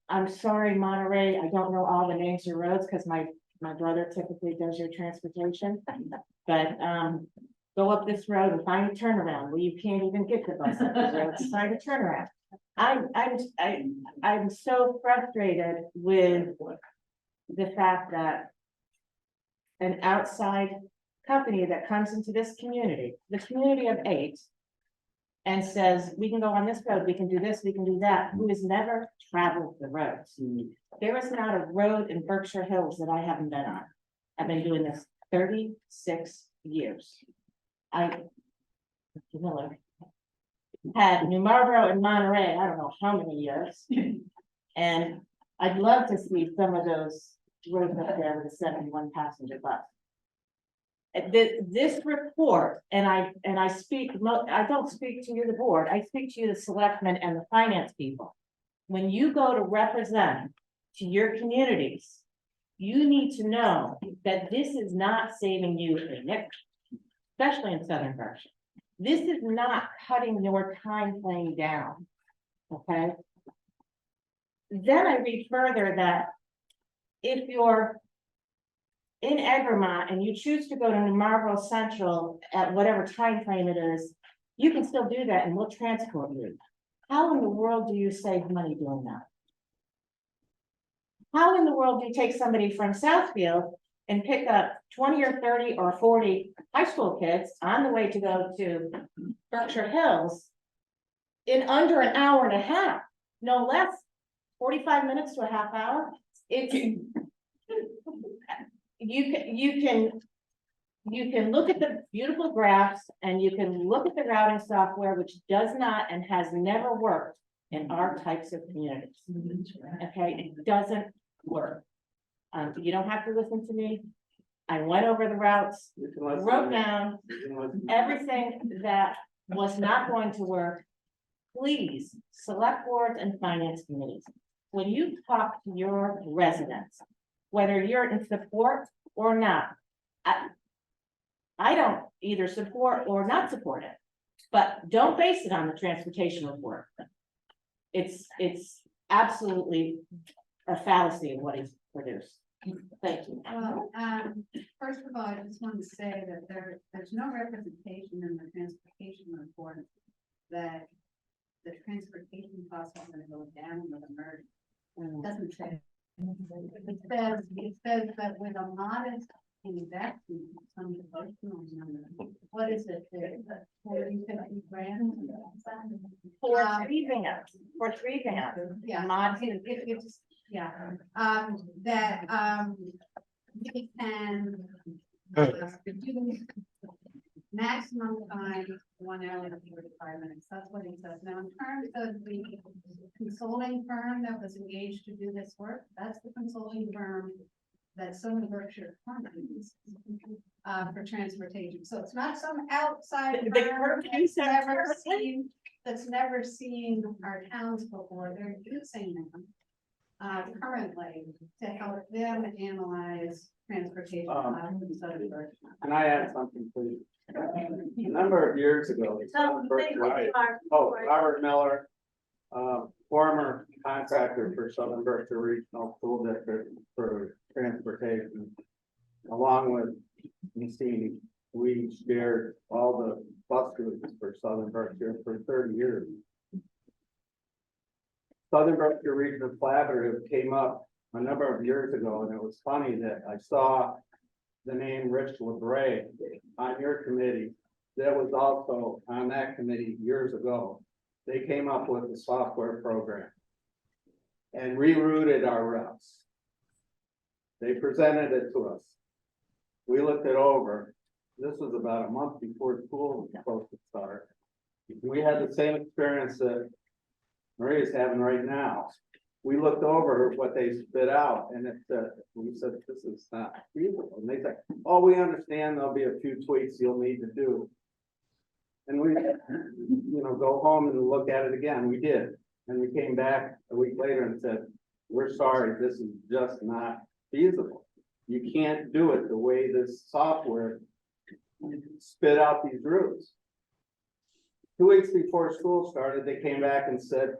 I'm sorry, Monterey, I don't know all the names of roads because my brother typically does your transportation. But go up this road and find a turnaround where you can't even get the bus up the road to find a turnaround. I'm so frustrated with the fact that an outside company that comes into this community, the community of 8, and says, we can go on this road, we can do this, we can do that, who has never traveled the roads. There is not a road in Berkshire Hills that I haven't been on. I've been doing this 36 years. Had New Marlborough and Monterey, I don't know how many years. And I'd love to see some of those roads up there with a 71 passenger bus. This report, and I don't speak to you, the board, I speak to you, the selectmen and the finance people. When you go to represent to your communities, you need to know that this is not saving you a nickel, especially in Southern Berkshire. This is not cutting your time frame down, okay? Then I read further that if you're in Egremont and you choose to go to New Marlborough Central at whatever time frame it is, you can still do that and we'll transport you. How in the world do you save money doing that? How in the world do you take somebody from Southfield and pick up 20 or 30 or 40 high school kids on the way to go to Berkshire Hills in under an hour and a half, no less, 45 minutes to a half hour? You can you can look at the beautiful graphs and you can look at the routing software, which does not and has never worked in our types of communities. Okay, it doesn't work. You don't have to listen to me. I went over the routes, wrote down everything that was not going to work. Please, select boards and finance committees, when you talk to your residents, whether you're in support or not, I don't either support or not support it, but don't base it on the transportation report. It's absolutely a fallacy of what is produced. Thank you. Well, first of all, I just want to say that there's no representation in the transportation report that the transportation costs are gonna go down with a merger. It doesn't say. It says that with a modest investment, some devotional number, what is it, 40-50 grand? For three vans, Yeah, it's, yeah, that, we can do maximum time, 1 hour and 45 minutes, that's what he says. Now, in terms of the consulting firm that was engaged to do this work, that's the consulting firm that Southern Berkshire funds for transportation, so it's not some outside firm that's never seen our towns before. They're using them currently to help them analyze transportation. Can I add something, please? A number of years ago. Robert Miller, former contractor for Southern Berkshire Regional School District for transportation, along with Messini, we shared all the bus routes for Southern Berkshire for 30 years. Southern Berkshire Regional Collaborative came up a number of years ago, and it was funny that I saw the name Rich LeBray on your committee. That was also on that committee years ago. They came up with a software program and rerouted our routes. They presented it to us. We looked it over. This was about a month before school was supposed to start. We had the same experience that Maria's having right now. We looked over what they spit out, and we said, this is not feasible. And they said, oh, we understand there'll be a few tweaks you'll need to do. And we, go home and look at it again. We did. And we came back a week later and said, we're sorry, this is just not feasible. You can't do it the way this software spit out these routes. 2 weeks before school started, they came back and said,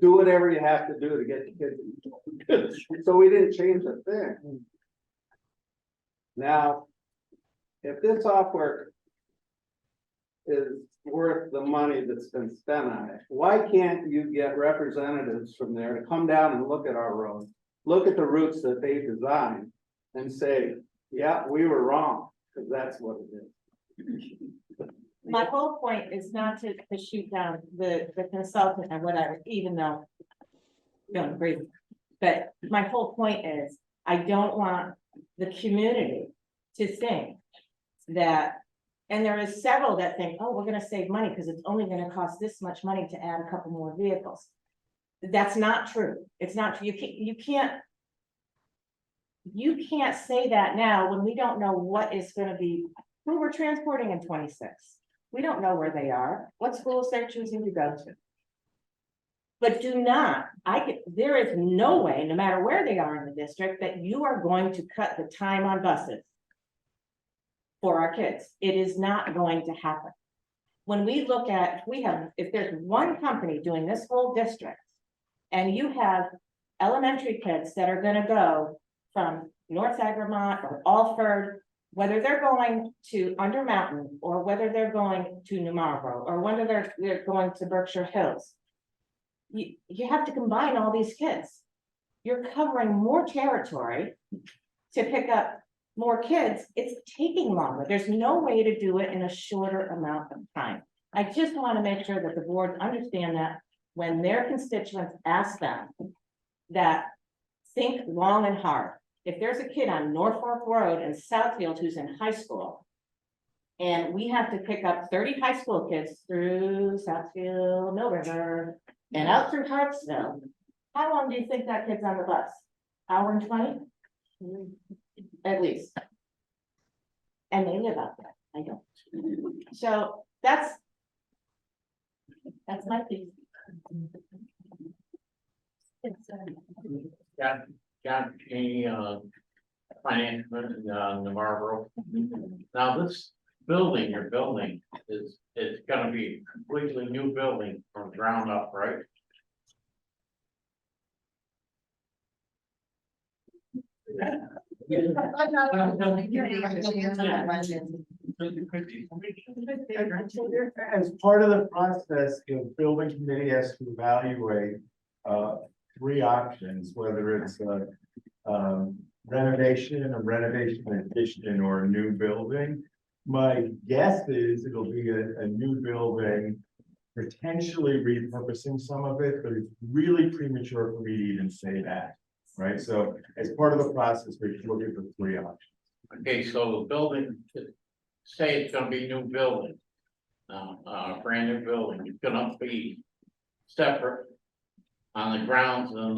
do whatever you have to do to get the kids. So we didn't change a thing. Now, if this software is worth the money that's been spent on it, why can't you get representatives from there to come down and look at our roads, look at the routes that they designed, and say, yeah, we were wrong, because that's what it is. My whole point is not to shoot down the consultant and whatever, even though I don't agree. But my whole point is, I don't want the community to think that, and there is several that think, oh, we're gonna save money because it's only gonna cost this much money to add a couple more vehicles. That's not true. It's not true. You can't say that now when we don't know what is gonna be, who we're transporting in 26. We don't know where they are, what schools they're choosing to go to. But there is no way, no matter where they are in the district, that you are going to cut the time on buses for our kids. It is not going to happen. When we look at, if there's one company doing this whole district, and you have elementary kids that are gonna go from North Egremont or Alford, whether they're going to Under Mountain, or whether they're going to New Marlborough, or whether they're going to Berkshire Hills, you have to combine all these kids. You're covering more territory to pick up more kids. It's taking longer. There's no way to do it in a shorter amount of time. I just want to make sure that the board understand that when their constituents ask them, that think long and hard. if there's a kid on Norfolk Road in Southfield who's in high school, and we have to pick up 30 high school kids through Southfield, Mill River, and out through Hartsville, how long do you think that kid's on the bus? Hour and 20? At least. And they live out there, I don't. So that's my piece. Got any finance in the Marlborough. Now this building you're building is gonna be a completely new building from ground up, right? I'm not. As part of the process, the building committee has to evaluate three options, whether it's renovation, a renovation addition, or a new building. My guess is it'll be a new building, potentially repurposing some of it, but it's really premature for me to even say that, right? So as part of the process, we should look at the three options. Okay, so the building, say it's gonna be new building. Brand new building, it's gonna be separate on the grounds and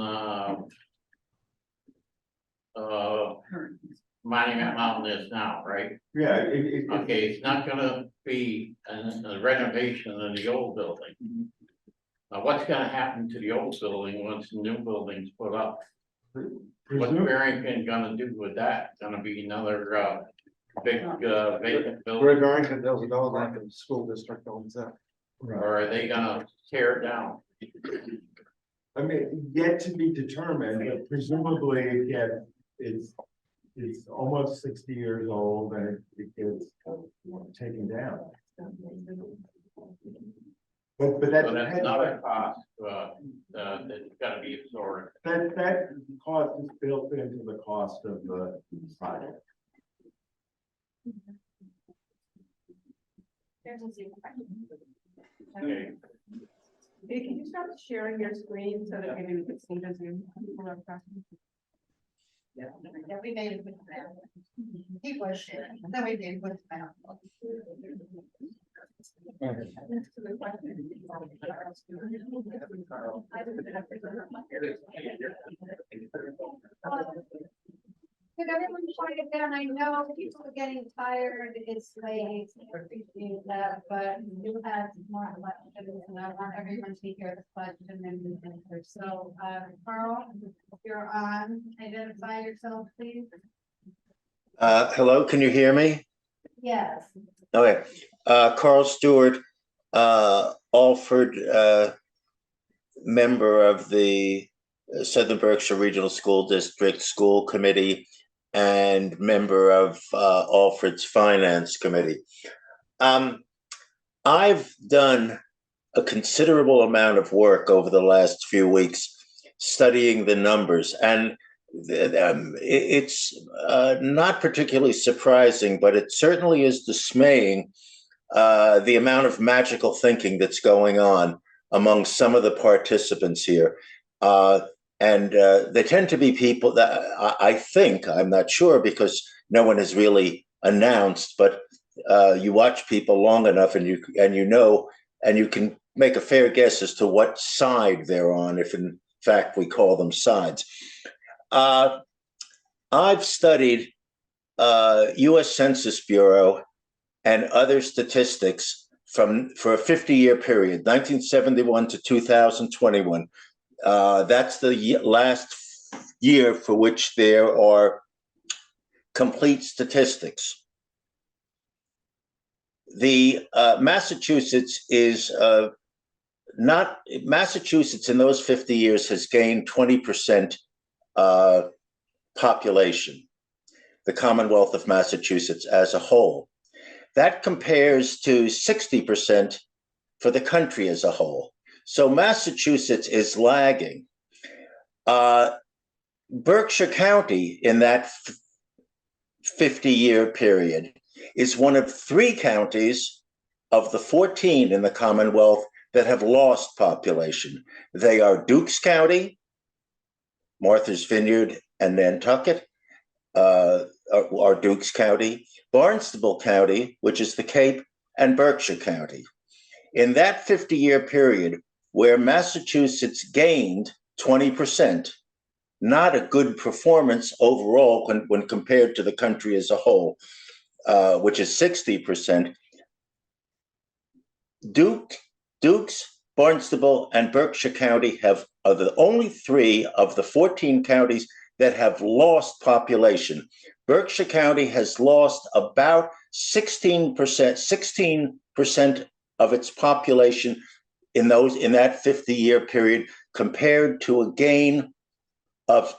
Monument Mountain is now, right? Yeah. Okay, it's not gonna be a renovation of the old building. Now, what's gonna happen to the old building once the new building's put up? What's Barrington gonna do with that? Gonna be another big vacant building? Barrington, there's no like a school district owns that. Or are they gonna tear it down? I mean, yet to be determined, but presumably it's almost 60 years old and it gets taken down. But that's another cost that's gotta be absorbed. that cost is built into the cost of the project. Okay. Hey, can you stop sharing your screen so that maybe we can see the Zoom? Yeah, we made it with that. He was sharing, then we did with that. Did everyone quiet down? I know people are getting tired, it's late, I appreciate that, but you have more questions, and I want everyone to hear the question and answer. So, Carl, if you're on, identify yourself, please. Hello, can you hear me? Yes. Okay, Carl Stewart, Alford, member of the Southern Berkshire Regional School District School Committee and member of Alford's Finance Committee. I've done a considerable amount of work over the last few weeks studying the numbers, and it's not particularly surprising, but it certainly is dismaying the amount of magical thinking that's going on among some of the participants here. And they tend to be people that I think, I'm not sure because no one has really announced, but you watch people long enough and you know, and you can make a fair guess as to what side they're on, if in fact we call them sides. I've studied US Census Bureau and other statistics for a 50-year period, 1971 to 2021. That's the last year for which there are complete statistics. The Massachusetts is Massachusetts in those 50 years has gained 20% population, the Commonwealth of Massachusetts as a whole. That compares to 60% for the country as a whole. So Massachusetts is lagging. Berkshire County in that 50-year period is one of 3 counties of the 14 in the Commonwealth that have lost population. They are Dukes County, Martha's Vineyard, and Nantucket, are Dukes County, Barnstable County, which is the Cape, and Berkshire County. In that 50-year period, where Massachusetts gained 20%, not a good performance overall when compared to the country as a whole, which is 60%. Dukes, Barnstable, and Berkshire County are the only 3 of the 14 counties that have lost population. Berkshire County has lost about 16% of its population in that 50-year period, compared to a gain of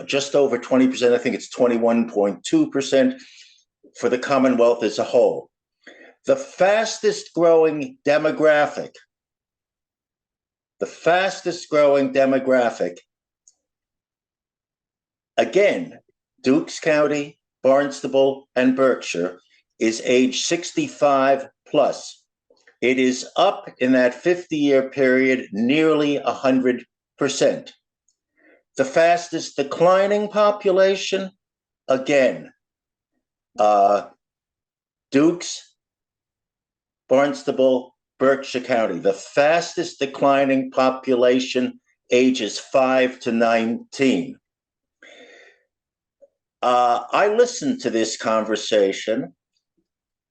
just over 20%. I think it's 21.2% for the Commonwealth as a whole. The fastest growing demographic, again, Dukes County, Barnstable, and Berkshire, is age 65 plus. It is up in that 50-year period nearly 100%. The fastest declining population, again, Dukes, Barnstable, Berkshire County. The fastest declining population, ages 5 to 19. I listened to this conversation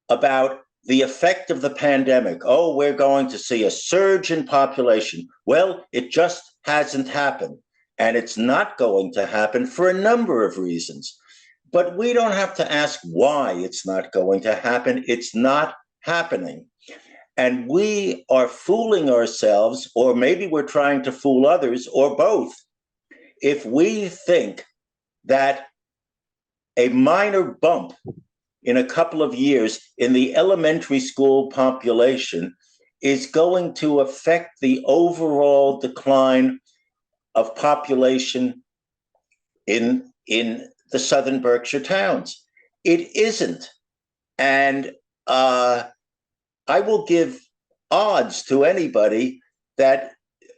about the effect of the pandemic. Oh, we're going to see a surge in population. Well, it just hasn't happened. And it's not going to happen for a number of reasons. But we don't have to ask why it's not going to happen. It's not happening. And we are fooling ourselves, or maybe we're trying to fool others, or both, if we think that a minor bump in a couple of years in the elementary school population is going to affect the overall decline of population in the southern Berkshire towns. It isn't. And I will give odds to anybody that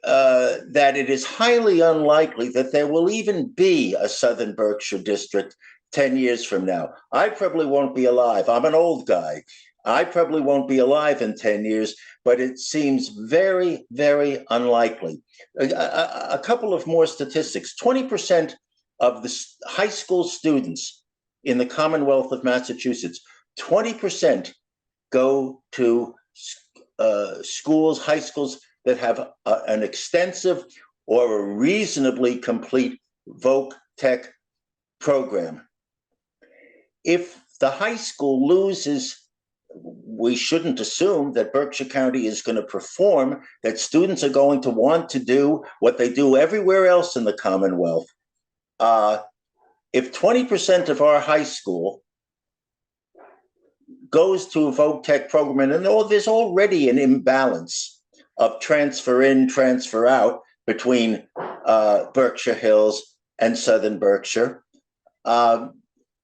it is highly unlikely that there will even be a southern Berkshire district 10 years from now. I probably won't be alive. I'm an old guy. I probably won't be alive in 10 years, but it seems very, very unlikely. A couple of more statistics. 20% of the high school students in the Commonwealth of Massachusetts, 20% go to schools, high schools that have an extensive or a reasonably complete voc tech program. If the high school loses, we shouldn't assume that Berkshire County is going to perform, that students are going to want to do what they do everywhere else in the Commonwealth. If 20% of our high school goes to a voc tech program, and there's already an imbalance of transfer in, transfer out between Berkshire Hills and Southern Berkshire,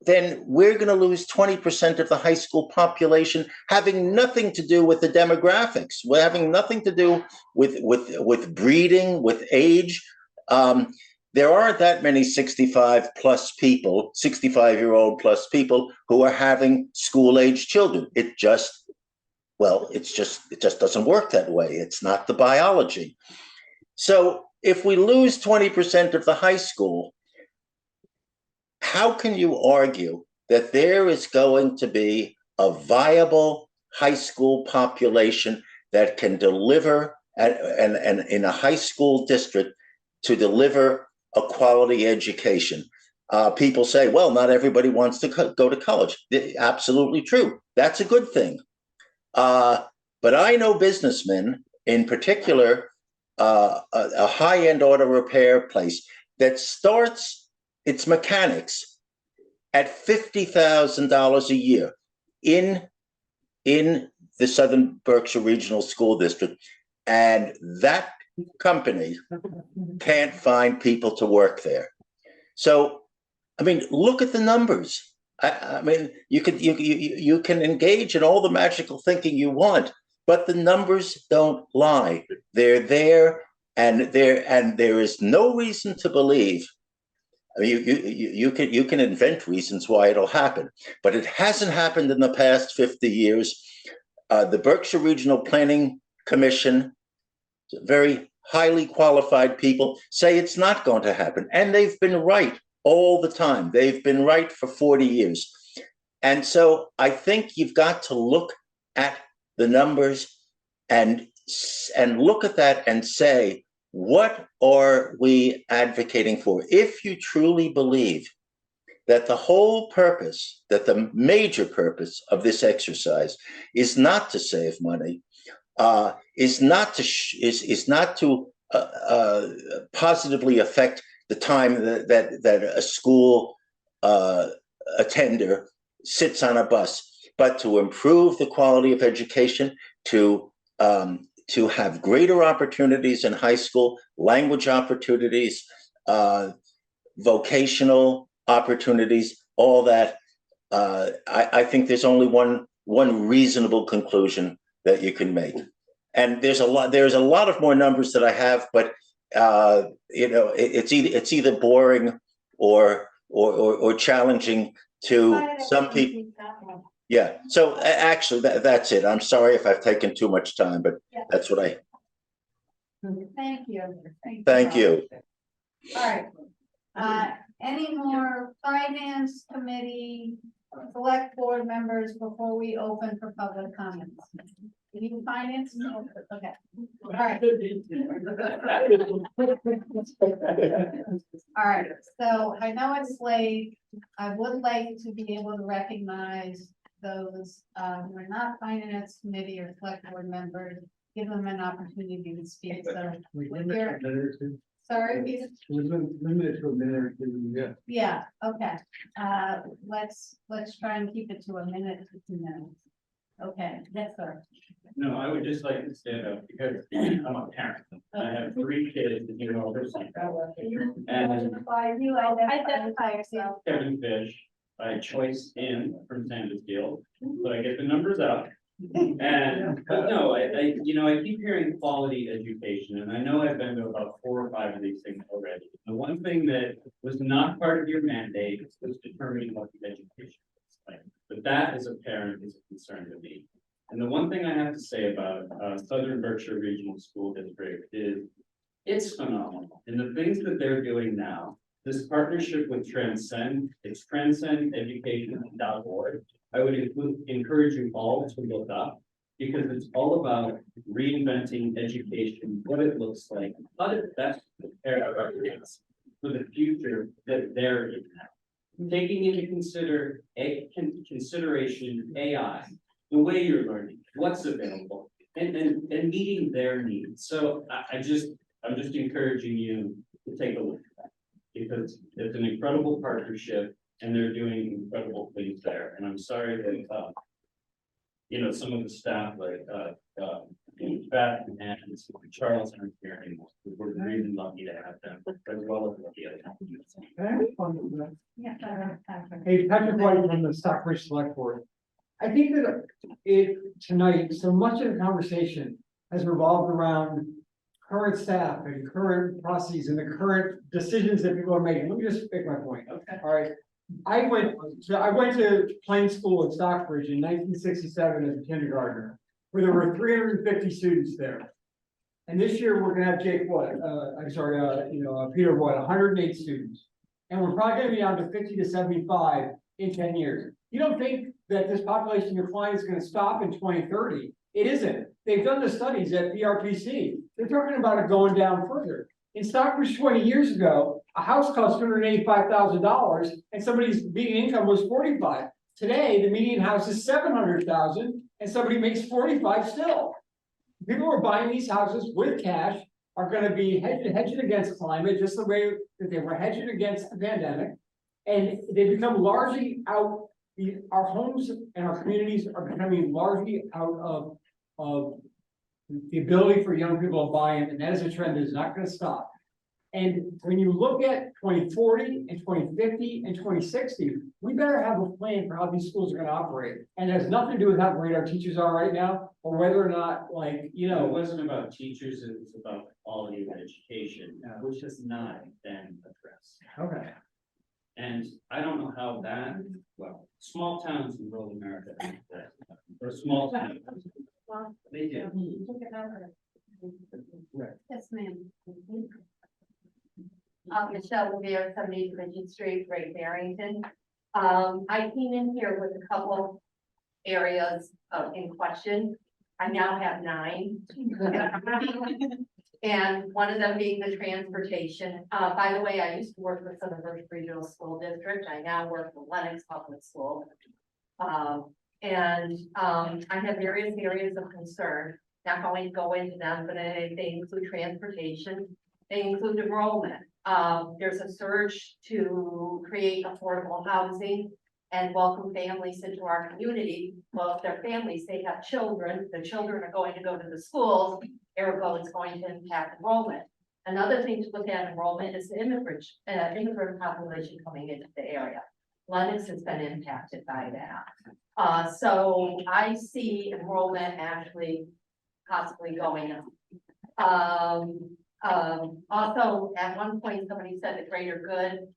then we're going to lose 20% of the high school population, having nothing to do with the demographics. We're having nothing to do with breeding, with age. There aren't that many 65-year-old plus people who are having school-age children. It just doesn't work that way. It's not the biology. So if we lose 20% of the high school, how can you argue that there is going to be a viable high school population that can deliver and in a high school district to deliver a quality education? People say, well, not everybody wants to go to college. Absolutely true. That's a good thing. But I know businessmen, in particular, a high-end auto repair place that starts its mechanics at $50,000 a year in the Southern Berkshire Regional School District. And that company can't find people to work there. So, I mean, look at the numbers. I mean, you can engage in all the magical thinking you want, but the numbers don't lie. They're there, and there is no reason to believe I mean, you can invent reasons why it'll happen, but it hasn't happened in the past 50 years. The Berkshire Regional Planning Commission, very highly qualified people, say it's not going to happen. And they've been right all the time. They've been right for 40 years. And so I think you've got to look at the numbers and look at that and say, what are we advocating for? If you truly believe that the whole purpose, that the major purpose of this exercise is not to save money, is not to positively affect the time that a school attender sits on a bus, but to improve the quality of education, to have greater opportunities in high school, language opportunities, vocational opportunities, all that. I think there's only one reasonable conclusion that you can make. And there's a lot of more numbers that I have, but it's either boring or challenging to some people. Yeah, so actually that's it. I'm sorry if I've taken too much time, but that's what I. Thank you. Thank you. All right. Any more finance committee, select board members before we open for public comments? Any finance? No? Okay. All right. All right. So I know it's late. I would like to be able to recognize those who are not finance committee or select board members, give them an opportunity to speak. So sorry, limited to a minute or two, yeah. Yeah, okay. Let's try and keep it to a minute to 2 minutes. Okay, yes, sir. No, I would just like to stand up because I'm a parent. I have 3 kids that you know, and Identify yourself. Kevin Fish, by choice in from Sandusfield, so I get the numbers up. And, but no, I keep hearing quality education, and I know I've been to about 4 or 5 of these things already. The one thing that was not part of your mandate was determining what the education was like, but that as a parent is a concern to me. And the one thing I have to say about Southern Berkshire Regional School District is it's phenomenal. And the things that they're doing now, this partnership with Transcend, it's transcendeducation.org. I would encourage you all to look up because it's all about reinventing education, what it looks like, how to best prepare our kids for the future that they're in now. Taking into consideration AI, the way you're learning, what's available, and meeting their needs. So I'm just encouraging you to take a look at that because it's an incredible partnership and they're doing incredible things there. And I'm sorry that some of the staff like Beth and Charles aren't here anymore. We're really lucky to have them as well as the other. Hey, Patrick White from the Stockbridge Select Board. I think that tonight, so much of the conversation has revolved around current staff and current processes and the current decisions that people are making. Let me just make my point. Okay. All right. I went to Plain School in Stockbridge in 1967 as a kindergartner, where there were 350 students there. And this year we're gonna have Peter Wood, 108 students. And we're probably gonna be down to 50 to 75 in 10 years. You don't think that this population decline is gonna stop in 2030? It isn't. They've done the studies at BRPC. They're talking about it going down further. In Stockbridge 20 years ago, a house cost $285,000 and somebody's median income was 45. Today, the median house is 700,000 and somebody makes 45 still. People who are buying these houses with cash are going to be hedging against climate, just the way that they were hedging against the pandemic. And they become largely out, our homes and our communities are becoming largely out of the ability for young people to buy in, and that is a trend that is not going to stop. And when you look at 2040 and 2050 and 2060, we better have a plan for how these schools are going to operate. And it has nothing to do with how great our teachers are right now, or whether or not, it wasn't about teachers, it was about quality of education, which has not been addressed. Okay. And I don't know how that, well, small towns in rural America, or small towns. They do. Yes, ma'am. Michelle Revere, 70 Bridget Street, Great Barrington. I came in here with a couple areas in question. I now have 9. And one of them being the transportation. By the way, I used to work with Stockbridge Regional School District. I now work for Lenox Public School. I have various areas of concern. Not going to go into them, but they include transportation. They include enrollment. There's a surge to create affordable housing and welcome families into our community. Well, if they're families, they have children, the children are going to go to the schools, ergo it's going to impact enrollment. Another thing to look at enrollment is the immigrant population coming into the area. Lenox has been impacted by that. So I see enrollment actually possibly going up. Also, at one point, somebody said the greater good,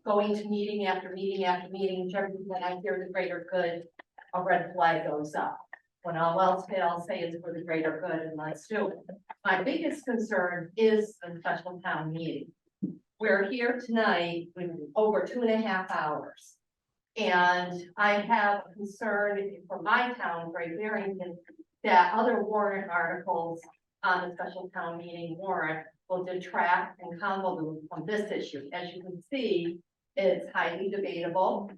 going to meeting after meeting after meeting, when I hear the greater good, a red flag goes up. When all else fails, say it's for the greater good, and let's do it. My biggest concern is the special town meeting. We're here tonight with over 2.5 hours. And I have a concern for my town, Great Barrington, that other warrant articles on the special town meeting warrant will detract and convolute from this issue. As you can see, it's highly debatable.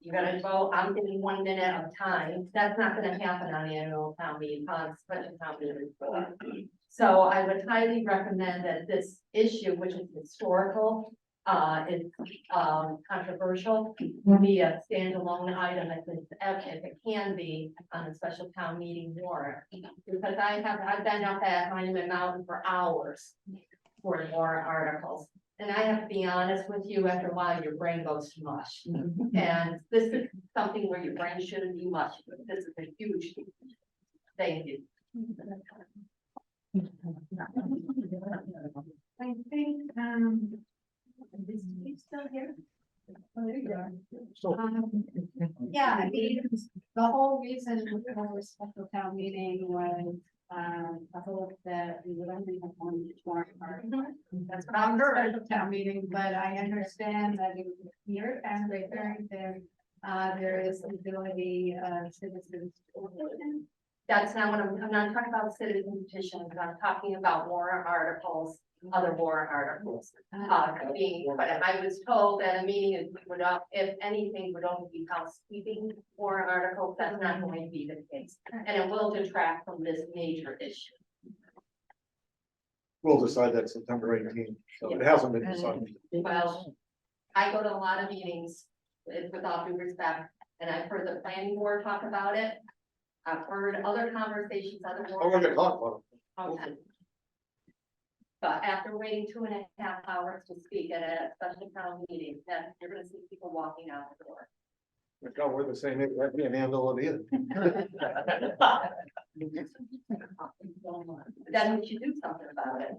You're gonna vote, I'm giving 1 minute of time. That's not gonna happen on the annual town meeting, on special town meeting. So I would highly recommend that this issue, which is historical, is controversial, be a standalone item if it can be on a special town meeting warrant. Because I've been up at Monument Mountain for hours for warrant articles. And I have to be honest with you, after a while, your brain goes to mush. And this is something where your brain shouldn't be mush, but this is a huge, thank you. I think, is he still here? Oh, there you are. Yeah, I mean, the whole reason for the special town meeting was, I hope that we would only have 1 warrant article. That's not for a special town meeting, but I understand that here and Great Barrington, there is the ability of citizens. That's not what I'm not talking about citizen petitions, I'm talking about warrant articles, other warrant articles. But I was told that a meeting is, if anything, would only be housekeeping warrant articles. That's not going to be the case. And it will detract from this major issue. We'll decide that September 18th, so it hasn't been decided. Well, I go to a lot of meetings, with all due respect, and I've heard the planning board talk about it. I've heard other conversations, other boards. Oh, we're gonna talk about it. Okay. But after waiting 2.5 hours to speak at a special town meeting, then you're gonna see people walking out the door. No, we're the same, age. I can't handle it either. Then we should do something about it.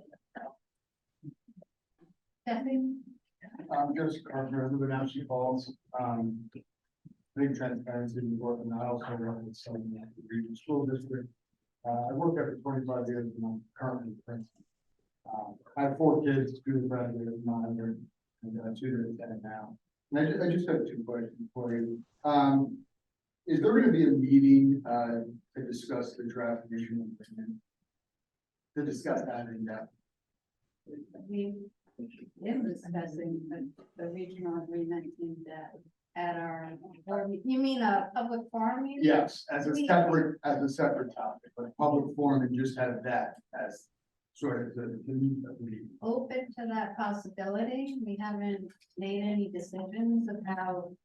Just Carter, I live in Ashley Falls, big transparency in work, and I also work with some in the regional school district. I worked there for 25 years, and I'm currently the principal. I have 4 kids, 2 graduated, 9, and 2 that are 10 now. And I just have 2 questions for you. Is there gonna be a meeting, to discuss the draft issue? To discuss that in depth? In discussing the regional agreement in that at our, you mean a public forum meeting? Yes, as a separate topic, but public forum, and just have that as sort of the meat of the meeting. Open to that possibility. We haven't made any decisions about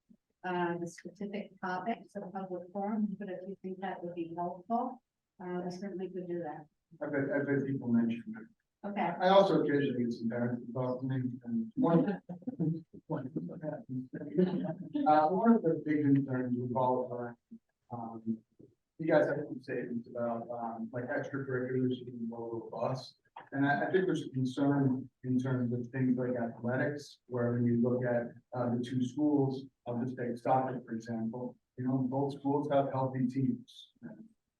the specific topics of public forums, but if you think that would be helpful, we certainly could do that. I've had people mention it. Okay. I also occasionally get some parents involved in it, and one of the big concerns with all of you guys have some statements about like extracurriculars being more robust. And I think there's a concern in terms of things like athletics, where when you look at the two schools, I'll just take Stockbridge, for example, you know, both schools have healthy teams.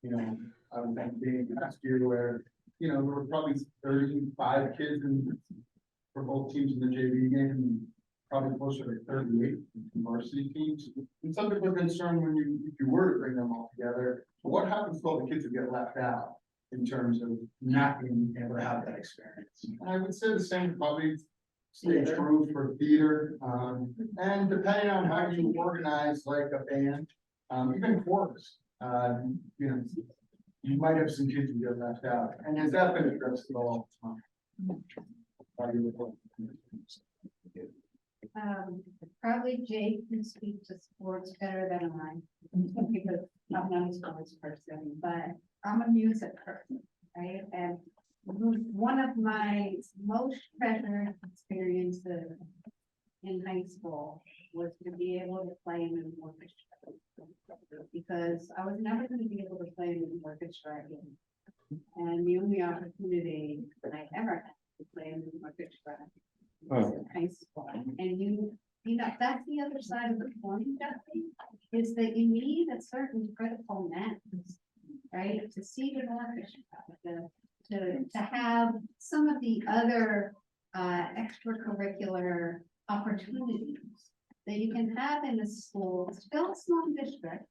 You know, I was thinking last year where, you know, there were probably 35 kids for both teams in the JV game, and probably closer to 38 varsity teams. And some people are concerned when if you were to bring them all together, what happens to all the kids who get left out in terms of not being able to have that experience? And I would say the same probably stays true for theater, and depending on how you organize like a band, even chorus, you know, you might have some kids who get left out. And has that been addressed at all? Probably Jake can speak to sports better than I, because I'm not a sports person, but I'm a music person, right? And one of my most treasured experiences in high school was to be able to play in an orchestra, because I was never going to be able to play in an orchestra again. And the only opportunity that I ever had to play in an orchestra was in high school. And you know, that's the other side of the coin, Jesse, is that you need a certain critical mass, right? To see an orchestra, to have some of the other extracurricular opportunities that you can have in a school, still a small district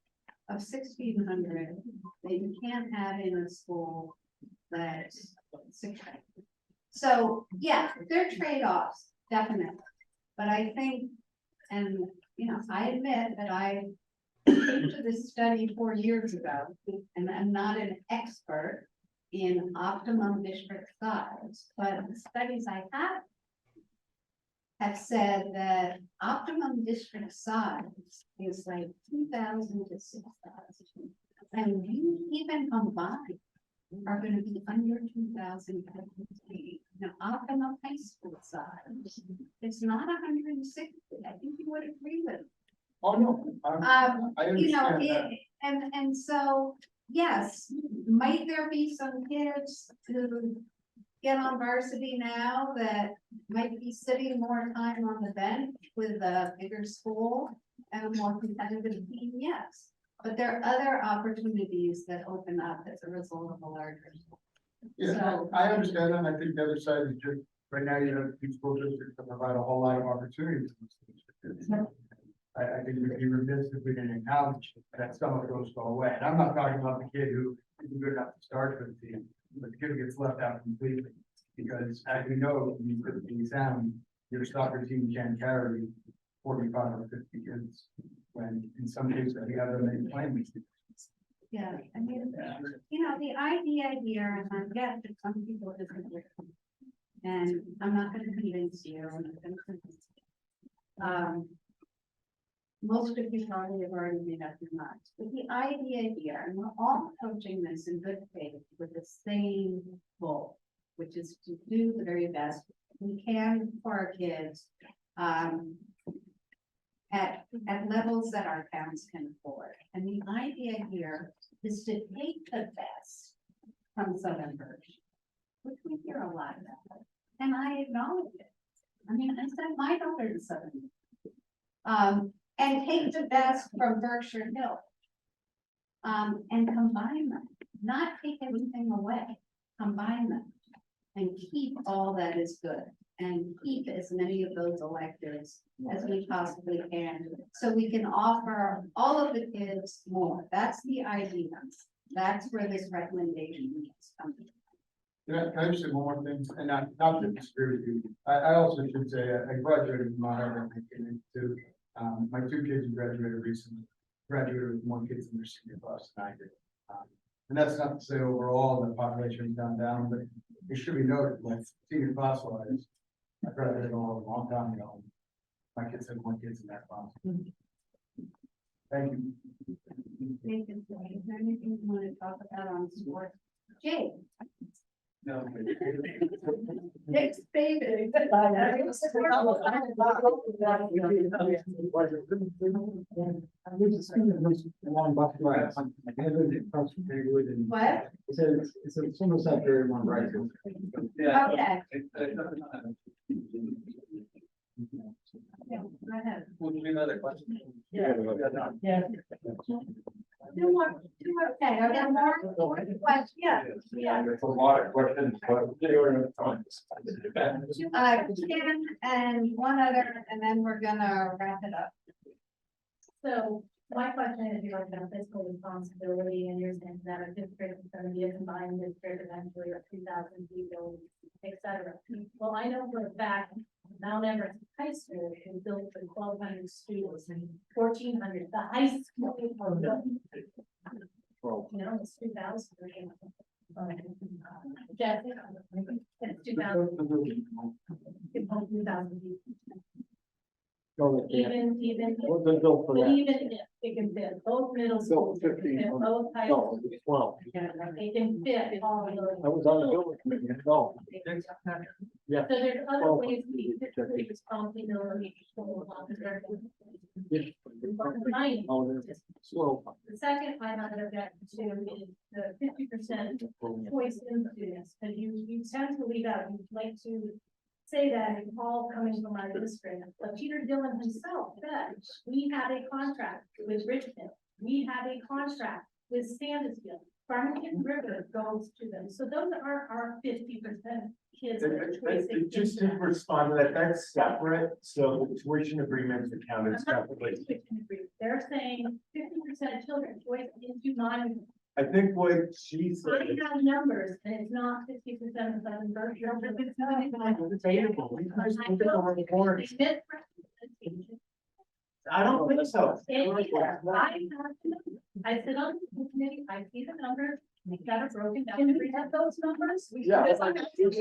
of 1,600, that you can't have in a school that's 600. So yeah, there are trade-offs, definitely. But I think, and you know, I admit that I came to this study 4 years ago, and I'm not an expert in optimum district size, but the studies I have said that optimum district size is like 2,000 to 6,000. And you even combined are going to be under 2,000. Now, optimum high school size, it's not 160. I think you would agree with me. Oh, no. I You know, understand that. and so, yes, might there be some kids who get on varsity now that might be sitting more time on the bench with a bigger school and a more competitive team? Yes, but there are other opportunities that open up as a result of a larger school. Yeah, So- I understand that. I think the other side is just, right now, you have these school districts that provide a whole lot of opportunities. I think we'd be remiss if we didn't acknowledge that some of those go away. And I'm not talking about the kid who isn't good enough to start for the team, but the kid who gets left out completely. Because as we know, you could be sound, your soccer team can carry 45 or 50 kids, when in some cases we have them in playing. Yeah, I mean, you know, the idea here, and I get that some people disagree, and I'm not gonna convince you, I'm not gonna convince you. Most of you probably have already made up your minds, but the idea here, and we're all approaching this in good faith with the same goal, which is to do the very best we can for our kids, at levels that our towns can afford. And the idea here is to take the best from Southern Berkshire, which we hear a lot about, and I acknowledge it. I mean, I sent my daughter to Southern, and take the best from Berkshire Hill, and combine them, not take everything away, combine them, and keep all that is good, and keep as many of those electives as we possibly can, so we can offer all of the kids more. That's the idea. That's where this recommendation is coming. Can I just say one more thing, and not to disagree with you, I also should say, I graduated from Monterey, too. My two kids who graduated recently, graduated with more kids in their senior class than I did. And that's not to say overall the population has gone down, but it should be noted, like senior class wise, I graduated a long time ago. My kids have more kids in that class. Thank you. Is there anything you want to talk about on sports? Jay? No. Next baby. What? It's a single sector one, right? Yeah. Okay. Would you another question? Yeah. Two more, okay, I got more questions, yeah. There's a lot of questions, but they were on. 10 and one other, and then we're gonna wrap it up. So my question is, you're about fiscal responsibility, and you're saying that a district is gonna be a combined district eventually of 2,000 people, et cetera. Well, I know for a fact, Mount Everest High School is built for 1,200 students and 1,400, the high school. You know, it's 2,000. Jesse, it's 2,000. It's 2,000 people. Even if it can fit both middle schools, it can fit both high schools. They can fit all of those. I was on the building committee, no. Yeah. So there's other ways we could responsibility. The second I have an objection to is the 50% choice in students, because you tend to leave out, you'd like to say that it's all coming from our district, but Peter Dillon himself said, we have a contract with Richmond, we have a contract with Sandusville, Barrington River goes to them, so those are our 50% kids. that are choosing. Just to respond to that, that's separate, so the tuition agreements are counted separately. They're saying 50% children choice into non. I think what she said. I have numbers, and it's not 50% of Southern Berkshire. I don't think so. I sit on the committee, I see the numbers, we got it broken down. Can we have those numbers? Yeah.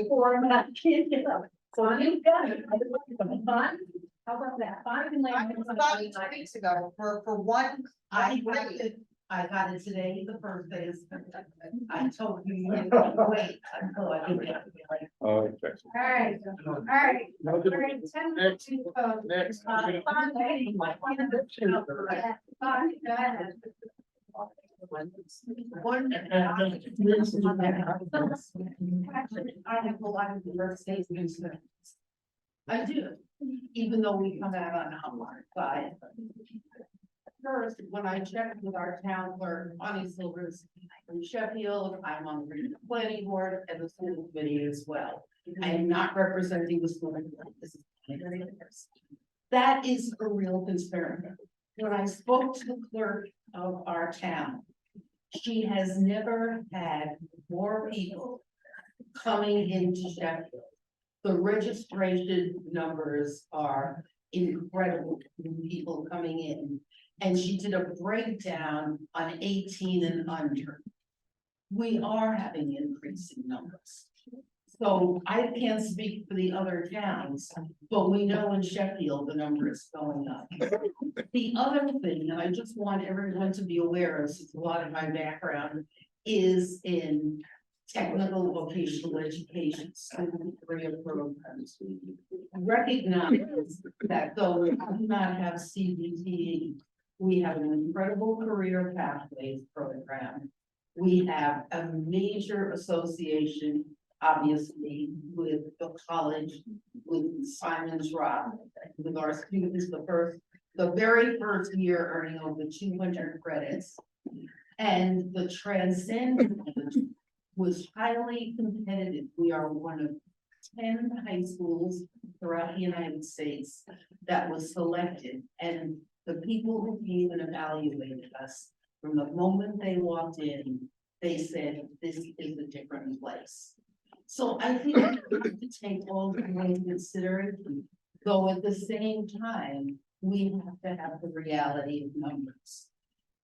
For, but I can't get them. So you've got it. Fine. How about that? Fine. And like. About 2 weeks ago, for one, I agree. I got it today, the first day is, I told you, you had to wait until I could get it. Oh, All right, No, we're in 10 minutes. Next. Fine, go ahead. I have a lot of birthdays and stuff. I do, even though we come out on the hard side. First, when I checked with our town clerk, Bonnie Silvers from Sheffield, I'm on the planning board and the school committee as well. I am not representing the school. This is that is a real concern. When I spoke to the clerk of our town, she has never had more people coming into Sheffield. The registration numbers are incredible, people coming in. And she did a breakdown on 18 and under. We are having increasing numbers. So I can't speak for the other towns, but we know in Sheffield, the number is going up. The other thing, and I just want everyone to be aware of, since a lot of my background is in technical vocational education, student career programs. Recognize that though we do not have CBT, we have an incredible career pathways program. We have a major association, obviously, with the college, with Simon's Rock, with our students, the very first year earning over 200 credits. And the Transcend was highly competitive. We are one of 10 high schools throughout the United States that was selected, and the people who came and evaluated us, from the moment they walked in, they said, this is a different place. So I think we have to take all the into consideration, though at the same time, we have to have the reality of numbers.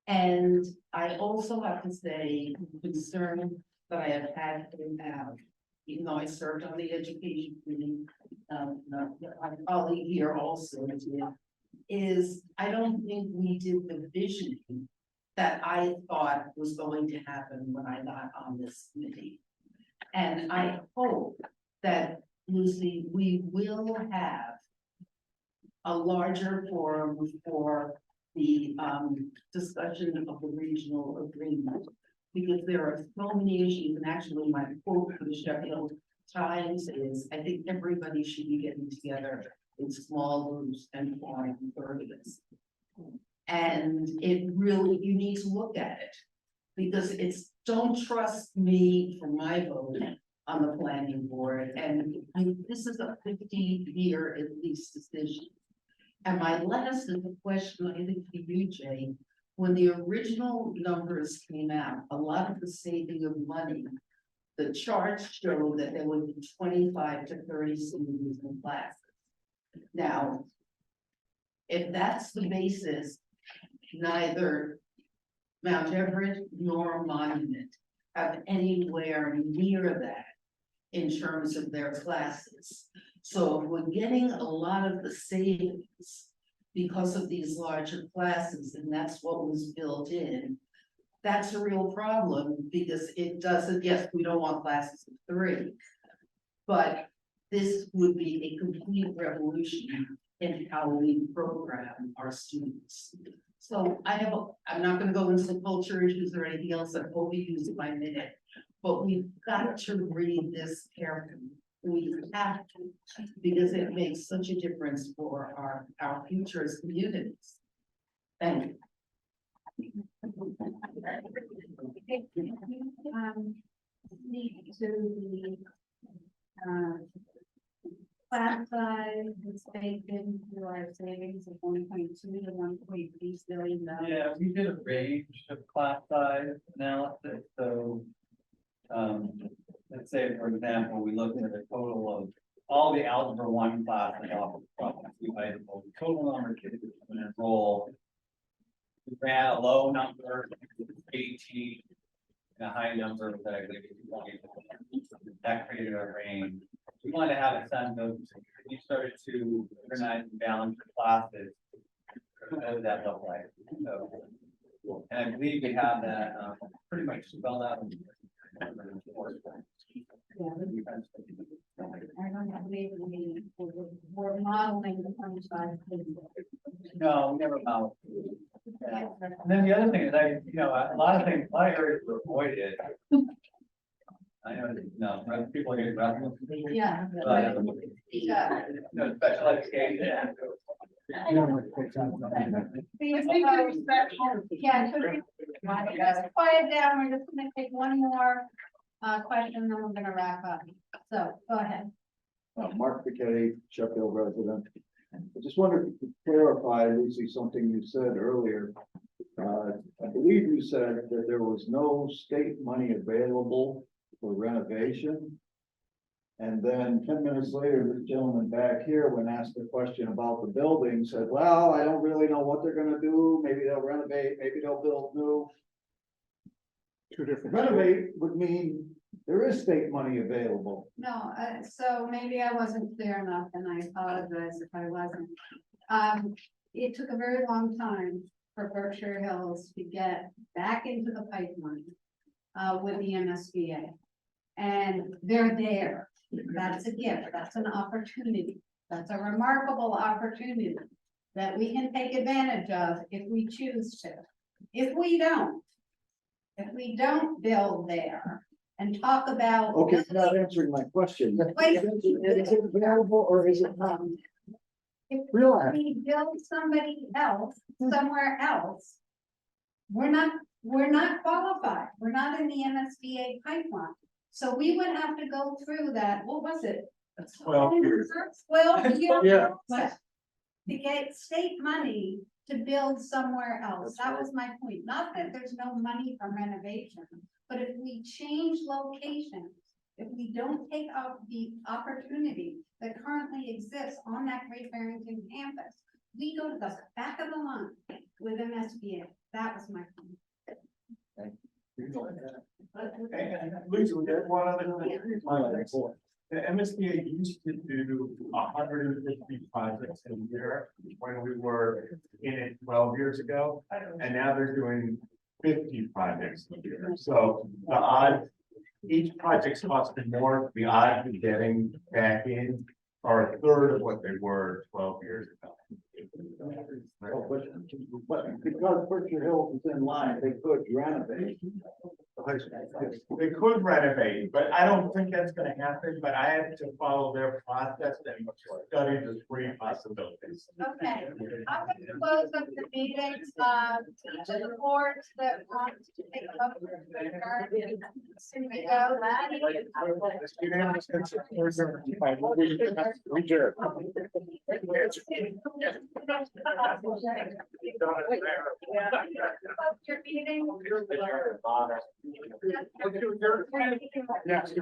And I also have to say, concern that I have had to have, even though I served on the education committee, my colleague here also did, is I don't think we did the visioning that I thought was going to happen when I got on this committee. And I hope that, Lucy, we will have a larger forum for the discussion of the regional agreement. Because there are so many issues, and actually my quote for the Sheffield Times is, I think everybody should be getting together in small groups and forming this. And it really, you need to look at it. Because it's, don't trust me for my vote on the planning board, and this is a 50-year at least decision. And my last is a question, I think for you, Jay, when the original numbers came out, a lot of the saving of money, the charts showed that there would be 25 to 30 students in classes. Now, if that's the basis, neither Mount Everett nor Monument have anywhere near that in terms of their classes. So if we're getting a lot of the savings because of these larger classes, and that's what was built in, that's a real problem because it doesn't, yes, we don't want classes of 3, but this would be a complete revolution in how we program our students. So I'm not gonna go into the culture issues or anything else, I've only used my minute, but we've got to read this carefully. We have to, because it makes such a difference for our future as communities. Thank you. Need to the class size is baked into our savings of 1.2 to 1.3 billion. Yeah, we did a range of class size analysis, so. Let's say, for example, we looked at a total of all the Algebra 1 classes off of the total number of kids that would enroll. We ran a low number, 18, and a high number that I think 20. That created a range. We wanted to have a sense of, we started to organize and balance the classes. What does that look like? So, and I believe we have that pretty much spelled out. I don't believe we're modeling the 25. No, we never modeled. And then the other thing is, a lot of areas were avoided. I know, no, people are getting breathless. Yeah. But, special education. Yeah, just quiet down, we're just gonna take one more question, then we're gonna wrap up. So, go ahead. Mark Piquetti, Sheffield resident. I just wondered if you could clarify, Lucy, something you said earlier. I believe you said that there was no state money available for renovation. And then 10 minutes later, this gentleman back here, when asked a question about the building, said, well, I don't really know what they're gonna do. Maybe they'll renovate, maybe they'll build new. Two different. Renovate would mean there is state money available. No, so maybe I wasn't clear enough, and I apologize if I wasn't. It took a very long time for Berkshire Hills to get back into the pipeline with the MSBA. And they're there. That's a gift. That's an opportunity. That's a remarkable opportunity that we can take advantage of if we choose to. If we don't build there and talk about. Okay, you're not answering my question. Is it available or is it not? If Relax. we build somebody else, somewhere else, we're not qualified. We're not in the MSBA pipeline. So we would have to go through that, what was it? 12 years. 12 years. Yeah. process to get state money to build somewhere else. That was my point. Not that there's no money for renovation, but if we change locations, if we don't take out the opportunity that currently exists on that Great Barrington campus, we go to the back of the line with MSBA. That was my point. Lucy, we got one other thing. The MSBA used to do 150 projects a year when we were in it 12 years ago, and now they're doing 50 projects a year. So the odds each project's costing more, the odds of getting back in are a third of what they were 12 years ago. But because Berkshire Hills is in line, they could renovate. They could renovate, but I don't think that's gonna happen, but I have to follow their process and study the three possibilities. Okay, I'm gonna close up the meeting, each of the boards that want to take up. Yes.